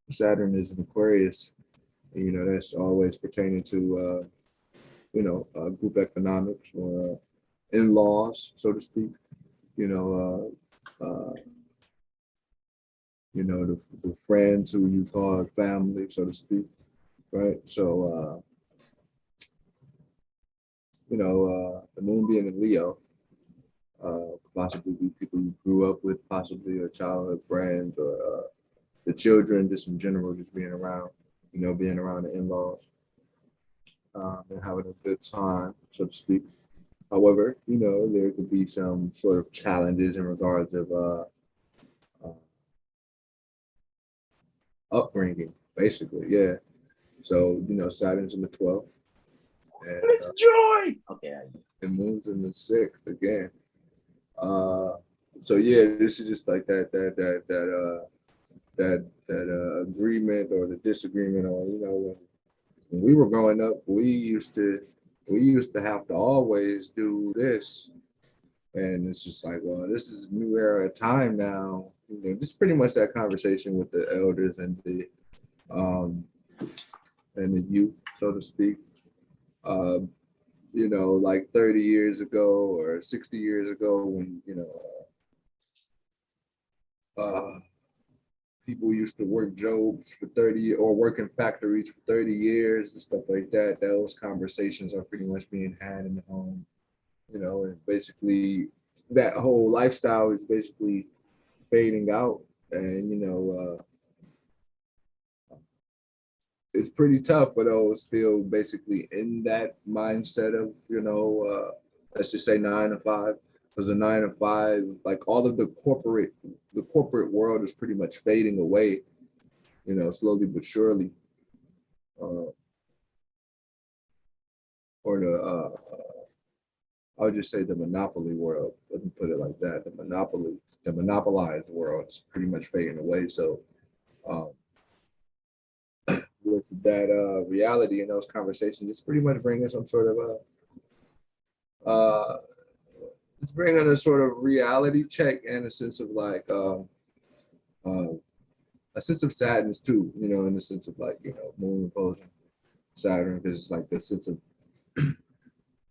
Saturn is in Aquarius, and that's always pertaining to group economics or in-laws, so to speak. The friends who you call family, so to speak, right? So, the moon being in Leo, possibly be people you grew up with, possibly your childhood friends, or the children, just in general, just being around, being around the in-laws, and having a good time, so to speak. However, there could be some sort of challenges in regards of upbringing, basically, yeah. So, Saturn's in the 12th. And, it's joy. Okay. It moves in the 6th again. So yeah, this is just like that agreement or the disagreement, or when we were growing up, we used to have to always do this, and it's just like, well, this is a new era of time now. Just pretty much that conversation with the elders and the youth, so to speak. Like 30 years ago or 60 years ago, when people used to work jobs for 30 or work in factories for 30 years and stuff like that. Those conversations are pretty much being had in the home, you know, and basically that whole lifestyle is basically fading out. And, you know, it's pretty tough for those still basically in that mindset of, you know, let's just say 9 to 5. Because the 9 to 5, like all of the corporate world is pretty much fading away, you know, slowly but surely. Or the I would just say the monopoly world. Let me put it like that. The monopolized world is pretty much fading away. So with that reality in those conversations, it's pretty much bringing some sort of it's bringing a sort of reality check and a sense of like a sense of sadness too, you know, in the sense of like, you know, Moon opposing Saturn, because it's like the sense of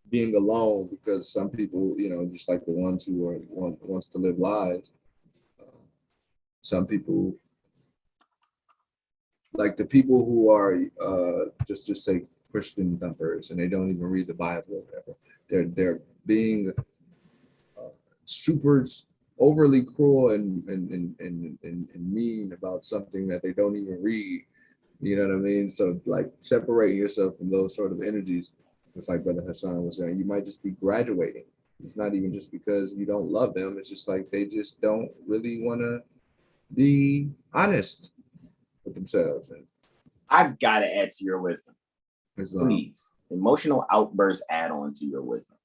being alone, because some people, you know, just like the ones who wants to live lives, some people, like the people who are just say Christian thumpers and they don't even read the Bible or whatever, they're being super overly cruel and mean about something that they don't even read. You know what I mean? So like separating yourself from those sort of energies, just like Brother Hassan was saying, you might just be graduating. It's not even just because you don't love them. It's just like they just don't really want to be honest with themselves. And I've got to add to your wisdom. Please. Emotional outbursts add on to your wisdom.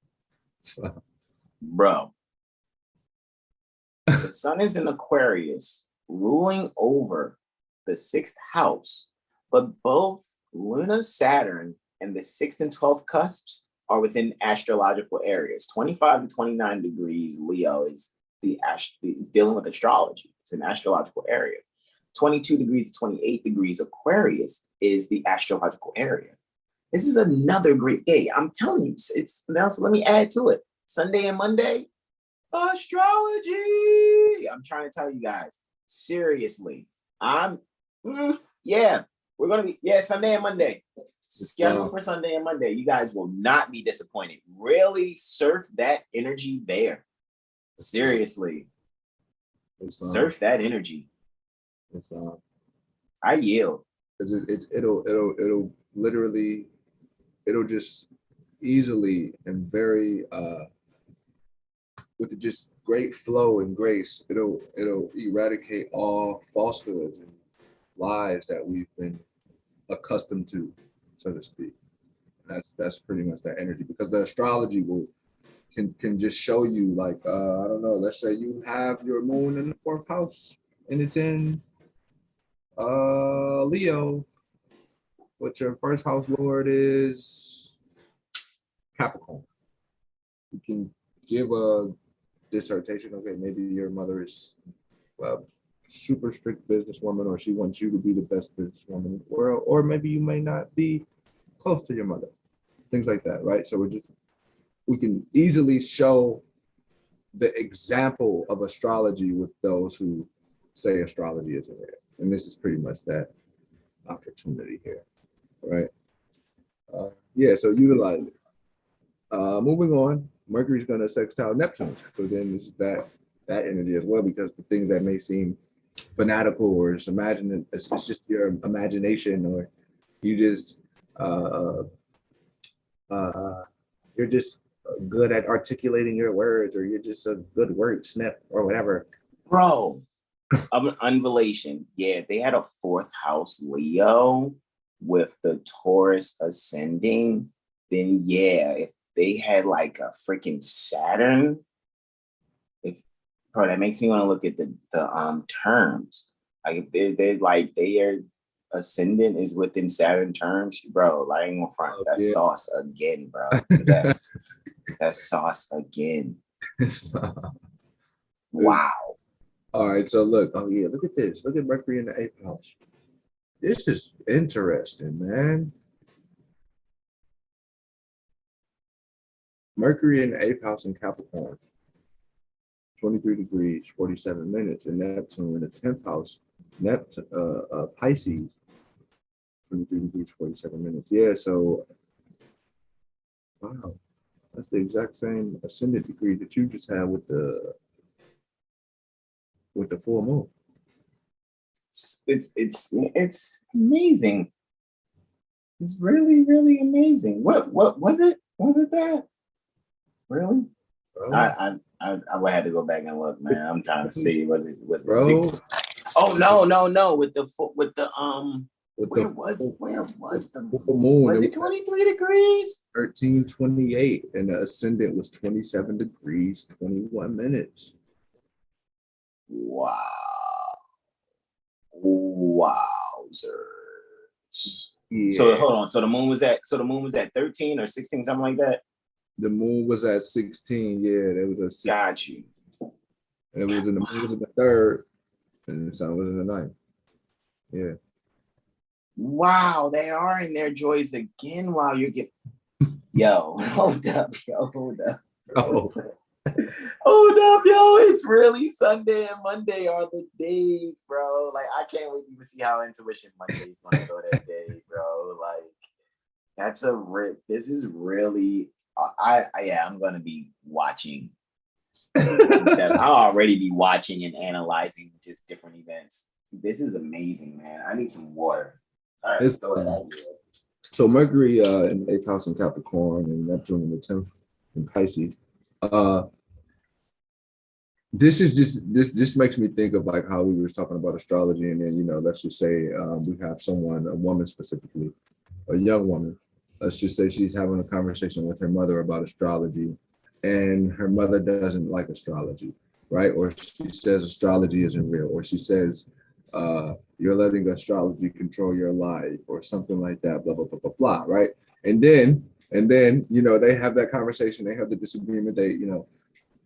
Bro. The sun is in Aquarius, ruling over the 6th house, but both Luna, Saturn, and the 6th and 12th cusps are within astrological areas. 25 to 29 degrees Leo is dealing with astrology. It's an astrological area. 22 degrees to 28 degrees Aquarius is the astrological area. This is another great day. I'm telling you, it's now. So let me add to it. Sunday and Monday, astrology. I'm trying to tell you guys, seriously. We're gonna be Sunday and Monday. Schedule for Sunday and Monday. You guys will not be disappointed. Really surf that energy there. Seriously, surf that energy. I yield. It'll literally, it'll just easily and very with just great flow and grace, it'll eradicate all falsehoods and lies that we've been accustomed to, so to speak. That's pretty much that energy, because the astrology can just show you, like I don't know, let's say you have your moon in the 4th house and it's in Leo, but your 1st house lord is Capricorn. You can give a dissertation. Okay, maybe your mother is a super strict businesswoman, or she wants you to be the best businesswoman in the world, or maybe you may not be close to your mother. Things like that, right? So we can easily show the example of astrology with those who say astrology isn't real. And this is pretty much that opportunity here, right? So utilize it. Moving on, Mercury's going to sextile Neptune. So then this is that energy as well, because the things that may seem fanatical or it's just your imagination, or you just you're just good at articulating your words, or you're just a good wordsmith or whatever. Bro, of an unvulation. Yeah, if they had a 4th house Leo with the Taurus ascending, then if they had like a freaking Saturn, that makes me want to look at the terms. Like if their ascendant is within Saturn terms, bro, I ain't gonna front. That's sauce again, bro. That's sauce again. Wow. All right, so look at this. Look at Mercury in the 8th house. This is interesting, man. Mercury in the 8th house in Capricorn. 23 degrees, 47 minutes, and Neptune in the 10th house, Pisces, 23 degrees, 47 minutes. Yeah, so, wow, that's the exact same ascendant degree that you just had with the full moon. It's amazing. It's really, really amazing. What was it? Was it that? Really? I would have to go back and look, man. I'm trying to see. Was it 60? Oh no. With the where was the full moon? Was it 23 degrees? 1328, and the ascendant was 27 degrees, 21 minutes. Wow. Wowzers. Yeah. So hold on. So the moon was at 13 or 16, something like that. The moon was at 16. Yeah, there was a 16. Got you. And the moon was in the 3rd, and the sun was in the 9th. Yeah. Wow, they are in their joys again while you're getting. Yo, hold up. Oh. Hold up, yo. It's really Sunday and Monday are the days, bro. Like, I can't wait to even see how Intuition Monday is gonna go that day, bro. Like, that's a rip. This is really I'm gonna be watching. I'll already be watching and analyzing just different events. This is amazing, man. I need some water. All right, go ahead. So Mercury in the 8th house in Capricorn and Neptune in the 10th in Pisces. This makes me think of like how we were talking about astrology, and then let's just say we have a woman specifically, a young woman. Let's just say she's having a conversation with her mother about astrology, and her mother doesn't like astrology, right? Or she says astrology isn't real, or she says you're letting astrology control your life, or something like that, blah blah blah blah blah, right? And then they have that conversation, they have the disagreement, they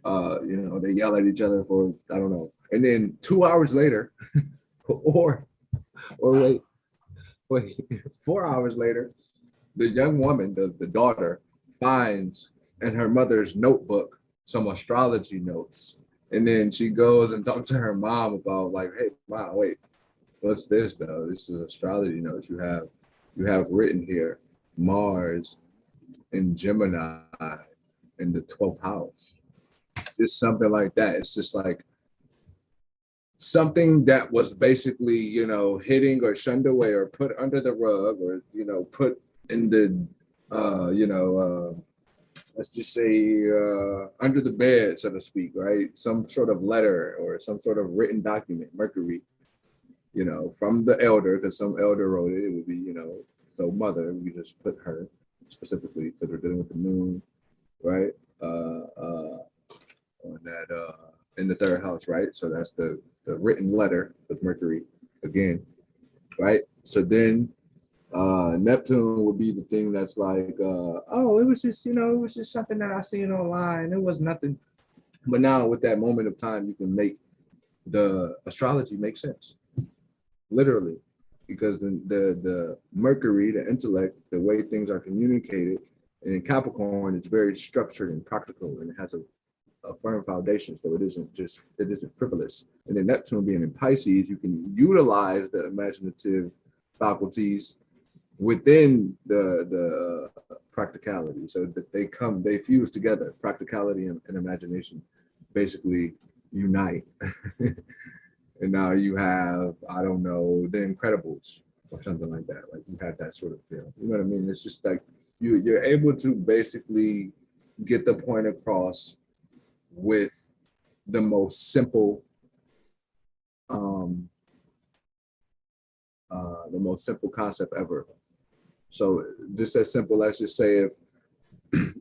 they yell at each other for I don't know, and then 2 hours later, or wait, 4 hours later, the young woman, the daughter, finds in her mother's notebook some astrology notes, and then she goes and talks to her mom about like, hey, mom, wait, what's this though? This is astrology notes. You have written here Mars in Gemini in the 12th house. Just something like that. It's just like something that was basically, hitting or shunned away or put under the rug, or, put in the, let's just say under the bed, so to speak, right? Some sort of letter or some sort of written document, Mercury, from the elder, because some elder wrote it. It would be, so mother, we just put her specifically because we're dealing with the moon, right? On that in the 3rd house, right? So that's the written letter with Mercury again, right? So then Neptune would be the thing that's like, oh, it was just something that I seen online. It was nothing. But now with that moment of time, you can make the astrology make sense, literally, because the Mercury, the intellect, the way things are communicated, and in Capricorn, it's very structured and practical, and it has a firm foundation, so it isn't frivolous. And then Neptune being in Pisces, you can utilize the imaginative faculties within the practicality, so that they fuse together. Practicality and imagination basically unite. And now you have, I don't know, The Incredibles or something like that. Like you have that sort of feel. You know what I mean? It's just like you're able to basically get the point across with the most simple concept ever. So just as simple, let's just say if,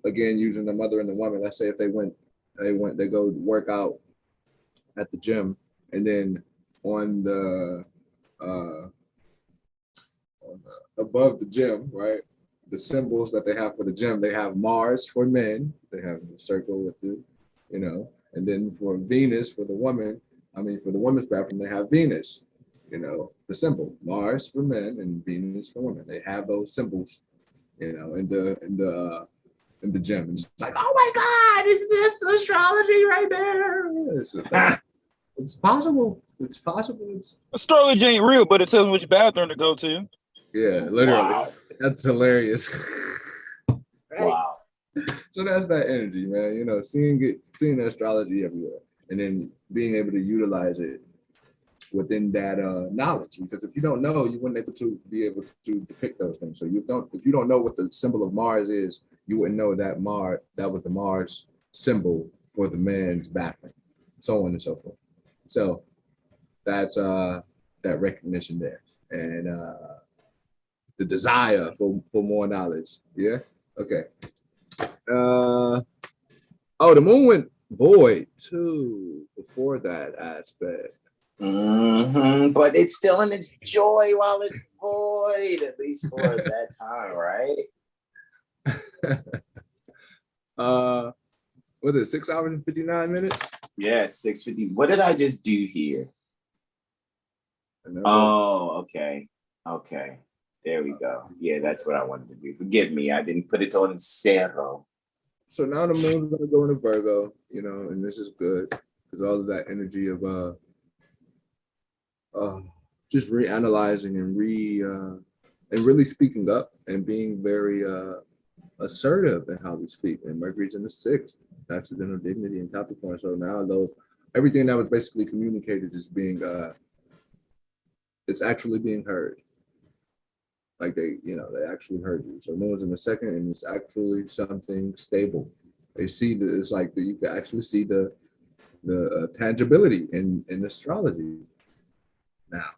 again, using the mother and the woman, let's say if they go work out at the gym, and then on the above the gym, right, the symbols that they have for the gym, they have Mars for men, they have the circle with the, and then for Venus, for the woman, for the women's bathroom, they have Venus, the symbol, Mars for men and Venus for women. They have those symbols, in the gym. And it's like, oh my God, is this astrology right there. It's possible. It's possible. Astrology ain't real, but it tells which bathroom to go to. Yeah, literally. Wow. That's hilarious. Wow. So that's that energy, man. You know, seeing astrology everywhere, and then being able to utilize it within that knowledge. Because if you don't know, you wouldn't be able to depict those things. So if you don't know what the symbol of Mars is, you wouldn't know that was the Mars symbol for the man's bathroom, so on and so forth. So that's that recognition there, and the desire for more knowledge. Yeah. Okay. The moon went void too before that aspect. But it's still in its joy while it's void, at least for that time, right? Was it 6 hours and 59 minutes? Yes, 6:50. What did I just do here? Oh, okay. Okay. There we go. Yeah, that's what I wanted to do. Forgive me, I didn't put it on zero. So now the moon's gonna go into Virgo, you know, and this is good because all of that energy of just reanalyzing and really speaking up and being very assertive in how we speak. And Mercury's in the 6th, accidental dignity and Capricorn. So now everything that was basically communicated is being it's actually being heard. Like they actually heard you. So moon's in the 2nd, and it's actually something stable. They see that it's like you can actually see the tangibility in astrology. Now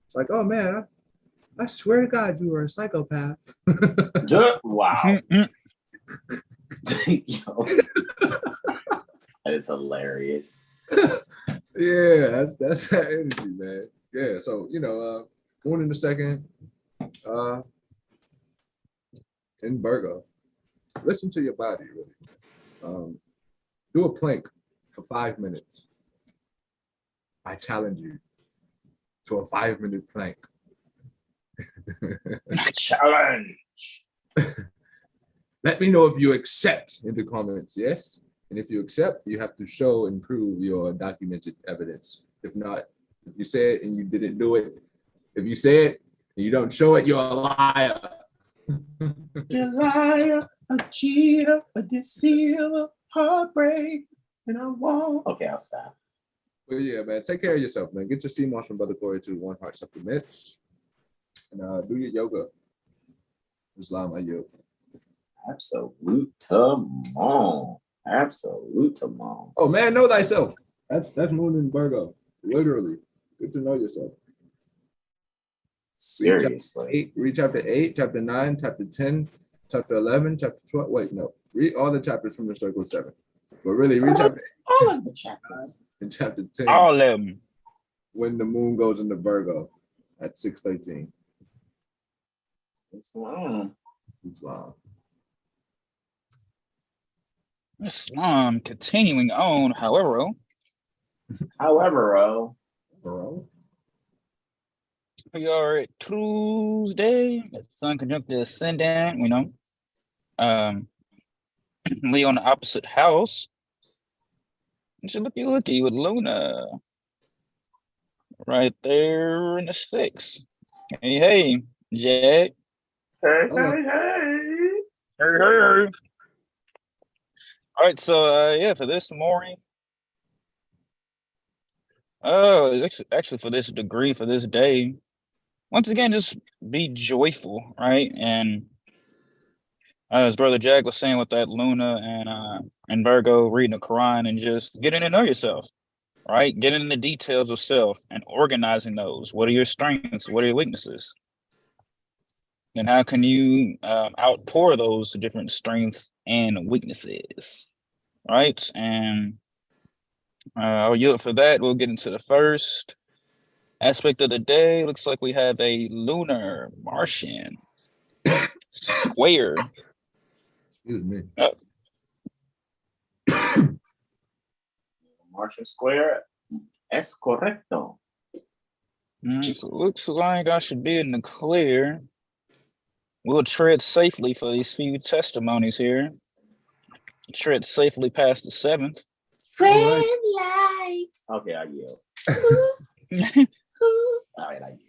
it's like, oh man, I swear to God, you were a psychopath. Wow. That is hilarious. Yeah, that's that energy, man. Yeah, so moon in the 2nd. In Virgo, listen to your body, really. Do a plank for 5 minutes. I challenge you to a 5-minute plank. Challenge. Let me know if you accept in the comments, yes? And if you accept, you have to show and prove your documented evidence. If not, if you say it and you didn't do it, if you say it and you don't show it, you're a liar. You're a liar, a cheater, a deceiver, heartbreak, and I won't. Okay, I'll stop. Well, yeah, man, take care of yourself, man. Get your sea moss from Brother Corey to One Heart Supplements. And do your yoga. Islam, I yield. Absolute. Oh man, know thyself. That's moon in Virgo. Literally. Good to know yourself. Seriously. Read chapter 8, chapter 9, chapter 10, chapter 11, chapter 12. Wait, no. Read all the chapters from the Circle 7. But really, read chapter 8. All of the chapters. And chapter 10. All of them. When the moon goes into Virgo at 6:13. Islam continuing on, however. We are at Tuesday. The sun conjunct the ascendant, Leo on the opposite house. It's a looky with Luna right there in the 6th. Hey, Jack. Hey. All right, so for this morning, actually for this degree, for this day, once again, just be joyful, right? And as Brother Jack was saying with that Luna and Virgo reading the Quran and just getting to know yourself, right? Getting in the details of self and organizing those. What are your strengths? What are your weaknesses? And how can you outpour those different strengths and weaknesses, right? And I'll yield for that. We'll get into the first aspect of the day. Looks like we have a lunar Martian square. Excuse me. Martian square. Es correcto. So it looks like I should be in the clear. We'll tread safely for these few testimonies here. tread safely past the 7th. Red light. Okay, I yield. All right, I yield.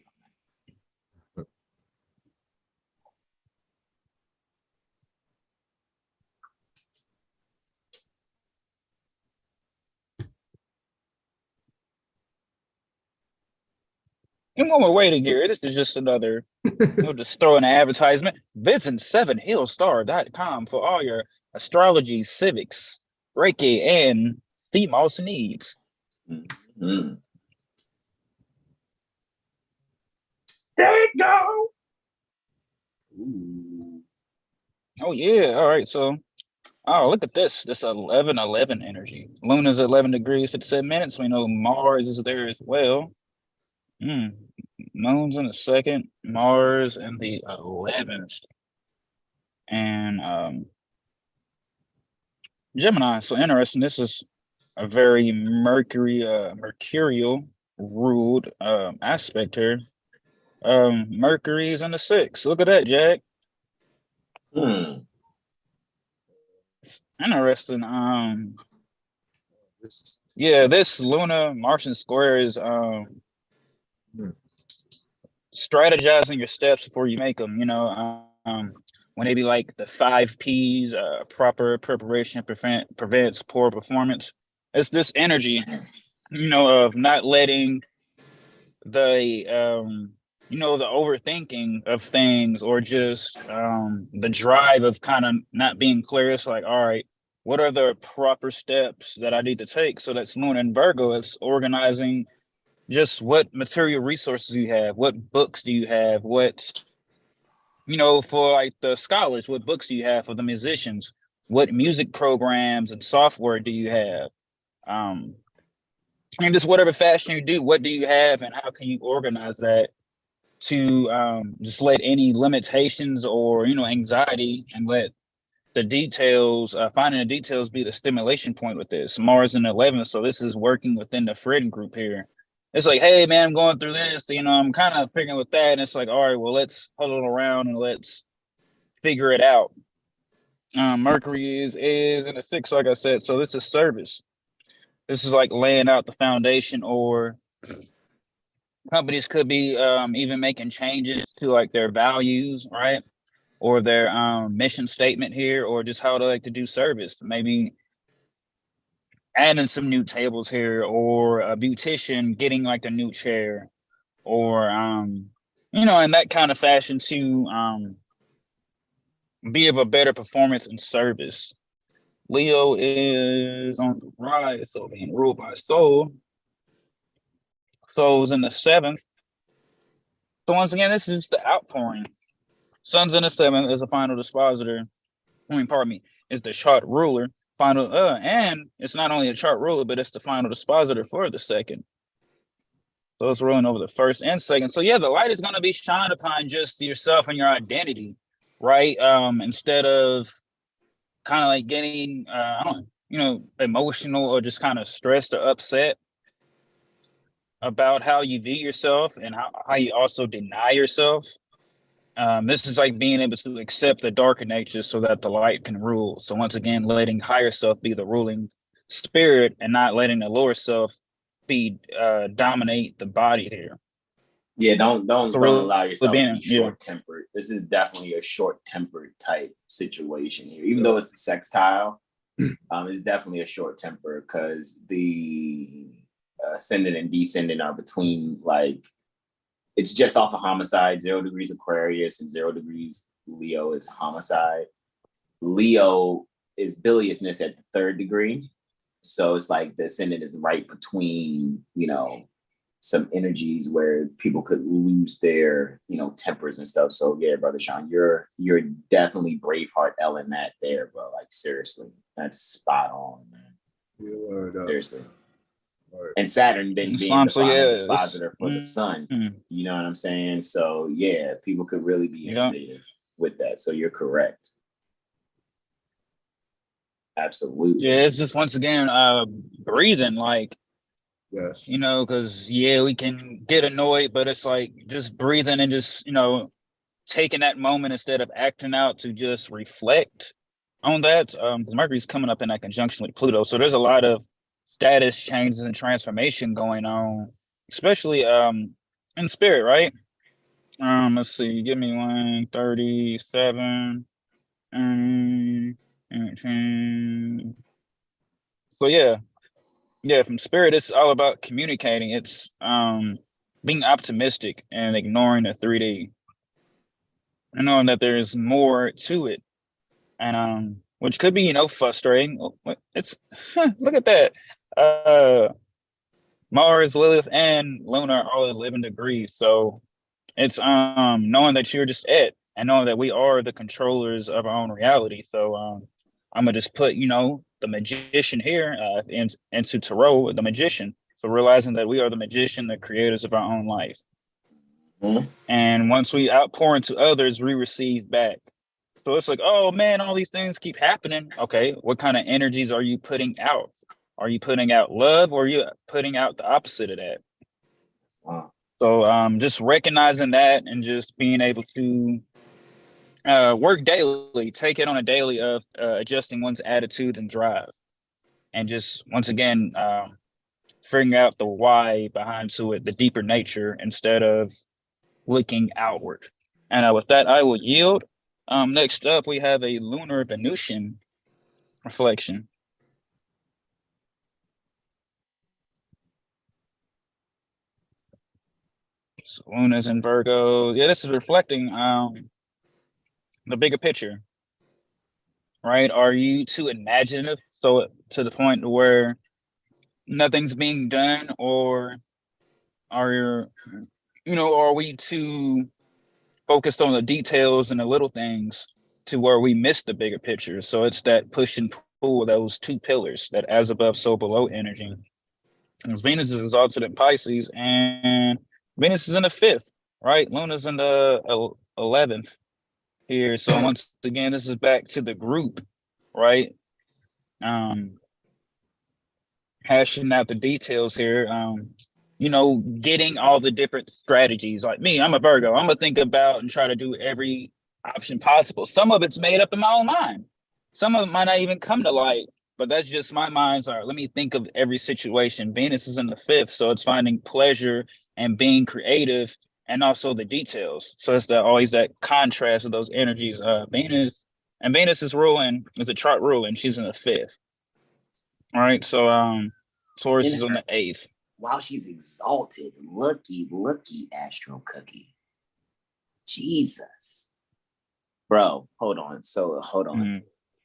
And one more way to gear. This is just another, we'll just throw in an advertisement. Visit 7hillstar.com for all your astrology, civics, Reiki, and themos needs. Mm-hmm. There you go. Ooh. Oh, yeah. All right. So, oh, look at this. This 11-11 energy. Luna's 11 degrees, 57 minutes. We know Mars is there as well. Moon's in the 2nd, Mars in the 11th. And Gemini. So interesting. This is a very mercurial ruled aspect here. Mercury's in the 6th. Look at that, Jack. It's interesting. Yeah, this Luna Martian square is strategizing your steps before you make them. You know, when they be like the 5 P's, proper preparation prevents poor performance. It's this energy, you know, of not letting the you know, the overthinking of things, or just the drive of kind of not being clear. It's like, all right, what are the proper steps that I need to take? So that's Moon and Virgo. It's organizing just what material resources you have, what books do you have, what, you know, for like the scholars, what books do you have? For the musicians, what music programs and software do you have? And just whatever fashion you do, what do you have, and how can you organize that to just let any limitations or, you know, anxiety, and let the details, finding the details, be the stimulation point with this. Mars in 11th, so this is working within the friend group here. It's like, hey man, I'm going through this, you know, I'm kind of figuring with that, and it's like, all right, well, let's huddle around and let's figure it out. Mercury is in the 6th, like I said, so this is service. This is like laying out the foundation, or companies could be even making changes to like their values, right? Or their mission statement here, or just how they like to do service. Maybe adding some new tables here, or a beautician getting like a new chair, or you know, in that kind of fashion to be of a better performance and service. Leo is on the rise, so being ruled by Sol. Sol's in the 7th. So once again, this is just the outpouring. Sun's in the 7th is a final dispositor. Pardon me, is the chart ruler. Final, and it's not only a chart ruler, but it's the final dispositor for the 2nd. So it's ruling over the 1st and 2nd. So yeah, the light is going to be shined upon just yourself and your identity, right? Instead of kind of like getting, I don't know, you know, emotional or just kind of stressed or upset about how you view yourself, and how you also deny yourself. This is like being able to accept the darker nature so that the light can rule. So once again, letting higher self be the ruling spirit, and not letting the lower self be dominate the body here. Yeah, don't allow yourself to be yeah. short-tempered. This is definitely a short-tempered type situation here. Even though it's a sextile, it's definitely a short temper, because the ascendant and descendant are between, like, it's just off of homicide. 0 degrees Aquarius and 0 degrees Leo is homicide. Leo is biliousness at the 3rd degree. So it's like the ascendant is right between, you know, some energies where people could lose their, you know, tempers and stuff. So yeah, brother Sean, you're definitely Braveheart Ellen that there, bro. Like seriously, that's spot on, man. Yeah, seriously. And Saturn then being the final dispositor for the sun. You know what I'm saying? So yeah, people could really be innovative with that. So you're correct. Absolutely. Yeah, it's just once again breathing, like, yes, you know, because yeah, we can get annoyed, but it's like just breathing and just, you know, taking that moment instead of acting out to just reflect on that, because Mercury's coming up in that conjunction with Pluto, so there's a lot of status changes and transformation going on, especially in spirit, right? Let's see, give me 137. 18. So yeah, from spirit, it's all about communicating. It's being optimistic and ignoring the 3D and knowing that there's more to it. And which could be, frustrating. It's look at that. Mars, Lilith, and Luna are all at 11 degrees. So it's knowing that you're just it and knowing that we are the controllers of our own reality. So I'm gonna just put, the magician here into tarot, the magician. So realizing that we are the magician, the creators of our own life. Mhm. And once we outpour into others, we receive back. So it's like, oh man, all these things keep happening. Okay, what kind of energies are you putting out? Are you putting out love, or are you putting out the opposite of that? Wow. So just recognizing that and just being able to work daily, take it on a daily of adjusting one's attitude and drive. And just, once again, figuring out the why behind to it, the deeper nature, instead of looking outward. And with that, I will yield. Next up, we have a lunar Venusian reflection. So Luna's in Virgo. Yeah, this is reflecting the bigger picture, right? Are you too imaginative? So to the point where nothing's being done, or are are we too focused on the details and the little things to where we miss the bigger picture? So it's that push and pull, those two pillars, that as above, so below energy. And Venus is exalted in Pisces, and Venus is in the 5th, right? Luna's in the 11th here. So once again, this is back to the group, right? Hashing out the details here. Getting all the different strategies. Like me, I'm a Virgo. I'm gonna think about and try to do every option possible. Some of it's made up in my own mind. Some of it might not even come to light, but that's just my mind's art. Let me think of every situation. Venus is in the 5th, so it's finding pleasure and being creative, and also the details. So it's always that contrast of those energies. Venus is ruling, is a chart ruling. She's in the 5th. All right, so Taurus is on the 8th. While she's exalted, looky, Astro Cookie. Jesus. Bro, hold on. Mm-hmm.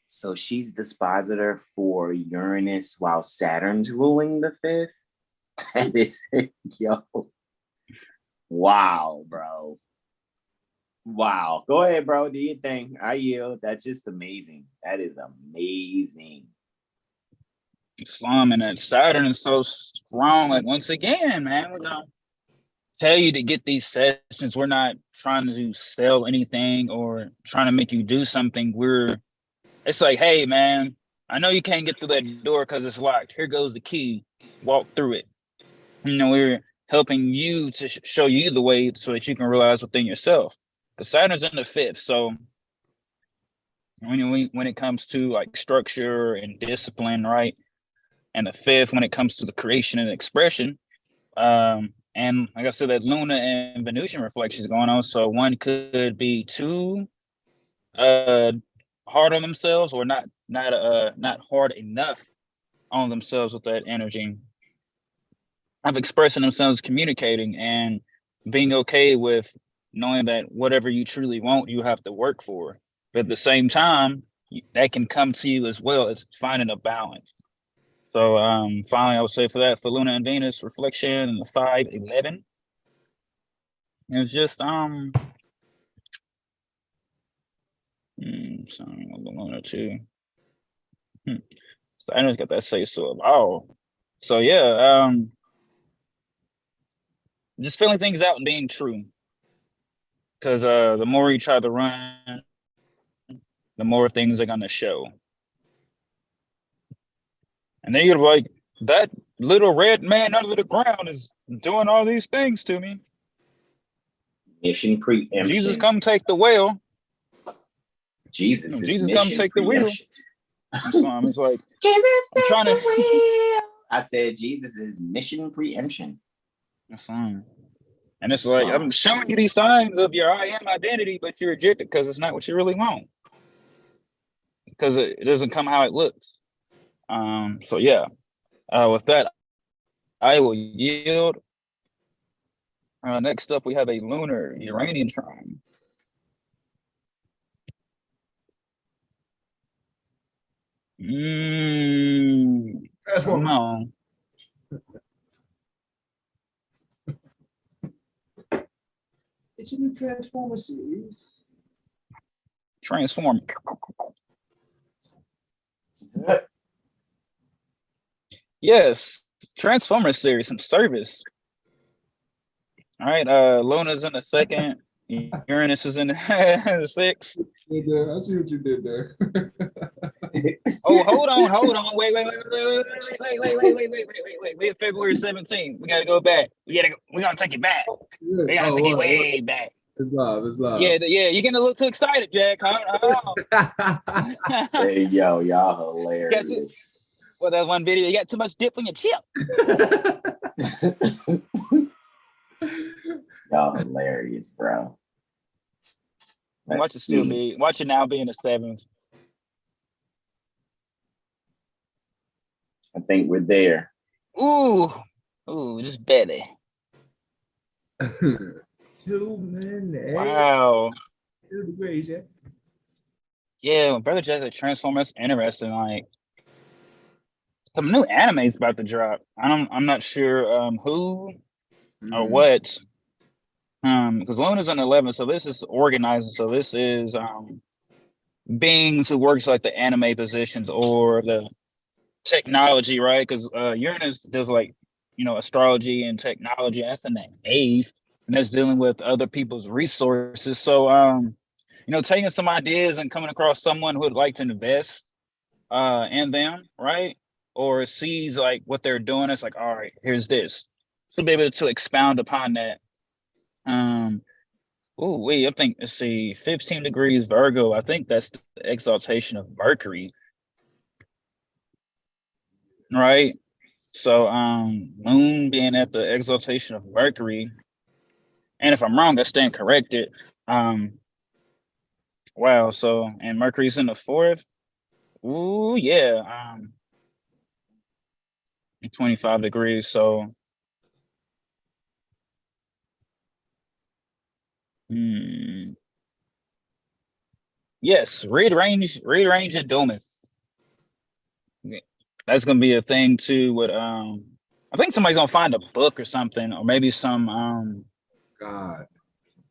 So she's dispositor for Uranus while Saturn's ruling the 5th? That is, yo. Wow, bro. Wow. Go ahead, bro. Do your thing. I yield. That's just amazing. That is amazing. Islam and that Saturn is so strong. Like, once again, man, we're gonna tell you to get these sessions. We're not trying to sell anything or trying to make you do something. It's like, hey, man, I know you can't get through that door because it's locked. Here goes the key. Walk through it. We're helping you to show you the way so that you can realize within yourself. Because Saturn's in the 5th, so when it comes to like structure and discipline, right? And the 5th, when it comes to the creation and expression, and like I said, that Luna and Venusian reflections going on. So one could be too hard on themselves, or not hard enough on themselves with that energy of expressing themselves, communicating, and being okay with knowing that whatever you truly want, you have to work for. But at the same time, that can come to you as well. It's finding a balance. So finally, I would say for Luna and Venus reflection in the 5-11, it's just sorry, Luna too. So I just got that say so of all. So yeah, just feeling things out and being true. Because the more you try to run, the more things are gonna show. And then you're like, that little red man under the ground is doing all these things to me. Mission preemption. Jesus, come take the whale. Jesus is Jesus come mission take the wheel. preemption. It's like Jesus I'm trying to. I said Jesus is mission preemption. And it's like I'm showing you these signs of your I am identity, but you reject it because it's not what you really want. Because it doesn't come how it looks. So yeah. With that, I will yield. Next up, we have a lunar Uranian trine. Come on. It's a new Transformer series. Transform. Yes, Transformer series, some service. All right, Luna's in the 2nd, Uranus is in the 6th. I see what you did there. Oh, hold on, wait, February 17th. We gotta go back. We're gonna take it back. We gotta take it way back. It's live. Yeah, you're getting a little too excited, Jack. Hey, yo, y'all hilarious. Well, that one video, you got too much dip on your chip. Y'all hilarious, bro. Watch it now be in the 7th. I think we're there. Ooh, just Betty. 2 minutes. Wow. 2 degrees, yeah. Yeah, when Brother Jack Transformers interesting. Like some new anime's about to drop. I'm not sure who or what. Because Luna's on 11, so this is organizing. So this is beings who works like the anime positions or the technology, right? Because Uranus does like astrology and technology. That's in the 8th, and that's dealing with other people's resources. So taking some ideas and coming across someone who would like to invest in them, right? Or sees like what they're doing. It's like, all right, here's this. So be able to expound upon that. I think let's see, 15 degrees Virgo. I think that's the exaltation of Mercury. Right? So Moon being at the exaltation of Mercury. And if I'm wrong, I stand corrected. Wow, so and Mercury's in the 4th. Ooh, yeah. 25 degrees. So yes, read range and Dumas. That's gonna be a thing too with I think somebody's gonna find a book or something, or maybe some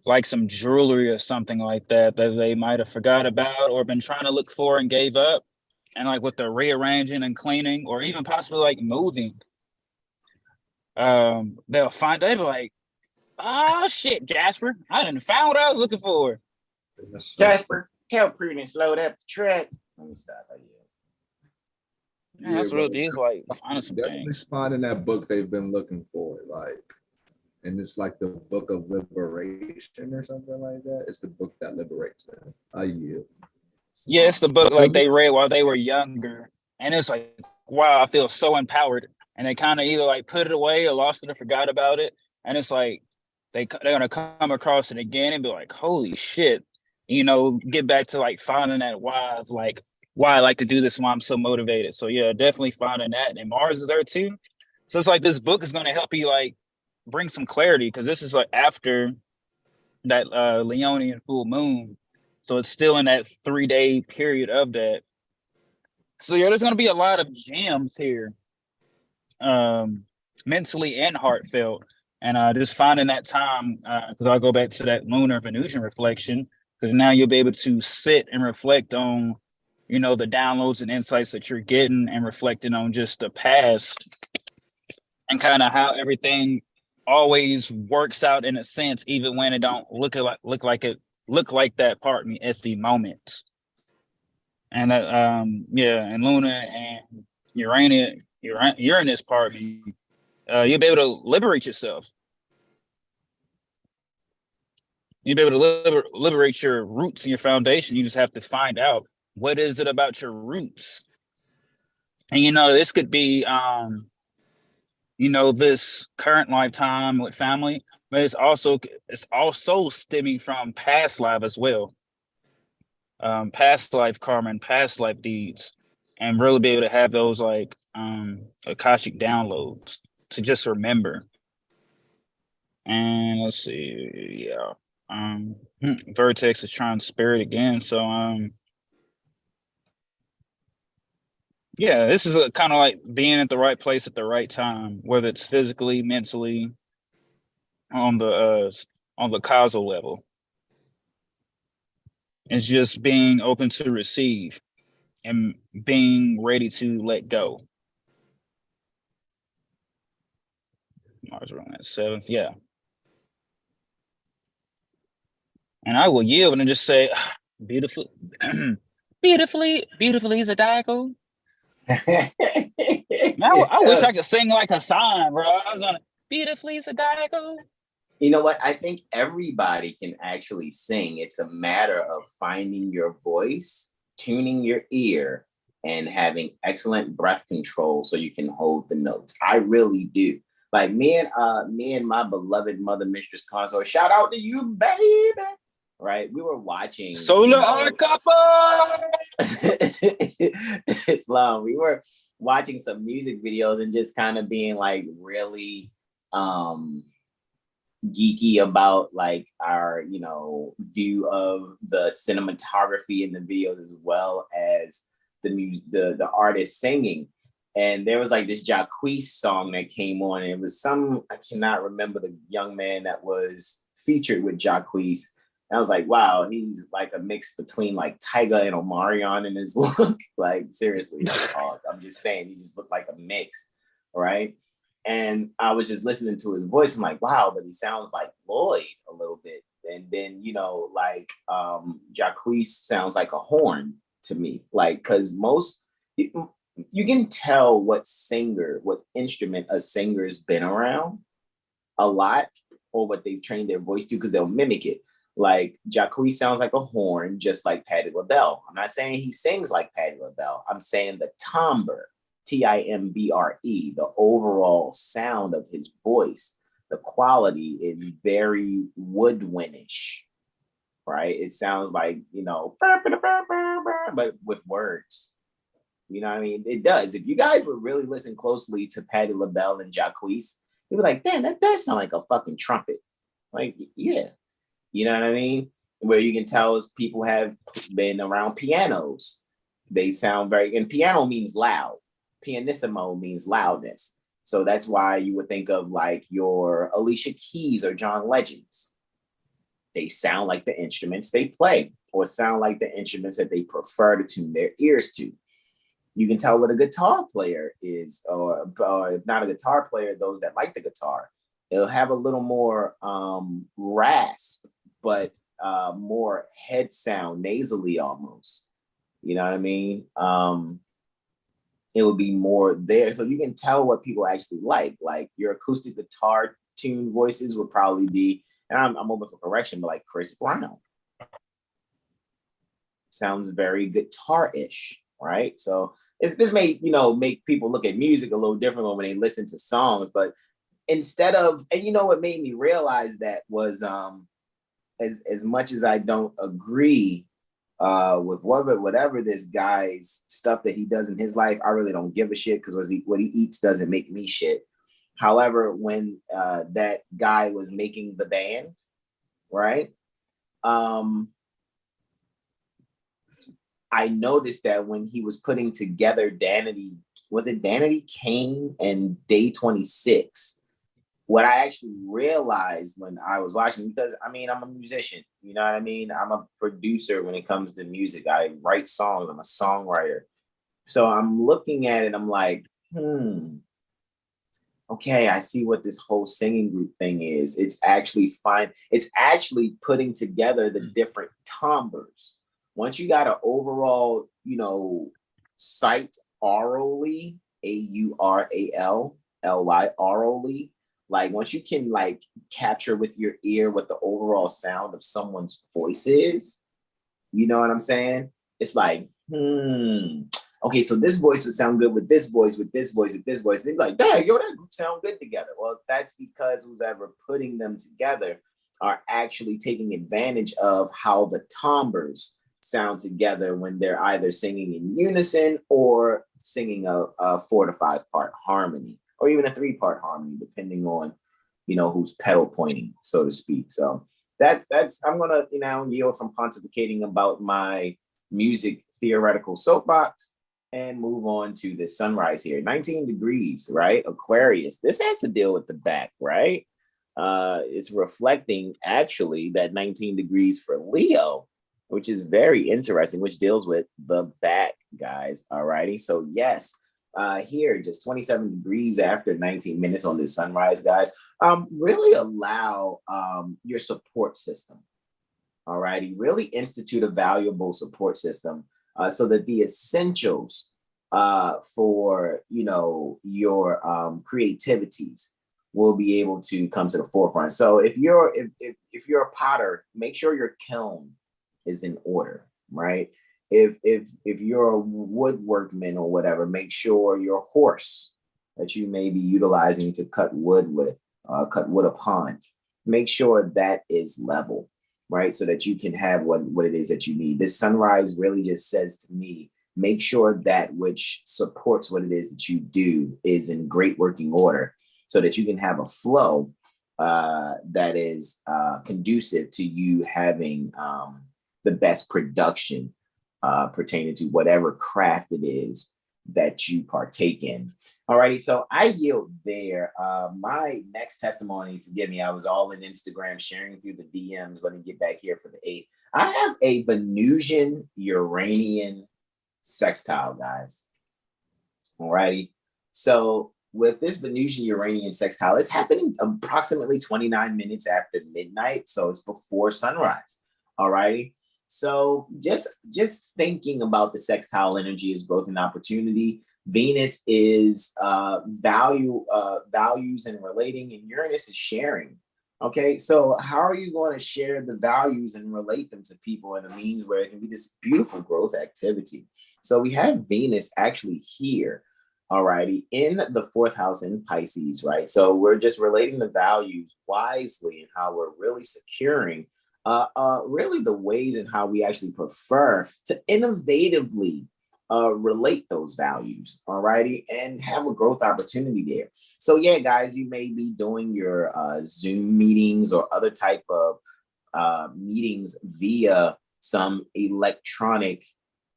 like some jewelry or something like that they might have forgot about or been trying to look for and gave up. And like with the rearranging and cleaning or even possibly like moving, they'll be like, oh shit, Jasper, I didn't found what I was looking for. Jasper, tell Prudence load up the truck. Let me stop. Yeah, that's what it is, like finding some things. Finding that book they've been looking for, and it's like the book of liberation or something like that. It's the book that liberates them. Yeah, it's the book like they read while they were younger, and it's like, wow, I feel so empowered. And they kind of either like put it away or lost it or forgot about it, and it's like they're gonna come across it again and be like, holy shit, get back to like finding that why I like to do this, why I'm so motivated. So yeah, definitely finding that. And Mars is there too. So it's like this book is going to help you like bring some clarity because this is like after that Leonian full moon. So it's still in that 3-day period of that. So yeah, there's going to be a lot of gems here, mentally and heartfelt. And just finding that time, because I'll go back to that lunar Venusian reflection, because now you'll be able to sit and reflect on the downloads and insights that you're getting and reflecting on just the past and kind of how everything always works out in a sense, even when it don't look like that part at the moment. And that and Luna and Uranus part, you'll be able to liberate yourself. You'll be able to liberate your roots and your foundation. You just have to find out what is it about your roots. And this could be this current lifetime with family, but it's also stemming from past life as well. Past life karma and past life deeds, and really be able to have those like Akashic downloads to just remember. And let's see, yeah. Vertex is trying to spirit again, so yeah, this is kind of like being at the right place at the right time, whether it's physically, mentally, on the causal level. It's just being open to receive and being ready to let go. Mars around that 7th, yeah. And I will yield and just say, beautifully Zodiacal. Now I wish I could sing like a sign, bro. I was on beautifully Zodiacal. You know what? I think everybody can actually sing. It's a matter of finding your voice, tuning your ear, and having excellent breath control so you can hold the notes. I really do. Like me and my beloved mother, Mistress Consort, shout out to you, baby. Right? We were watching Solar Arcapa Islam. We were watching some music videos and just kind of being like really geeky about like our view of the cinematography in the videos as well as the artist singing. And there was like this Jacquees song that came on, and it was I cannot remember the young man that was featured with Jacquees. And I was like, wow, he's like a mix between like Tyga and Omarion in his look. Like seriously, I'm just saying, he just looked like a mix, right? And I was just listening to his voice. I'm like, wow, but he sounds like Lloyd a little bit. And then, Jacquees sounds like a horn to me. Like, because you can tell what instrument a singer's been around a lot, or what they've trained their voice to, because they'll mimic it. Like Jacquees sounds like a horn, just like Patti LaBelle. I'm not saying he sings like Patti LaBelle. I'm saying the timbre, timbre, the overall sound of his voice, the quality is very woodwindish, right? It sounds like, but with words. You know what I mean? It does. If you guys would really listen closely to Patti LaBelle and Jacquees, you'd be like, damn, that does sound like a fucking trumpet. Like, yeah. You know what I mean? Where you can tell is people have been around pianos. They sound and piano means loud. Pianissimo means loudness. So that's why you would think of like your Alicia Keys or John Legends. They sound like the instruments they play, or sound like the instruments that they prefer to tune their ears to. You can tell what a guitar player is, or if not a guitar player, those that like the guitar. It'll have a little more rasp, but more head sound, nasally almost. You know what I mean? It would be more there. So you can tell what people actually like. Like your acoustic guitar tuned voices would probably be, and I'm open for correction, but like Chris Brown. Sounds very guitar-ish, right? So this may, make people look at music a little differently when they listen to songs, but instead of, and what made me realize that was as much as I don't agree with whatever this guy's stuff that he does in his life, I really don't give a shit, because what he eats doesn't make me shit. However, when that guy was making the band, right? I noticed that when he was putting together Danity Kane and Day 26, what I actually realized when I was watching, because I'm a musician, you know what I mean? I'm a producer when it comes to music. I write songs, I'm a songwriter. So I'm looking at it, I'm like, okay, I see what this whole singing group thing is. It's actually fine. It's actually putting together the different timbres. Once you got an overall, sight aurally, AURALLY, aurally, like once you can like capture with your ear what the overall sound of someone's voice is, you know what I'm saying? It's like, okay, so this voice would sound good with this voice, with this voice, with this voice. They'd be like, dang, yo, that group sound good together. Well, that's because who's ever putting them together are actually taking advantage of how the timbres sound together when they're either singing in unison or singing a 4 to 5 part harmony, or even a 3-part harmony, depending on, you know, who's pedal pointing, so to speak. So that's I'm gonna, you know, yield from pontificating about my music theoretical soapbox and move on to the sunrise here. 19 degrees, right? Aquarius. This has to deal with the back, right? It's reflecting actually that 19 degrees for Leo, which is very interesting, which deals with the back, guys. All righty. So yes, here, just 27 degrees after 19 minutes on this sunrise, guys. Really allow your support system. All righty. Really institute a valuable support system so that the essentials for, you know, your creativities will be able to come to the forefront. So if you're a potter, make sure your kiln is in order, right? If you're a woodworkman or whatever, make sure your horse that you may be utilizing to cut wood with, cut wood upon, make sure that is level, right? So that you can have what it is that you need. This sunrise really just says to me, make sure that which supports what it is that you do is in great working order, so that you can have a flow that is conducive to you having the best production pertaining to whatever craft it is that you partake in. Alrighty, so I yield there. My next testimony, forgive me, I was all in Instagram sharing through the DMs. Let me get back here for the 8th. I have a Venusian Uranian sextile, guys. Alrighty, so with this Venusian Uranian sextile, it's happening approximately 29 minutes after midnight, so it's before sunrise. Alrighty. So just thinking about the sextile energy as growth and opportunity. Venus is values and relating, and Uranus is sharing. Okay, so how are you going to share the values and relate them to people in a means where it can be this beautiful growth activity? So we have Venus actually here, alrighty, in the 4th house in Pisces, right? So we're just relating the values wisely and how we're really securing really the ways in how we actually prefer to innovatively relate those values, alrighty, and have a growth opportunity there. So yeah, guys, you may be doing your Zoom meetings or other type of meetings via some electronic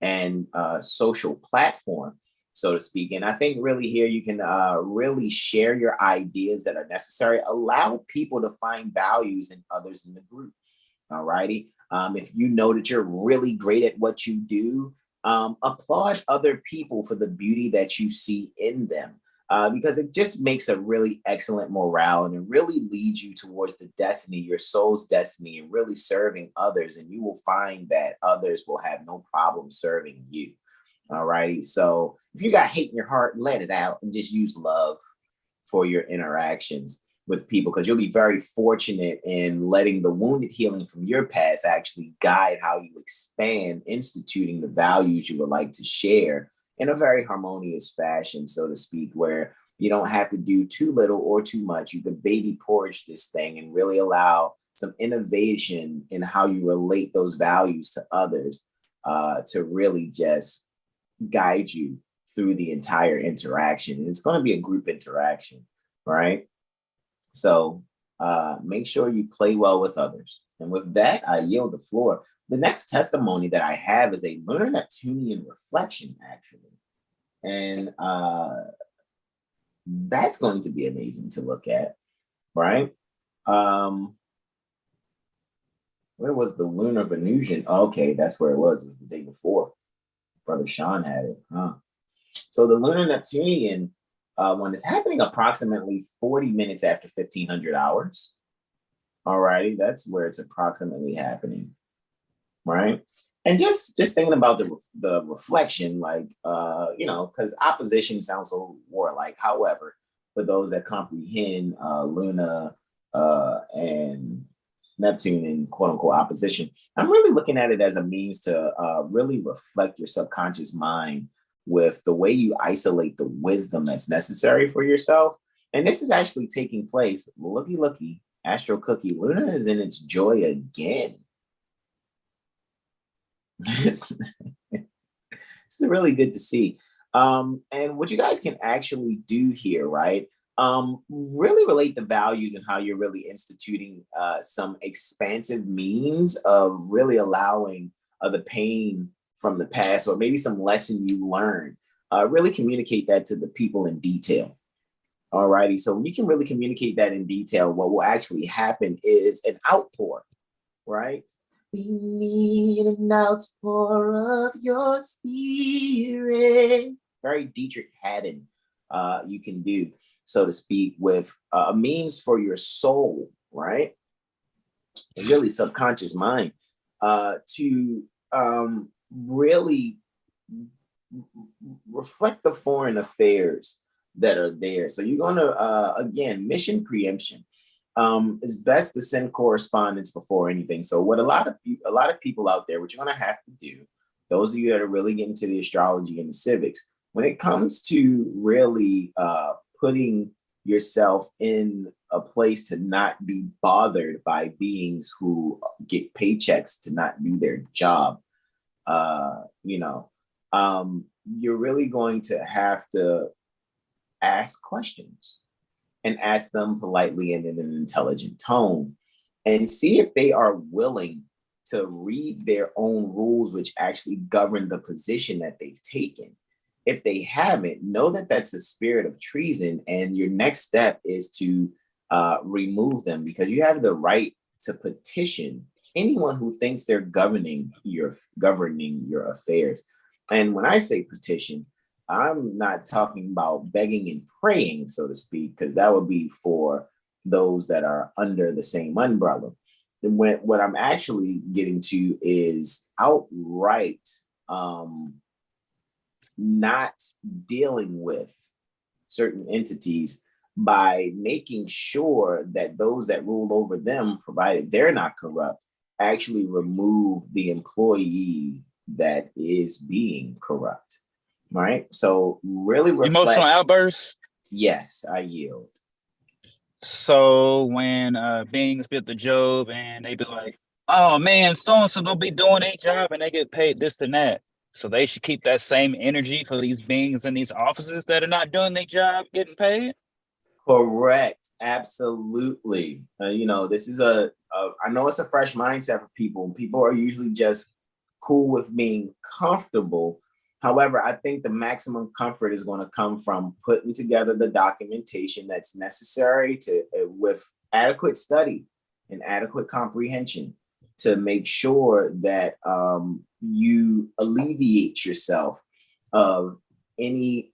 and social platform, so to speak. And I think really here you can really share your ideas that are necessary, allow people to find values in others in the group. All righty. If you know that you're really great at what you do, applaud other people for the beauty that you see in them, because it just makes a really excellent morale, and it really leads you towards the destiny, your soul's destiny, and really serving others. And you will find that others will have no problem serving you. All righty. So if you got hate in your heart, let it out and just use love for your interactions with people, because you'll be very fortunate in letting the wounded healing from your past actually guide how you expand instituting the values you would like to share in a very harmonious fashion, so to speak, where you don't have to do too little or too much. You can baby porridge this thing and really allow some innovation in how you relate those values to others to really just guide you through the entire interaction. And it's going to be a group interaction, right? So make sure you play well with others. And with that, I yield the floor. The next testimony that I have is a lunar Neptunian reflection, actually. And that's going to be amazing to look at, right? Where was the lunar Venusian? Okay, that's where it was. It was the day before. Brother Sean had it, huh? So the lunar Neptunian one is happening approximately 40 minutes after 1500 hours. All righty, that's where it's approximately happening, right? And just thinking about the reflection, like, you know, because opposition sounds so warlike. However, for those that comprehend Luna and Neptune in quote unquote opposition. I'm really looking at it as a means to really reflect your subconscious mind with the way you isolate the wisdom that's necessary for yourself. And this is actually taking place. Looky, Astro Cookie. Luna is in its joy again. This is really good to see. And what you guys can actually do here, right? Really relate the values and how you're really instituting some expansive means of really allowing the pain from the past, or maybe some lesson you learned. Really communicate that to the people in detail. All righty. So when you can really communicate that in detail, what will actually happen is an outpour, right? We need an outpour of your spirit. Very Dietrich Haddon you can do, so to speak, with a means for your soul, right? And really subconscious mind to really reflect the foreign affairs that are there. So you're going to, again, mission preemption. It's best to send correspondence before anything. So what a lot of people out there, what you're going to have to do, those of you that are really getting into the astrology and the civics, when it comes to really putting yourself in a place to not be bothered by beings who get paychecks to not do their job, you're really going to have to ask questions and ask them politely and in an intelligent tone, and see if they are willing to read their own rules, which actually govern the position that they've taken. If they haven't, know that that's a spirit of treason, and your next step is to remove them, because you have the right to petition anyone who thinks they're governing your affairs. And when I say petition, I'm not talking about begging and praying, so to speak, because that would be for those that are under the same umbrella. What I'm actually getting to is outright not dealing with certain entities by making sure that those that rule over them, provided they're not corrupt, actually remove the employee that is being corrupt. Right? So really reflect. Emotional outbursts? Yes, I yield. So when beings get the job and they be like, oh man, so-and-so don't be doing their job and they get paid this and that. So they should keep that same energy for these beings in these offices that are not doing their job getting paid? Correct. Absolutely. This is I know it's a fresh mindset for people. People are usually just cool with being comfortable. However, I think the maximum comfort is going to come from putting together the documentation that's necessary with adequate study and adequate comprehension to make sure that you alleviate yourself of any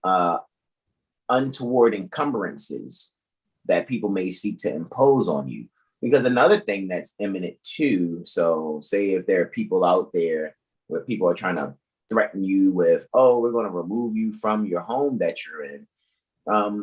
untoward encumbrances that people may seek to impose on you. Because another thing that's imminent too, so say if there are people out there where people are trying to threaten you with, oh, we're going to remove you from your home that you're in.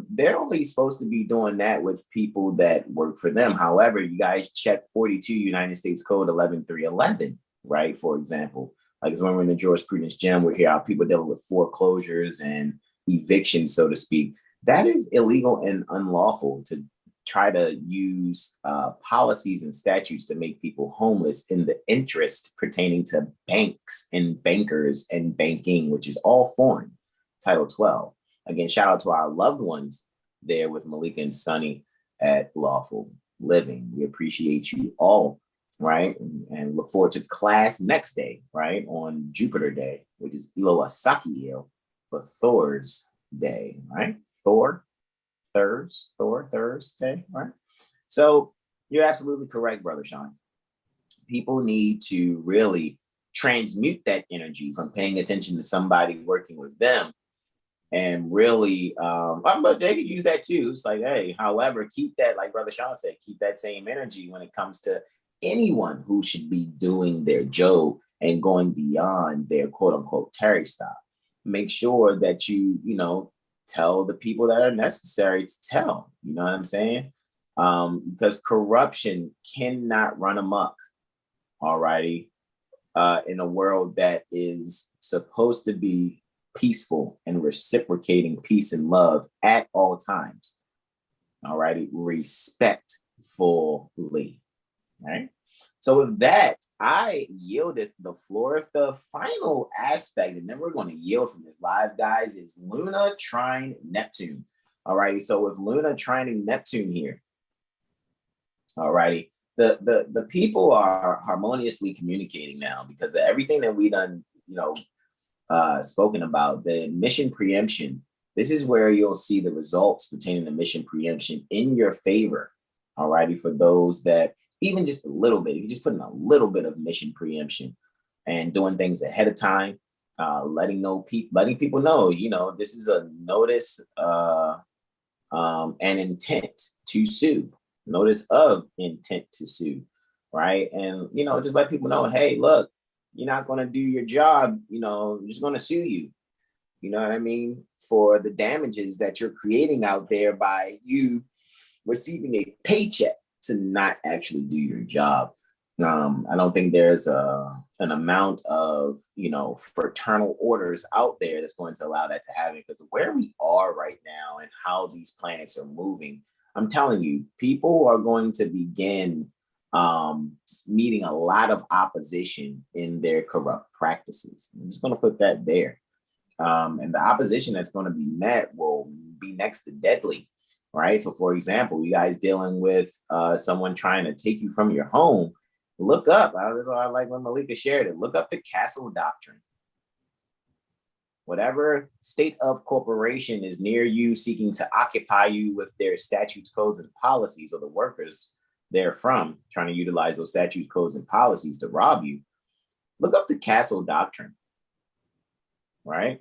They're only supposed to be doing that with people that work for them. However, you guys check 42 United States Code 11311, right? For example, like when we're in the jurisprudence gym, we hear how people dealing with foreclosures and evictions, so to speak. That is illegal and unlawful to try to use policies and statutes to make people homeless in the interest pertaining to banks and bankers and banking, which is all foreign. Title 12. Again, shout out to our loved ones there with Malika and Sunny at Lawful Living. We appreciate you all, right? And look forward to class next day, right? On Jupiter Day, which is Ilowasakiel for Thor's Day, right? Thursday, right? So you're absolutely correct, Brother Sean. People need to really transmute that energy from paying attention to somebody working with them, and really, but they could use that too. It's like, hey, however, keep that, like Brother Sean said, keep that same energy when it comes to anyone who should be doing their job and going beyond their quote unquote Terry stop. Make sure that you tell the people that are necessary to tell. You know what I'm saying? Because corruption cannot run amok, alrighty, in a world that is supposed to be peaceful and reciprocating peace and love at all times. Alrighty, respectfully. Right. So with that, I yielded the floor. If the final aspect, and then we're going to yield from this live, guys, is Luna trine Neptune. Alrighty, so with Luna trining Neptune here, alrighty, the people are harmoniously communicating now because of everything that we done, spoken about, the mission preemption. This is where you'll see the results pertaining to mission preemption in your favor. Alrighty, for those that even just a little bit, you just put in a little bit of mission preemption and doing things ahead of time, letting people know, this is a notice and intent to sue, notice of intent to sue, right? And, just let people know, hey, look, you're not going to do your job, I'm just going to sue you. You know what I mean? For the damages that you're creating out there by you receiving a paycheck to not actually do your job. I don't think there's an amount of, fraternal orders out there that's going to allow that to happen, because of where we are right now and how these planets are moving. I'm telling you, people are going to begin meeting a lot of opposition in their corrupt practices. I'm just going to put that there. And the opposition that's going to be met will be next to deadly. Right. So, for example, you guys dealing with someone trying to take you from your home, look up. That's why I like when Malika shared it. Look up the castle doctrine. Whatever state of corporation is near you seeking to occupy you with their statutes, codes, and policies, or the workers they're from trying to utilize those statutes, codes, and policies to rob you, look up the castle doctrine. Right.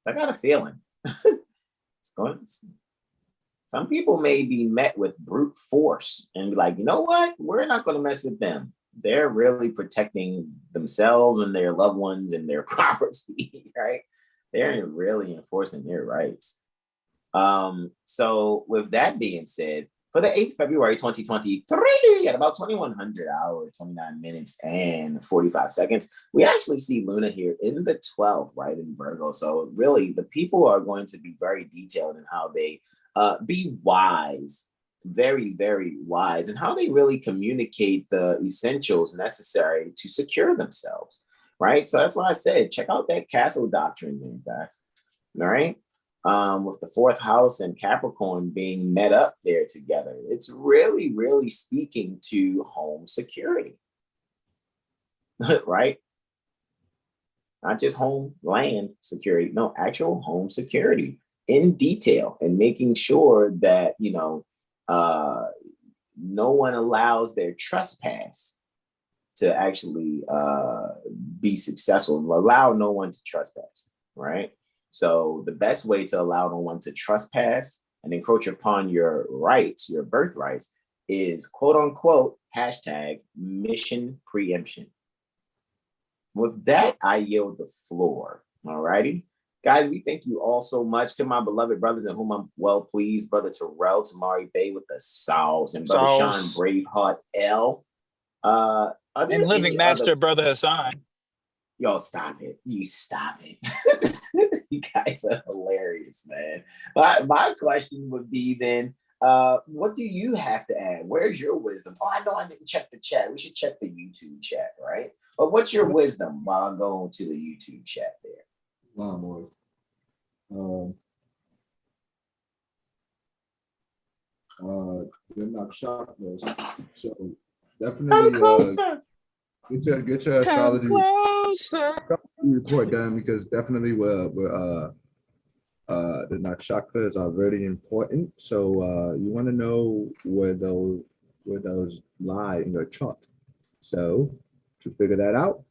I got a feeling some people may be met with brute force and be like, you know what? We're not going to mess with them. They're really protecting themselves and their loved ones and their property, right? They're really enforcing their rights. So with that being said, for the 8th February 2023, at about 2100 hours, 29 minutes and 45 seconds, we actually see Luna here in the 12th, right, in Virgo. So really, the people are going to be very detailed in how they be wise, very, very wise, and how they really communicate the essentials necessary to secure themselves, right? So that's why I said, check out that castle doctrine there, guys, all right? With the 4th house and Capricorn being met up there together, it's really, really speaking to home security, right? Not just home land security, no, actual home security in detail, and making sure that, no one allows their trespass to actually be successful, and allow no one to trespass, right? So the best way to allow no one to trespass and encroach upon your rights, your birthrights, is quote unquote #mission preemption. With that, I yield the floor. All righty. Guys, we thank you all so much. To my beloved brothers in whom I'm well pleased, Brother Terrell, Tamari Bay with the sauce, and Brother Sean Braveheart L. And Living Master, Brother Hassan. Yo, stop it. You stop it. You guys are hilarious, man. My question would be then, what do you have to add? Where's your wisdom? Oh, I know I didn't check the chat. We should check the YouTube chat, right? But what's your wisdom while I'm going to the YouTube chat there? Lawnmower. They're not shocked us. So definitely get your astrology report done, because definitely the nakshatras are very important. So you want to know where those lie in your chart. So to figure that out,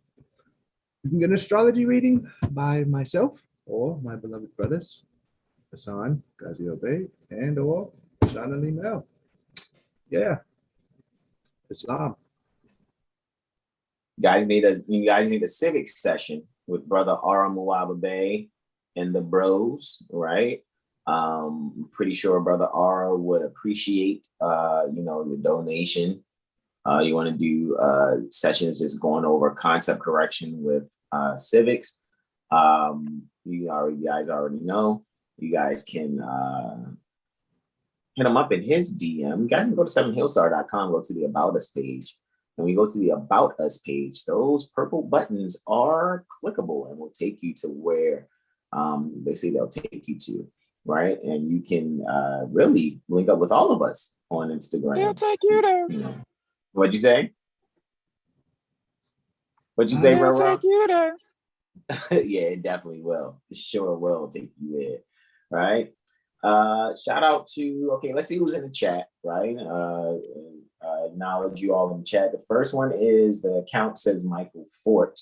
you can get an astrology reading by myself or my beloved brothers, Hassan, Gazio Bay, and or Sean and Lee. Yeah. Islam. You guys need a civics session with Brother Ara Muwaba Bay and the bros, right? I'm pretty sure Brother Ara would appreciate, the donation. You want to do sessions just going over concept correction with civics. You guys already know. You guys can hit him up in his DM. You guys can go to 7hillstar.com, go to the About Us page. When we go to the About Us page, those purple buttons are clickable and will take you to where they say they'll take you to, right? And you can really link up with all of us on Instagram. They'll take you there. What'd you say? What'd you say, bro? They'll take you there. Yeah, it definitely will. It sure will take you there, right? Shout out to, let's see who's in the chat, right? Acknowledge you all in the chat. The first one is, the account says Michael Fort.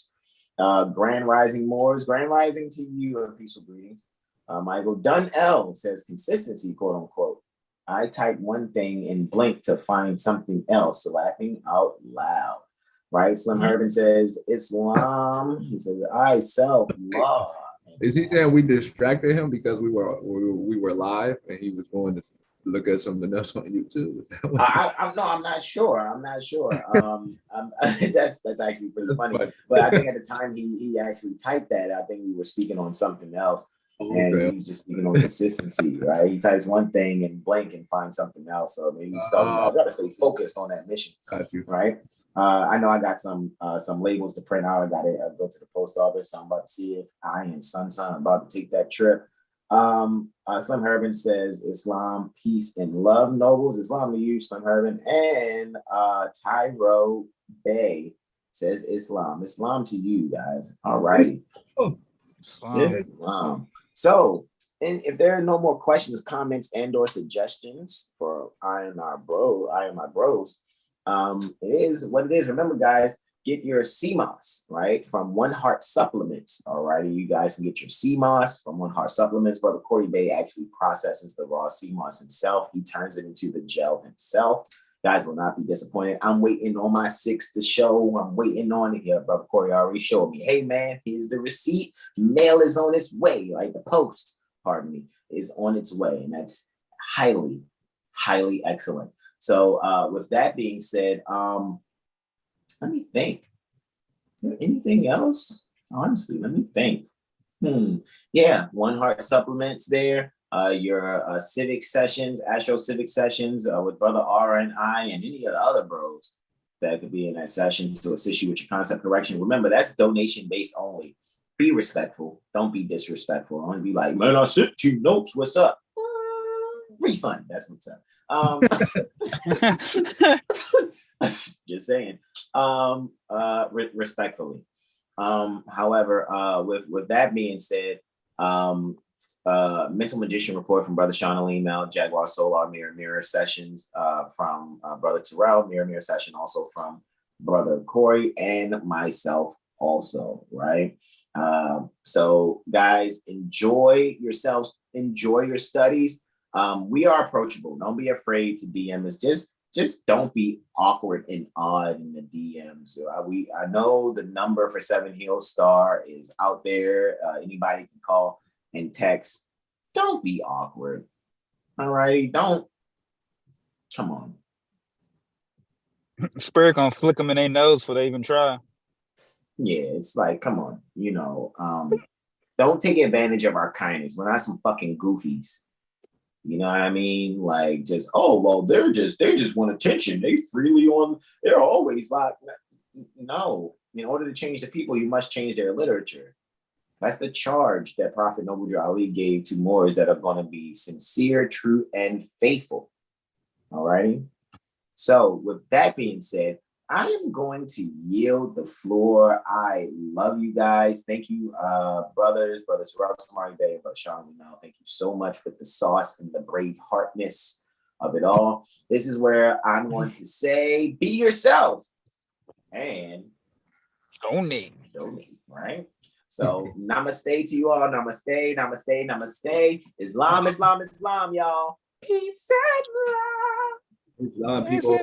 Grand Rising Moors, Grand Rising to you, peaceful greetings. Michael Dunn L says consistency, quote unquote. I type one thing and blink to find something else, laughing out loud. Right? Slim Herman says Islam. He says I self-love. Is he saying we distracted him because we were live and he was going to look at something else on YouTube? I'm not sure. That's actually pretty funny. But I think at the time he actually typed that, I think we were speaking on something else. And he was just speaking on consistency, right? He types one thing and blank and finds something else. So maybe I gotta stay focused on that mission. Got you. Right? I know I got some labels to print out. I got to go to the post office. So I'm about to see if I and Son are about to take that trip. Slim Herman says Islam, peace, and love, nobles. Islam to you, Slim Herman. And Tyro Bay says Islam. Islam to you, guys. All righty. Islam. So, and if there are no more questions, comments, and/or suggestions for I and my bros, it is what it is. Remember, guys, get your CMOS, right, from One Heart Supplements. All righty, you guys can get your CMOS from One Heart Supplements. Brother Corey Bay actually processes the raw CMOS himself. He turns it into the gel himself. Guys will not be disappointed. I'm waiting on my 6 to show. I'm waiting on it. Yeah, Brother Corey already showed me. Hey, man, here's the receipt. Mail is on its way. Like the post, pardon me, is on its way. And that's highly, highly excellent. So with that being said, let me think. Is there anything else? Honestly, let me think. Yeah, One Heart Supplements there. Your civic sessions, AstroCivics sessions with Brother R and I and any of the other bros that could be in that session to assist you with your concept correction. Remember, that's donation based only. Be respectful. Don't be disrespectful. Don't be like, man, I sent you notes. What's up? Refund. That's what's up. Just saying. Respectfully. However, with that being said, Mental Magician report from Brother Sean Alim, Jaguar Solar Mirror sessions from Brother Terrell, Mirror session also from Brother Corey and myself also, right? So guys, enjoy yourselves, enjoy your studies. We are approachable. Don't be afraid to DM us. Just don't be awkward and odd in the DMs. I know the number for 7 Hill Star is out there. Anybody can call and text. Don't be awkward. All righty. Don't. Come on. Spirit gonna flick them in their nose before they even try. Yeah, it's like, come on. Don't take advantage of our kindness. We're not some fucking goofies. You know what I mean? Like, just, oh, well, they just want attention. They're always like, no. In order to change the people, you must change their literature. That's the charge that Prophet Noble Ali gave to Moors that are going to be sincere, true, and faithful. All righty. So with that being said, I am going to yield the floor. I love you guys. Thank you, brothers Terrell, Tamari Bay, and Brother Sean. Thank you so much for the sauce and the brave heartness of it all. This is where I'm going to say, be yourself and donate, right? So namaste to you all. Namaste, namaste, namaste. Islam, Islam, Islam, y'all. Peace and love. Islam, people.